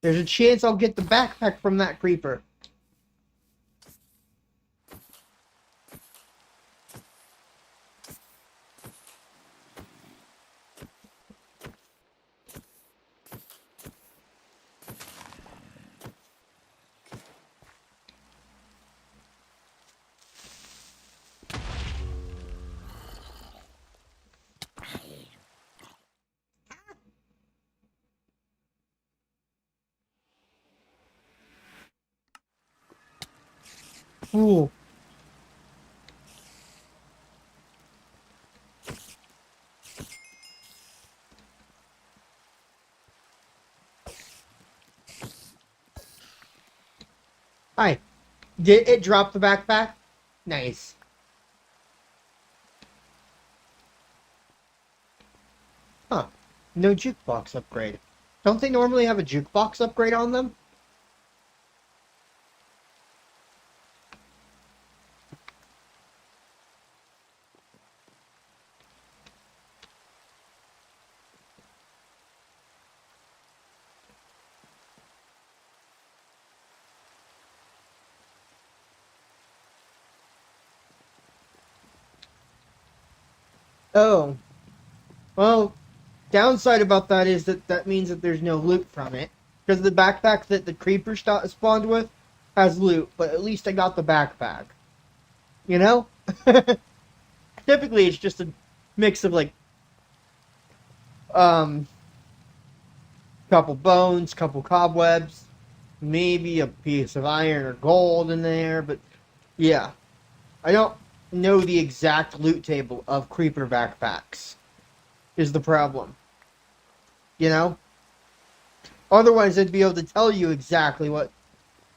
There's a chance I'll get the backpack from that creeper. Ooh. Hi. Did it drop the backpack? Nice. Huh. No jukebox upgrade. Don't they normally have a jukebox upgrade on them? Oh. Well, downside about that is that means that there's no loot from it. Because the backpack that the creeper spawned with has loot, but at least I got the backpack. You know? Typically it's just a mix of like couple bones, couple cobwebs, maybe a piece of iron or gold in there, but yeah. I don't know the exact loot table of creeper backpacks is the problem. You know? Otherwise I'd be able to tell you exactly what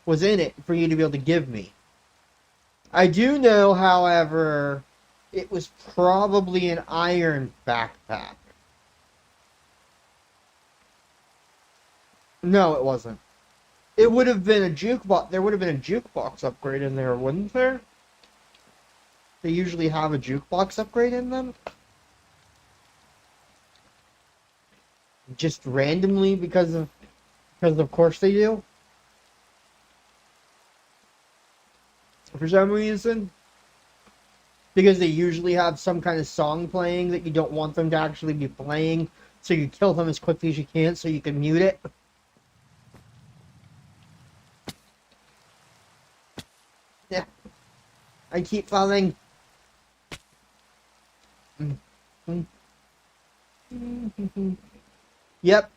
was in it for you to be able to give me. I do know, however, it was probably an iron backpack. No, it wasn't. It would have been a jukebox. There would have been a jukebox upgrade in there, wouldn't there? They usually have a jukebox upgrade in them. Just randomly because of course they do. For some reason. Because they usually have some kind of song playing that you don't want them to actually be playing. So you kill them as quickly as you can so you can mute it. Yeah. I keep falling. Yep.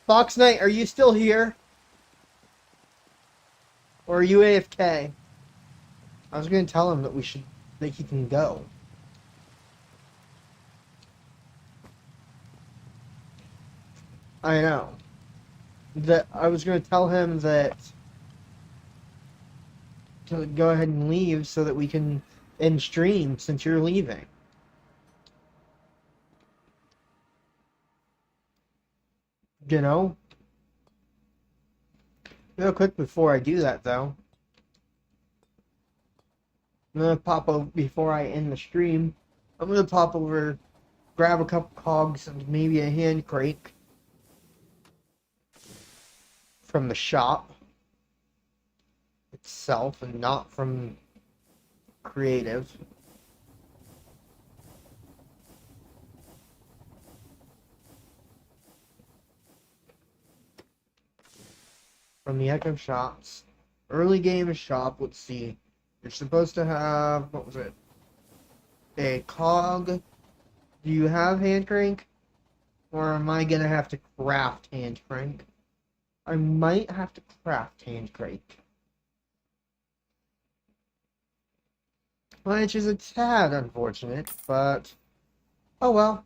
Fox Knight, are you still here? Or are you AFK? I was going to tell him that he can go. I know. That I was going to tell him that to go ahead and leave so that we can end stream since you're leaving. You know? Real quick before I do that, though. I'm gonna pop over, before I end the stream, I'm gonna pop over, grab a couple cogs and maybe a hand crank from the shop itself and not from Creative. From the Echo Shops. Early game shop, let's see. You're supposed to have, what was it? A cog. Do you have hand crank? Or am I gonna have to craft hand crank? I might have to craft hand crank. Which is a tad unfortunate, but oh well.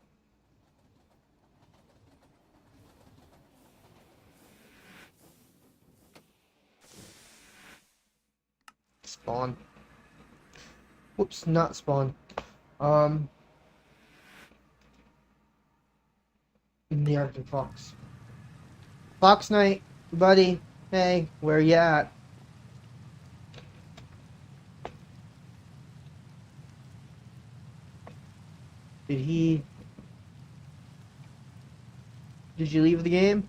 Spawn. Whoops, not spawn. The Arctic Fox. Fox Knight, buddy. Hey, where you at? Did you leave the game?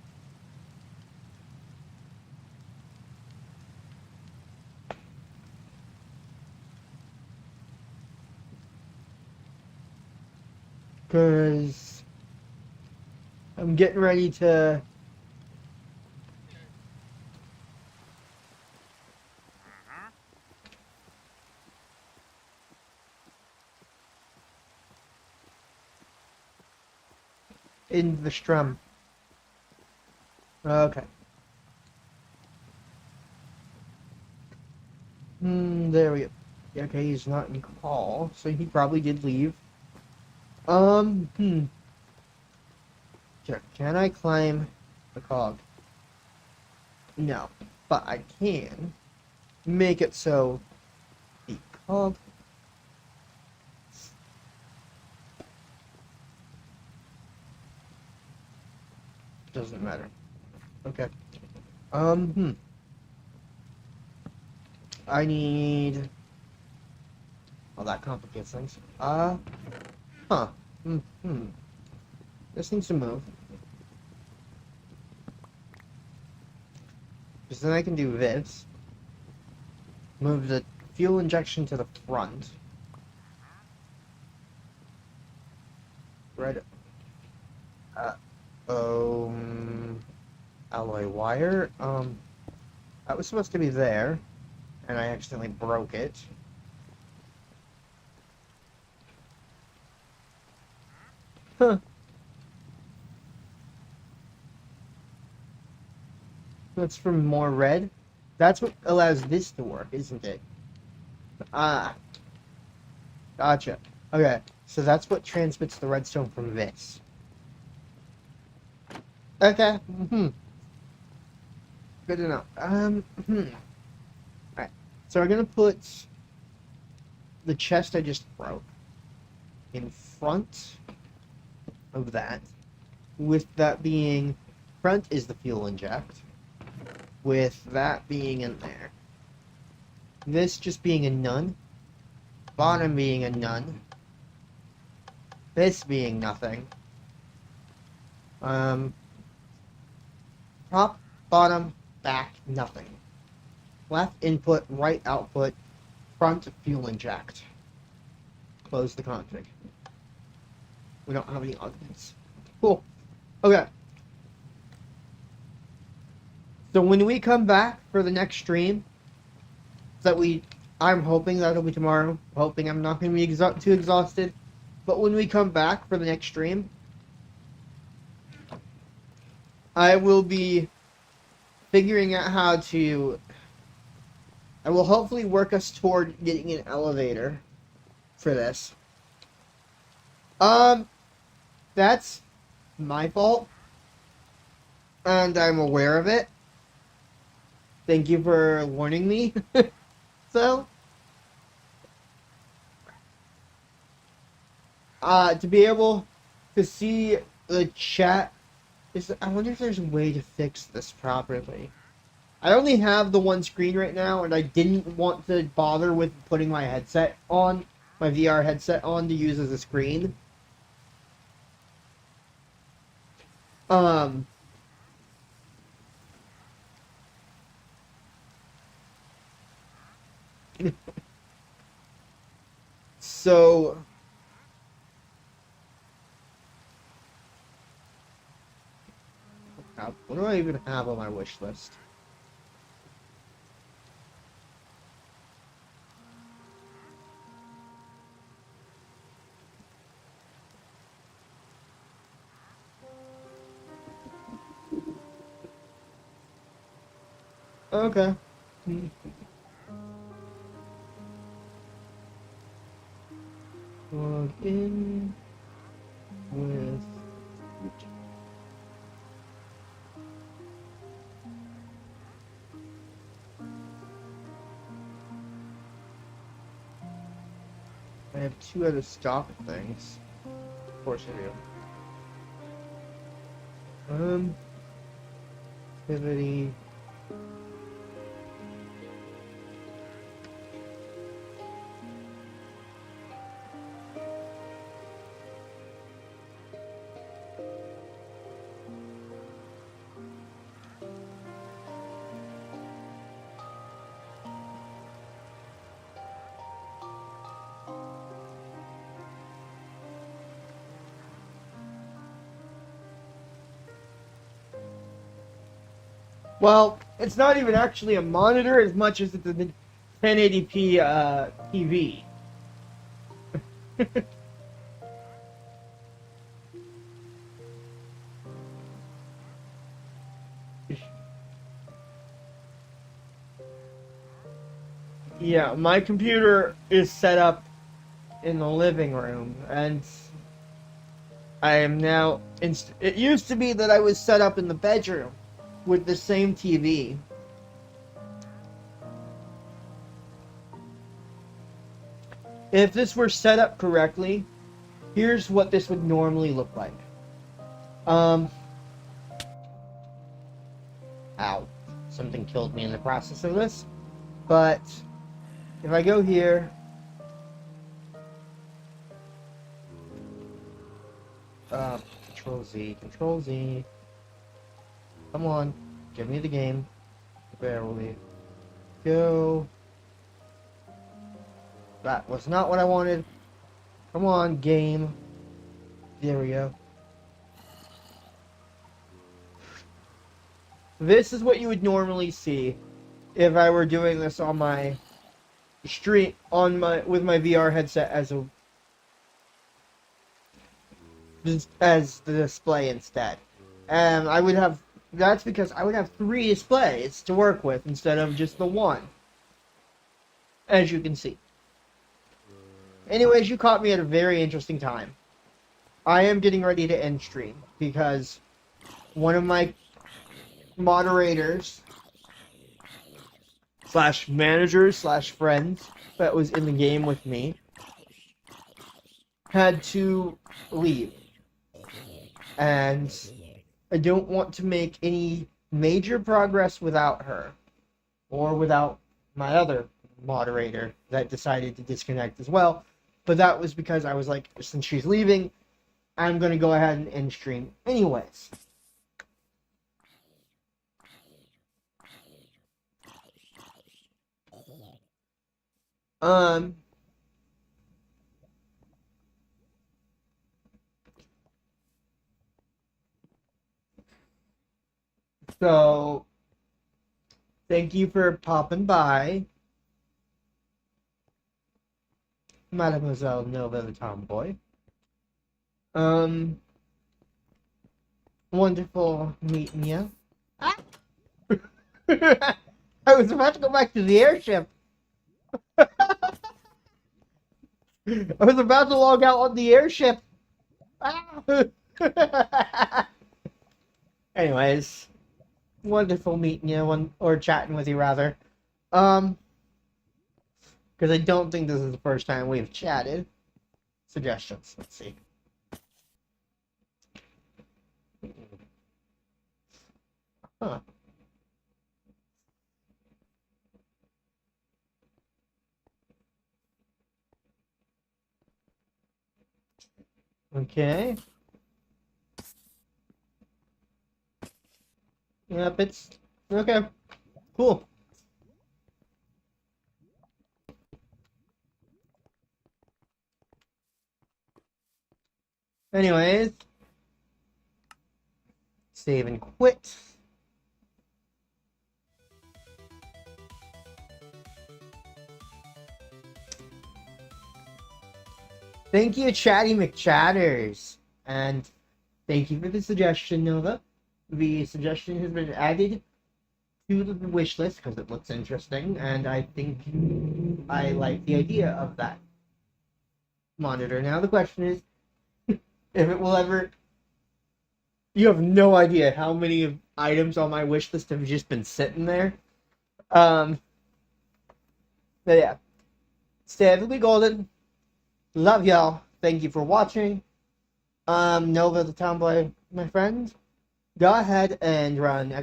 Because I'm getting ready to in the strum. Okay. There we go. Okay, he's not in call, so he probably did leave. Sure. Can I climb the cog? No. But I can make it so the cog doesn't matter. Okay. I need... Well, that complicates things. This needs to move. Because then I can do this. Move the fuel injection to the front. Red. Alloy wire. That was supposed to be there. And I accidentally broke it. Huh. That's from more red. That's what allows this to work, isn't it? Ah. Gotcha. Okay, so that's what transmits the redstone from this. Okay. Good to know. Alright. So we're gonna put the chest I just broke in front of that. With that being, front is the fuel inject. With that being in there. This just being a none. Bottom being a none. This being nothing. Top, bottom, back, nothing. Left input, right output, front fuel inject. Close the config. We don't have any arguments. Cool. Okay. So when we come back for the next stream, I'm hoping that'll be tomorrow. Hoping I'm not going to be too exhausted. But when we come back for the next stream, I will be figuring out how to... I will hopefully work us toward getting an elevator for this. That's my fault. And I'm aware of it. Thank you for warning me. So, to be able to see the chat I wonder if there's a way to fix this properly. I only have the one screen right now, and I didn't want to bother with putting my headset on, my VR headset on to use as a screen. So what do I even have on my wish list? Okay. Log in with YouTube. I have 2 other stock things. Of course I do. Activity. Well, it's not even actually a monitor as much as it's a 1080p TV. Yeah, my computer is set up in the living room, and I am now... It used to be that I was set up in the bedroom with the same TV. If this were set up correctly, here's what this would normally look like. Ow. Something killed me in the process of this. But if I go here, Control Z, Control Z. Come on, give me the game. Where will we go? That was not what I wanted. Come on, game. There we go. This is what you would normally see if I were doing this on my stream with my VR headset as the display instead. And I would have... That's because I would have 3 displays to work with instead of just the one. As you can see. Anyways, you caught me at a very interesting time. I am getting ready to end stream because one of my moderators / managers / friends that was in the game with me had to leave. And I don't want to make any major progress without her. Or without my other moderator that decided to disconnect as well. But that was because I was like, since she's leaving, I'm going to go ahead and end stream anyways. So, thank you for popping by, Mademoiselle Nova the Tomboy. Wonderful meeting you. Ah! I was about to go back to the airship. I was about to log out on the airship. Ah! Anyways, wonderful meeting you, or chatting with you rather. Because I don't think this is the first time we've chatted. Suggestions, let's see. Huh. Okay. Yep, it's okay. Cool. Anyways, save and quit. Thank you, Chatty McChatters. And thank you for the suggestion, Nova. The suggestion has been added to the wish list because it looks interesting, and I think I like the idea of that monitor. Now the question is, if it will ever... You have no idea how many items on my wish list have just been sitting there. But yeah. Stay heavily golden. Love y'all. Thank you for watching. Nova the Town Boy, my friend. Go ahead and run !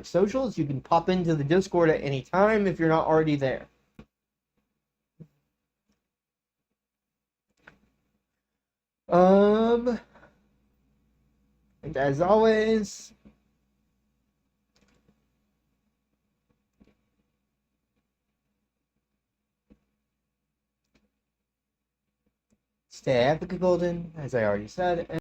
Socials. You can pop into the Discord at any time if you're not already there. And as always, stay epic golden, as I already said.